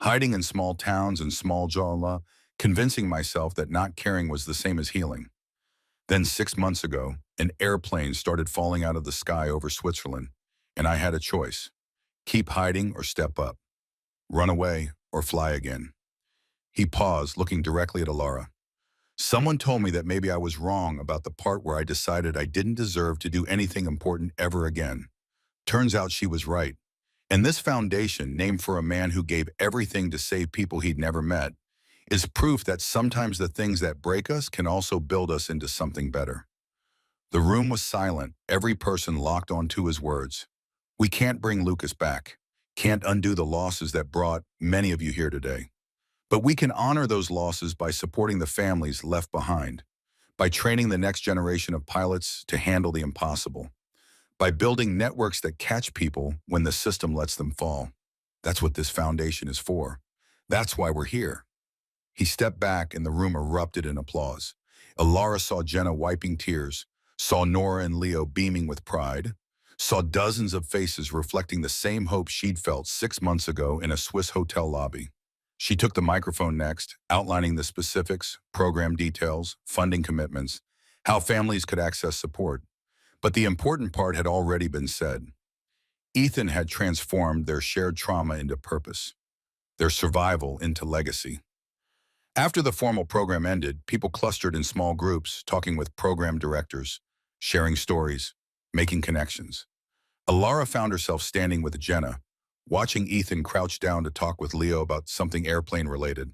hiding in small towns and small jala, convincing myself that not caring was the same as healing. Then 6 months ago, an airplane started falling out of the sky over Switzerland, and I had a choice. Keep hiding or step up. Run away or fly again. He paused, looking directly at Alara. Someone told me that maybe I was wrong about the part where I decided I didn't deserve to do anything important ever again. Turns out she was right. And this foundation, named for a man who gave everything to save people he'd never met, is proof that sometimes the things that break us can also build us into something better. The room was silent, every person locked onto his words. We can't bring Lucas back, can't undo the losses that brought many of you here today. But we can honor those losses by supporting the families left behind, by training the next generation of pilots to handle the impossible, by building networks that catch people when the system lets them fall. That's what this foundation is for. That's why we're here. He stepped back and the room erupted in applause. Alara saw Jenna wiping tears, saw Nora and Leo beaming with pride, saw dozens of faces reflecting the same hope she'd felt 6 months ago in a Swiss hotel lobby. She took the microphone next, outlining the specifics, program details, funding commitments, how families could access support. But the important part had already been said. Ethan had transformed their shared trauma into purpose, their survival into legacy. After the formal program ended, people clustered in small groups, talking with program directors, sharing stories, making connections. Alara found herself standing with Jenna, watching Ethan crouch down to talk with Leo about something airplane-related.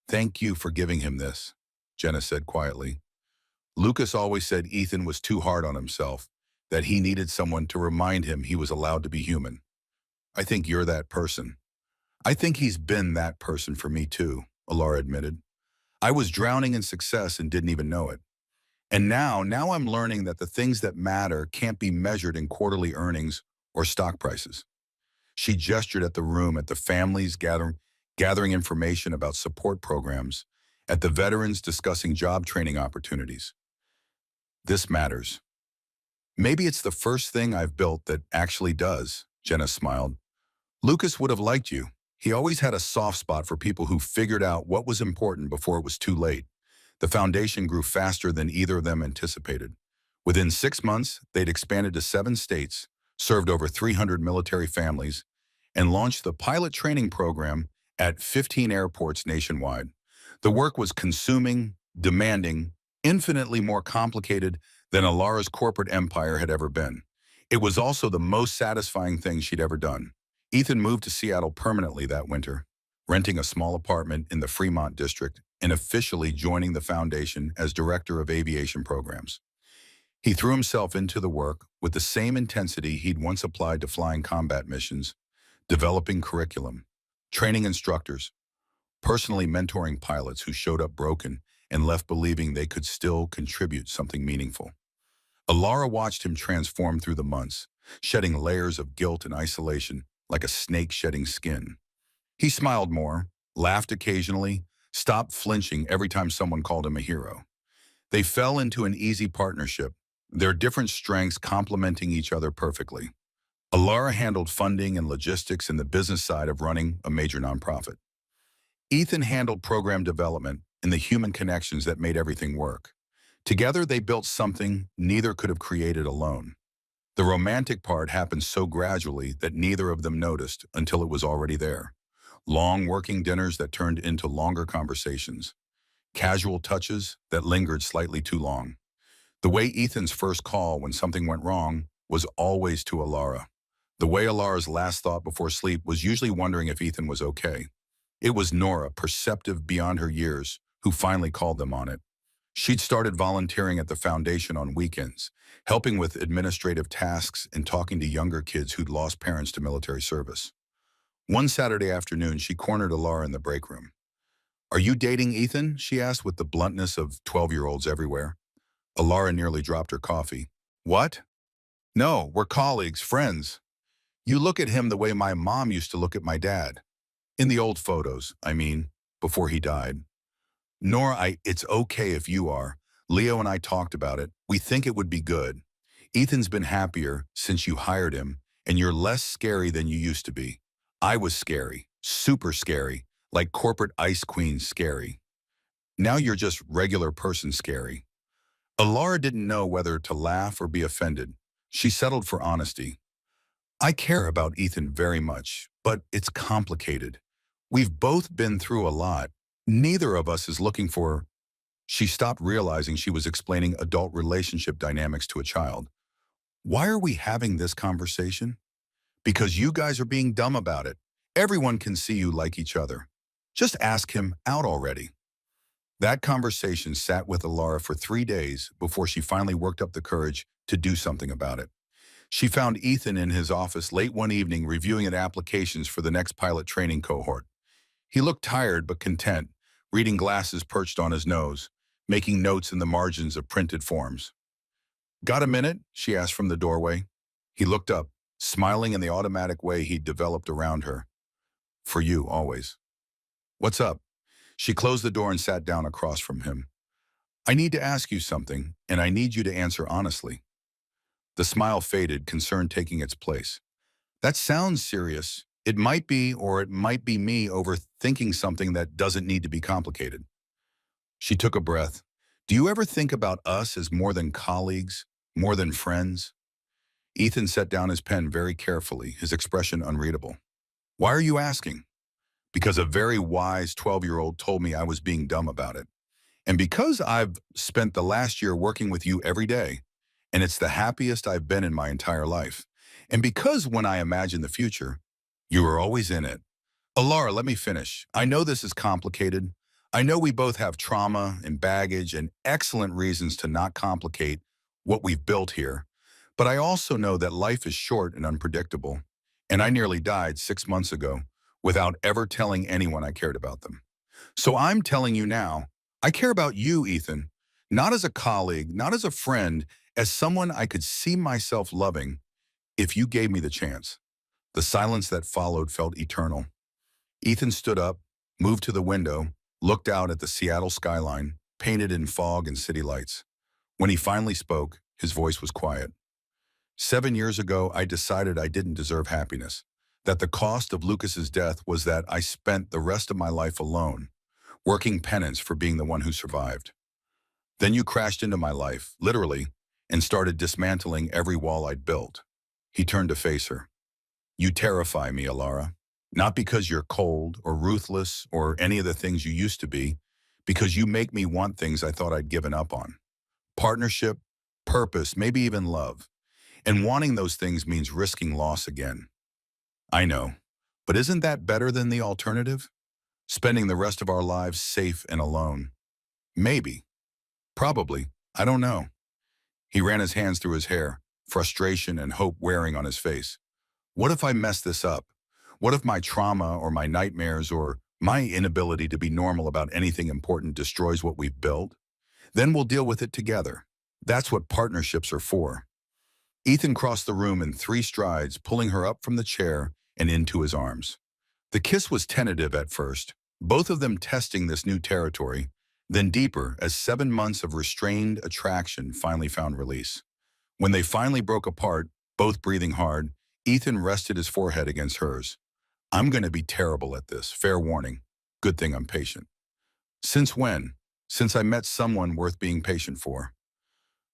Thank you for giving him this, Jenna said quietly. Lucas always said Ethan was too hard on himself, that he needed someone to remind him he was allowed to be human. I think you're that person. I think he's been that person for me too, Alara admitted. I was drowning in success and didn't even know it. And now I'm learning that the things that matter can't be measured in quarterly earnings or stock prices. She gestured at the room, at the families gathering information about support programs, at the veterans discussing job training opportunities. This matters. Maybe it's the first thing I've built that actually does, Jenna smiled. Lucas would have liked you. He always had a soft spot for people who figured out what was important before it was too late. The foundation grew faster than either of them anticipated. Within 6 months, they'd expanded to 7 states, served over 300 military families, and launched the pilot training program at 15 airports nationwide. The work was consuming, demanding, infinitely more complicated than Alara's corporate empire had ever been. It was also the most satisfying thing she'd ever done. Ethan moved to Seattle permanently that winter. renting a small apartment in the Fremont district and officially joining the foundation as director of aviation programs. He threw himself into the work with the same intensity he'd once applied to flying combat missions, developing curriculum, training instructors, personally mentoring pilots who showed up broken and left believing they could still contribute something meaningful. Alara watched him transform through the months, shedding layers of guilt and isolation like a snake shedding skin. He smiled more, laughed occasionally, stopped flinching every time someone called him a hero. They fell into an easy partnership, their different strengths complementing each other perfectly. Alara handled funding and logistics and the business side of running a major nonprofit. Ethan handled program development and the human connections that made everything work. Together, they built something neither could have created alone. The romantic part happened so gradually that neither of them noticed until it was already there. Long working dinners that turned into longer conversations. Casual touches that lingered slightly too long. The way Ethan's first call when something went wrong was always to Alara. The way Alara's last thought before sleep was usually wondering if Ethan was okay. It was Nora, perceptive beyond her years, who finally called them on it. She'd started volunteering at the foundation on weekends, helping with administrative tasks and talking to younger kids who'd lost parents to military service. One Saturday afternoon, she cornered Alara in the break room. "Are you dating Ethan?" she asked with the bluntness of 12-year-olds everywhere. Alara nearly dropped her coffee. "What? No, we're colleagues, friends. You look at him the way my mom used to look at my dad. In the old photos, I mean, before he died." "Nora, it's okay if you are. Leo and I talked about it. We think it would be good. Ethan's been happier since you hired him, and you're less scary than you used to be. I was scary, super scary, like corporate ice queen scary. Now you're just regular person scary." Alara didn't know whether to laugh or be offended. She settled for honesty. "I care about Ethan very much, but it's complicated. We've both been through a lot. Neither of us is looking for—" She stopped, realizing she was explaining adult relationship dynamics to a child. "Why are we having this conversation?" "Because you guys are being dumb about it. Everyone can see you like each other. Just ask him out already." That conversation sat with Alara for 3 days before she finally worked up the courage to do something about it. She found Ethan in his office late one evening reviewing applications for the next pilot training cohort. He looked tired but content, reading glasses perched on his nose, making notes in the margins of printed forms. "Got a minute?" she asked from the doorway. He looked up, smiling in the automatic way he'd developed around her. "For you, always." "What's up?" She closed the door and sat down across from him. "I need to ask you something, and I need you to answer honestly." The smile faded, concern taking its place. "That sounds serious. It might be, or it might be me overthinking something that doesn't need to be complicated." She took a breath. "Do you ever think about us as more than colleagues, more than friends?" Ethan set down his pen very carefully, his expression unreadable. "Why are you asking?" "Because a very wise 12-year-old told me I was being dumb about it. And because I've spent the last year working with you every day, and it's the happiest I've been in my entire life. And because when I imagine the future, you are always in it." "Alara, let me finish. I know this is complicated. I know we both have trauma and baggage and excellent reasons to not complicate what we've built here. But I also know that life is short and unpredictable. And I nearly died 6 months ago without ever telling anyone I cared about them. So I'm telling you now, I care about you, Ethan, not as a colleague, not as a friend, as someone I could see myself loving if you gave me the chance." The silence that followed felt eternal. Ethan stood up, moved to the window, looked out at the Seattle skyline, painted in fog and city lights. When he finally spoke, his voice was quiet. "7 years ago, I decided I didn't deserve happiness, that the cost of Lucas's death was that I spent the rest of my life alone, working penance for being the one who survived. Then you crashed into my life, literally, and started dismantling every wall I'd built." He turned to face her. "You terrify me, Alara. Not because you're cold or ruthless or any of the things you used to be, because you make me want things I thought I'd given up on. Partnership, purpose, maybe even love. And wanting those things means risking loss again. I know, but isn't that better than the alternative?" spending the rest of our lives safe and alone. Maybe. Probably. I don't know. He ran his hands through his hair, frustration and hope wearing on his face. What if I mess this up? What if my trauma or my nightmares or my inability to be normal about anything important destroys what we've built? Then we'll deal with it together. That's what partnerships are for. Ethan crossed the room in 3 strides, pulling her up from the chair and into his arms. The kiss was tentative at first, both of them testing this new territory, then deeper as 7 months of restrained attraction finally found release. When they finally broke apart, both breathing hard, Ethan rested his forehead against hers. I'm going to be terrible at this, fair warning. Good thing I'm patient. Since when? Since I met someone worth being patient for.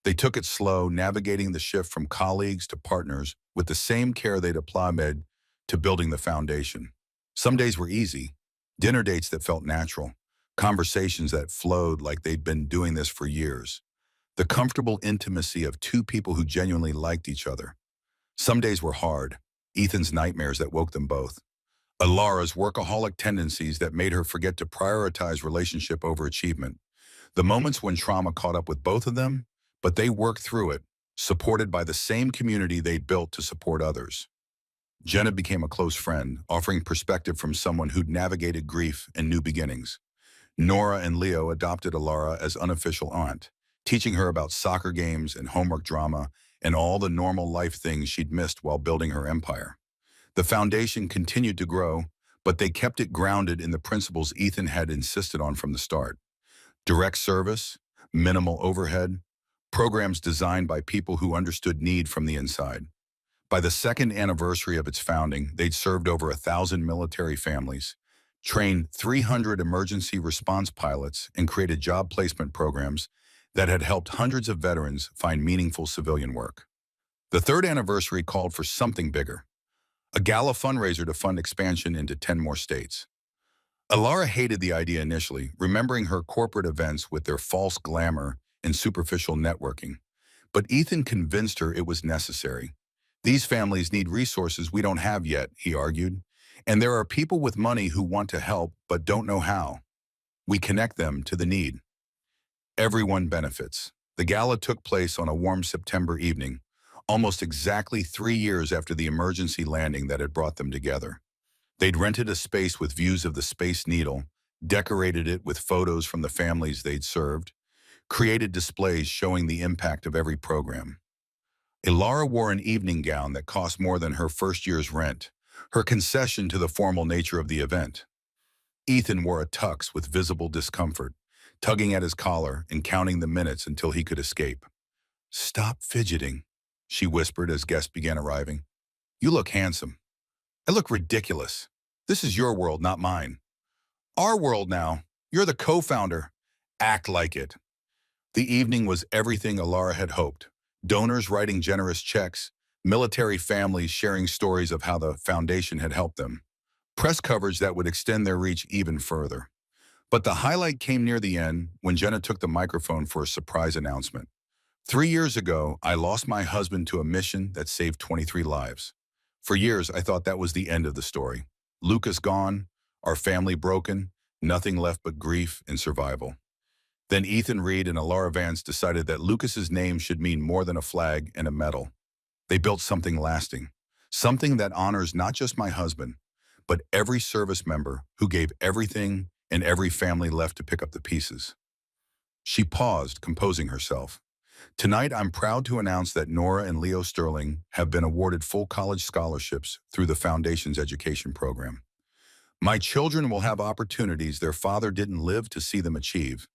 They took it slow, navigating the shift from colleagues to partners with the same care they'd applied to building the foundation. Some days were easy, dinner dates that felt natural, conversations that flowed like they'd been doing this for years. The comfortable intimacy of 2 people who genuinely liked each other. Some days were hard, Ethan's nightmares that woke them both. Alara's workaholic tendencies that made her forget to prioritize relationship over achievement. The moments when trauma caught up with both of them, but they worked through it, supported by the same community they'd built to support others. Jenna became a close friend, offering perspective from someone who'd navigated grief and new beginnings. Nora and Leo adopted Alara as unofficial aunt, teaching her about soccer games and homework drama and all the normal life things she'd missed while building her empire. The foundation continued to grow, but they kept it grounded in the principles Ethan had insisted on from the start. Direct service, minimal overhead, programs designed by people who understood need from the inside. By the second anniversary of its founding, they'd served over 1,000 military families, trained 300 emergency response pilots, and created job placement programs that had helped hundreds of veterans find meaningful civilian work. The third anniversary called for something bigger, a gala fundraiser to fund expansion into 10 more states. Alara hated the idea initially, remembering her corporate events with their false glamour and superficial networking. But Ethan convinced her it was necessary. These families need resources we don't have yet, he argued. And there are people with money who want to help but don't know how. We connect them to the need. Everyone benefits. The gala took place on a warm September evening, almost exactly 3 years after the emergency landing that had brought them together. They'd rented a space with views of the Space Needle, decorated it with photos from the families they'd served, created displays showing the impact of every program. Alara wore an evening gown that cost more than her first year's rent, her concession to the formal nature of the event. Ethan wore a tux with visible discomfort, tugging at his collar and counting the minutes until he could escape. Stop fidgeting, she whispered as guests began arriving. You look handsome. I look ridiculous. This is your world, not mine. Our world now. You're the co-founder. Act like it. The evening was everything Alara had hoped. Donors writing generous checks, military families sharing stories of how the foundation had helped them, press coverage that would extend their reach even further. But the highlight came near the end when Jenna took the microphone for a surprise announcement. 3 years ago, I lost my husband to a mission that saved 23 lives. For years, I thought that was the end of the story. Lucas gone, our family broken, nothing left but grief and survival. Then Ethan Reed and Alara Vance decided that Lucas's name should mean more than a flag and a medal. They built something lasting, something that honors not just my husband, but every service member who gave everything and every family left to pick up the pieces. She paused, composing herself. Tonight, I'm proud to announce that Nora and Leo Sterling have been awarded full college scholarships through the Foundation's education program. My children will have opportunities their father didn't live to see them achieve,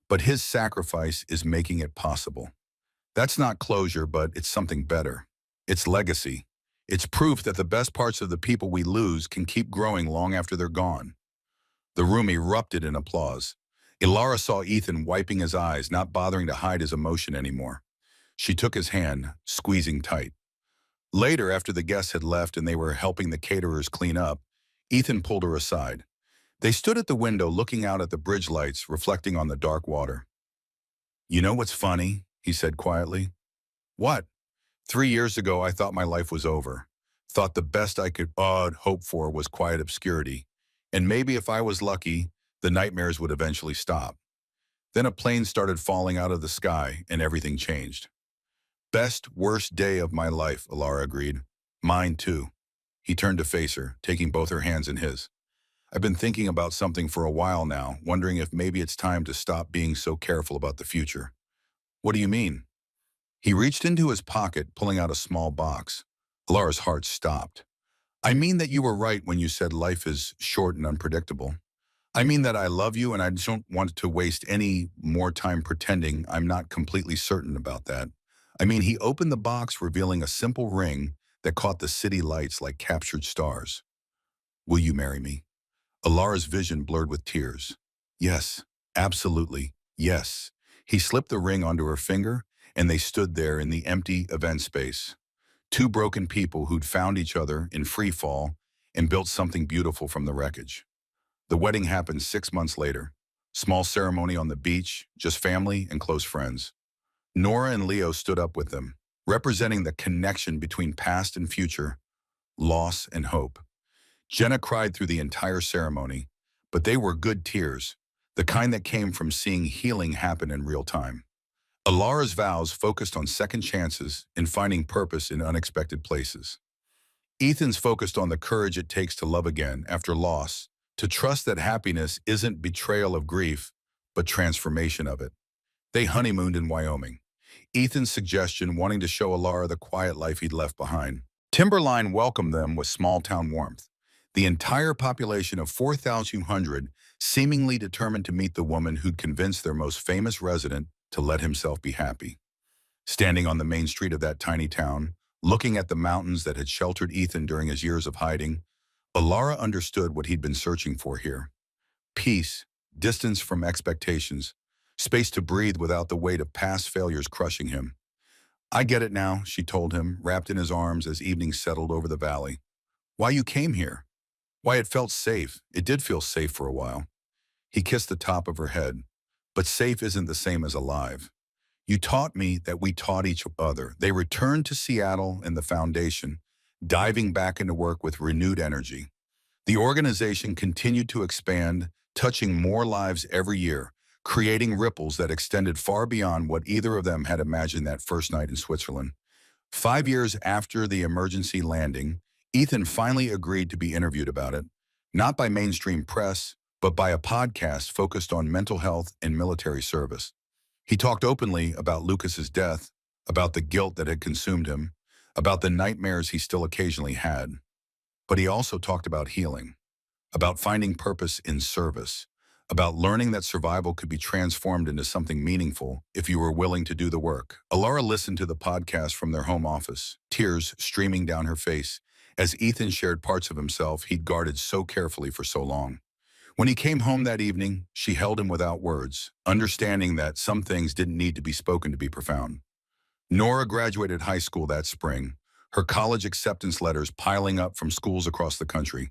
but his sacrifice is making it possible. That's not closure, but it's something better. It's legacy. It's proof that the best parts of the people we lose can keep growing long after they're gone. The room erupted in applause. Alara saw Ethan wiping his eyes, not bothering to hide his emotion anymore. She took his hand, squeezing tight. Later, after the guests had left and they were helping the caterers clean up, Ethan pulled her aside. They stood at the window looking out at the bridge lights reflecting on the dark water. You know what's funny? He said quietly. What? 3 years ago, I thought my life was over. Thought the best I could hope for was quiet obscurity. And maybe if I was lucky, the nightmares would eventually stop. Then a plane started falling out of the sky and everything changed. Best, worst day of my life, Alara agreed. Mine too. He turned to face her, taking both her hands in his. I've been thinking about something for a while now, wondering if maybe it's time to stop being so careful about the future. What do you mean? He reached into his pocket, pulling out a small box. Alara's heart stopped. I mean that you were right when you said life is short and unpredictable. I mean that I love you and I don't want to waste any more time pretending I'm not completely certain about that. I mean, he opened the box, revealing a simple ring that caught the city lights like captured stars. Will you marry me? Alara's vision blurred with tears. Yes, absolutely, yes. He slipped the ring onto her finger, and they stood there in the empty event space. Two broken people who'd found each other in free fall and built something beautiful from the wreckage. The wedding happened 6 months later. Small ceremony on the beach, just family and close friends. Nora and Leo stood up with them, representing the connection between past and future, loss and hope. Jenna cried through the entire ceremony, but they were good tears, the kind that came from seeing healing happen in real time. Alara's vows focused on second chances and finding purpose in unexpected places. Ethan's focused on the courage it takes to love again after loss, to trust that happiness isn't betrayal of grief, but transformation of it. They honeymooned in Wyoming. Ethan's suggestion wanting to show Alara the quiet life he'd left behind. Timberline welcomed them with small-town warmth. The entire population of 4,200 seemingly determined to meet the woman who'd convinced their most famous resident to let himself be happy. Standing on the main street of that tiny town, looking at the mountains that had sheltered Ethan during his years of hiding, Alara understood what he'd been searching for here. Peace, distance from expectations, space to breathe without the weight of past failures crushing him. I get it now, she told him, wrapped in his arms as evening settled over the valley. Why you came here? Why it felt safe. It did feel safe for a while. He kissed the top of her head. But safe isn't the same as alive. You taught me that we taught each other. They returned to Seattle and the foundation, diving back into work with renewed energy. The organization continued to expand, touching more lives every year, creating ripples that extended far beyond what either of them had imagined that first night in Switzerland. 5 years after the emergency landing, Ethan finally agreed to be interviewed about it, not by mainstream press, but by a podcast focused on mental health and military service. He talked openly about Lucas's death, about the guilt that had consumed him, about the nightmares he still occasionally had. But he also talked about healing, about finding purpose in service, about learning that survival could be transformed into something meaningful if you were willing to do the work. Alara listened to the podcast from their home office, tears streaming down her face, as Ethan shared parts of himself he'd guarded so carefully for so long. When he came home that evening, she held him without words, understanding that some things didn't need to be spoken to be profound. Nora graduated high school that spring, her college acceptance letters piling up from schools across the country.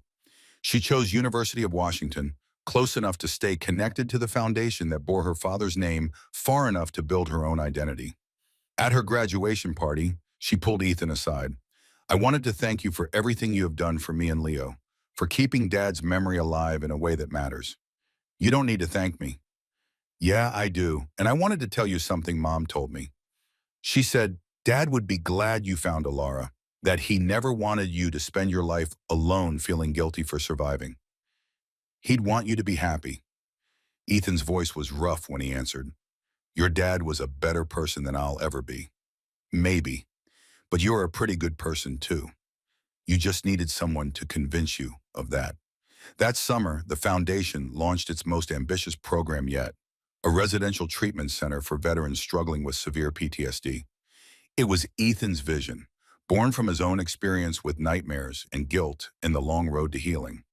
She chose University of Washington, close enough to stay connected to the foundation that bore her father's name, far enough to build her own identity. At her graduation party, she pulled Ethan aside. I wanted to thank you for everything you have done for me and Leo, for keeping Dad's memory alive in a way that matters. You don't need to thank me. Yeah, I do. And I wanted to tell you something Mom told me. She said, Dad would be glad you found Alara, that he never wanted you to spend your life alone feeling guilty for surviving. He'd want you to be happy. Ethan's voice was rough when he answered. Your dad was a better person than I'll ever be. Maybe. But you're a pretty good person too. You just needed someone to convince you of that. That summer, the foundation launched its most ambitious program yet, a residential treatment center for veterans struggling with severe PTSD. It was Ethan's vision, born from his own experience with nightmares and guilt in the long road to healing.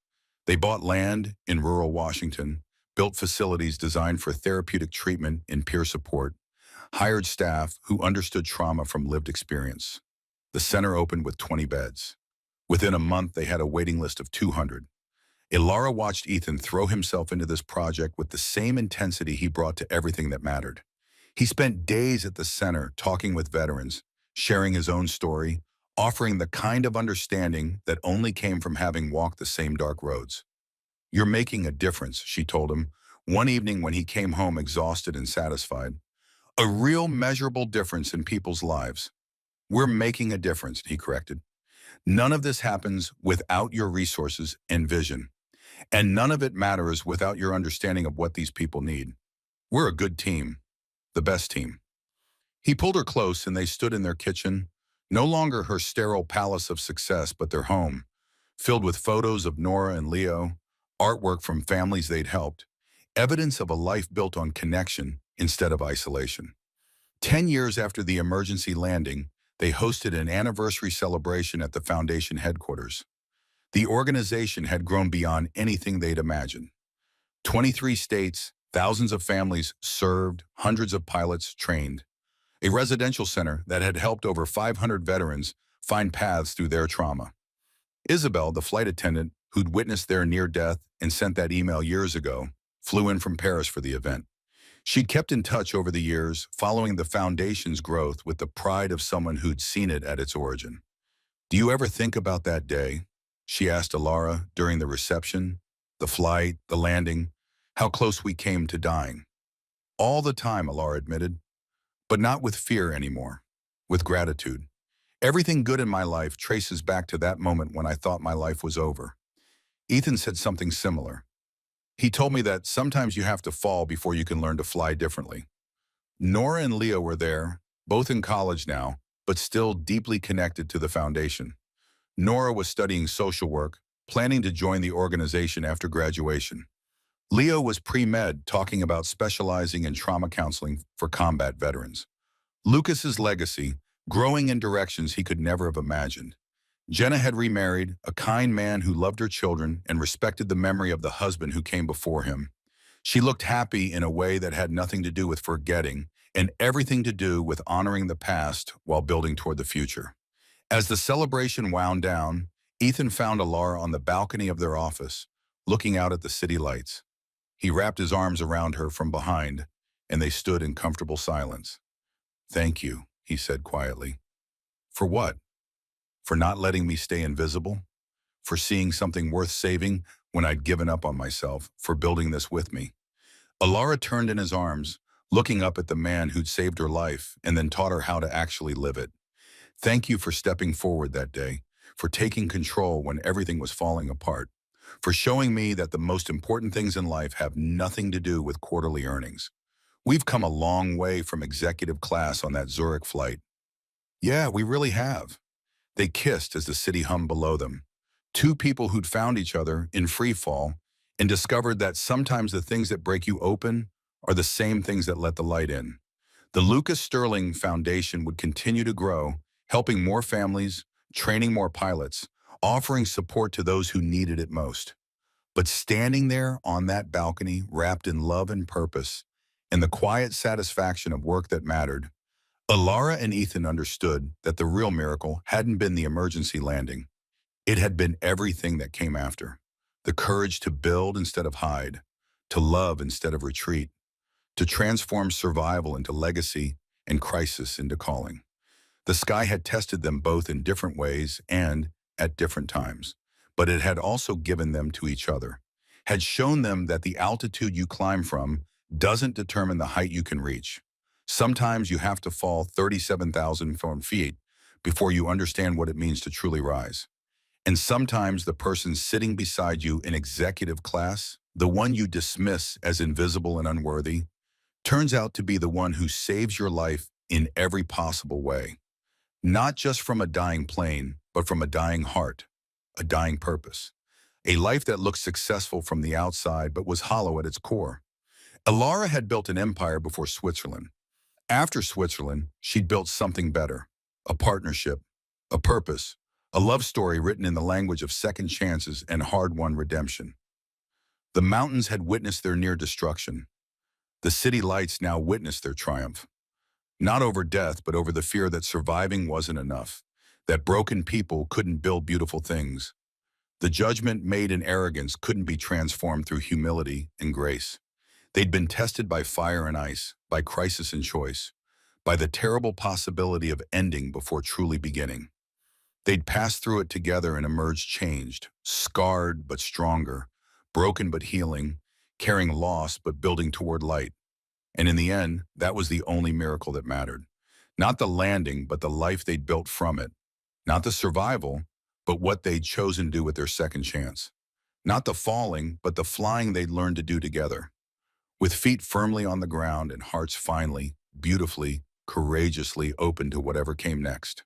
They bought land in rural Washington, built facilities designed for therapeutic treatment and peer support, hired staff who understood trauma from lived experience. The center opened with 20 beds. Within a month, they had a waiting list of 200. Alara watched Ethan throw himself into this project with the same intensity he brought to everything that mattered. He spent days at the center talking with veterans, sharing his own story, offering the kind of understanding that only came from having walked the same dark roads. You're making a difference, she told him, one evening when he came home exhausted and satisfied. A real measurable difference in people's lives. We're making a difference, he corrected. None of this happens without your resources and vision. And none of it matters without your understanding of what these people need. We're a good team, the best team. He pulled her close and they stood in their kitchen, no longer her sterile palace of success, but their home, filled with photos of Nora and Leo, artwork from families they'd helped, evidence of a life built on connection instead of isolation. 10 years after the emergency landing, they hosted an anniversary celebration at the Foundation headquarters. The organization had grown beyond anything they'd imagined. 23 states, thousands of families served, hundreds of pilots trained. A residential center that had helped over 500 veterans find paths through their trauma. Isabel, the flight attendant who'd witnessed their near death and sent that email years ago, flew in from Paris for the event. She'd kept in touch over the years, following the Foundation's growth with the pride of someone who'd seen it at its origin. "Do you ever think about that day?" she asked Alara during the reception, the flight, the landing, how close we came to dying. "All the time," Alara admitted, "but not with fear anymore, with gratitude. Everything good in my life traces back to that moment when I thought my life was over." Ethan said something similar. He told me that sometimes you have to fall before you can learn to fly differently. Nora and Leo were there, both in college now, but still deeply connected to the Foundation. Nora was studying social work, planning to join the organization after graduation. Leo was pre-med, talking about specializing in trauma counseling for combat veterans. Lucas's legacy, growing in directions he could never have imagined. Jenna had remarried, a kind man who loved her children and respected the memory of the husband who came before him. She looked happy in a way that had nothing to do with forgetting and everything to do with honoring the past while building toward the future. As the celebration wound down, Ethan found Alara on the balcony of their office, looking out at the city lights. He wrapped his arms around her from behind, and they stood in comfortable silence. "Thank you," he said quietly. "For what? For not letting me stay invisible? For seeing something worth saving when I'd given up on myself? For building this with me?" Alara turned in his arms, looking up at the man who'd saved her life and then taught her how to actually live it. "Thank you for stepping forward that day, for taking control when everything was falling apart, for showing me that the most important things in life have nothing to do with quarterly earnings. We've come a long way from executive class on that Zurich flight." "Yeah, we really have." They kissed as the city hummed below them. Two people who'd found each other in free fall and discovered that sometimes the things that break you open are the same things that let the light in. The Lucas Sterling Foundation would continue to grow, helping more families, training more pilots, offering support to those who needed it most. But standing there on that balcony, wrapped in love and purpose, and the quiet satisfaction of work that mattered, Alara and Ethan understood that the real miracle hadn't been the emergency landing. It had been everything that came after. The courage to build instead of hide, to love instead of retreat, to transform survival into legacy and crisis into calling. The sky had tested them both in different ways and at different times, but it had also given them to each other, had shown them that the altitude you climb from doesn't determine the height you can reach. Sometimes you have to fall 37,000 feet before you understand what it means to truly rise. And sometimes the person sitting beside you in executive class, the one you dismiss as invisible and unworthy, turns out to be the one who saves your life in every possible way. Not just from a dying plane, but from a dying heart, a dying purpose. A life that looked successful from the outside but was hollow at its core. Alara had built an empire before Switzerland. After Switzerland, she'd built something better. A partnership, a purpose, a love story written in the language of second chances and hard-won redemption. The mountains had witnessed their near destruction. The city lights now witnessed their triumph. Not over death, but over the fear that surviving wasn't enough, that broken people couldn't build beautiful things. The judgment made in arrogance couldn't be transformed through humility and grace. They'd been tested by fire and ice, by crisis and choice, by the terrible possibility of ending before truly beginning. They'd passed through it together and emerged changed, scarred but stronger, broken but healing, carrying loss but building toward light. And in the end, that was the only miracle that mattered. Not the landing, but the life they'd built from it. Not the survival, but what they'd chosen to do with their second chance. Not the falling, but the flying they'd learned to do together. With feet firmly on the ground and hearts finally, beautifully, courageously open to whatever came next.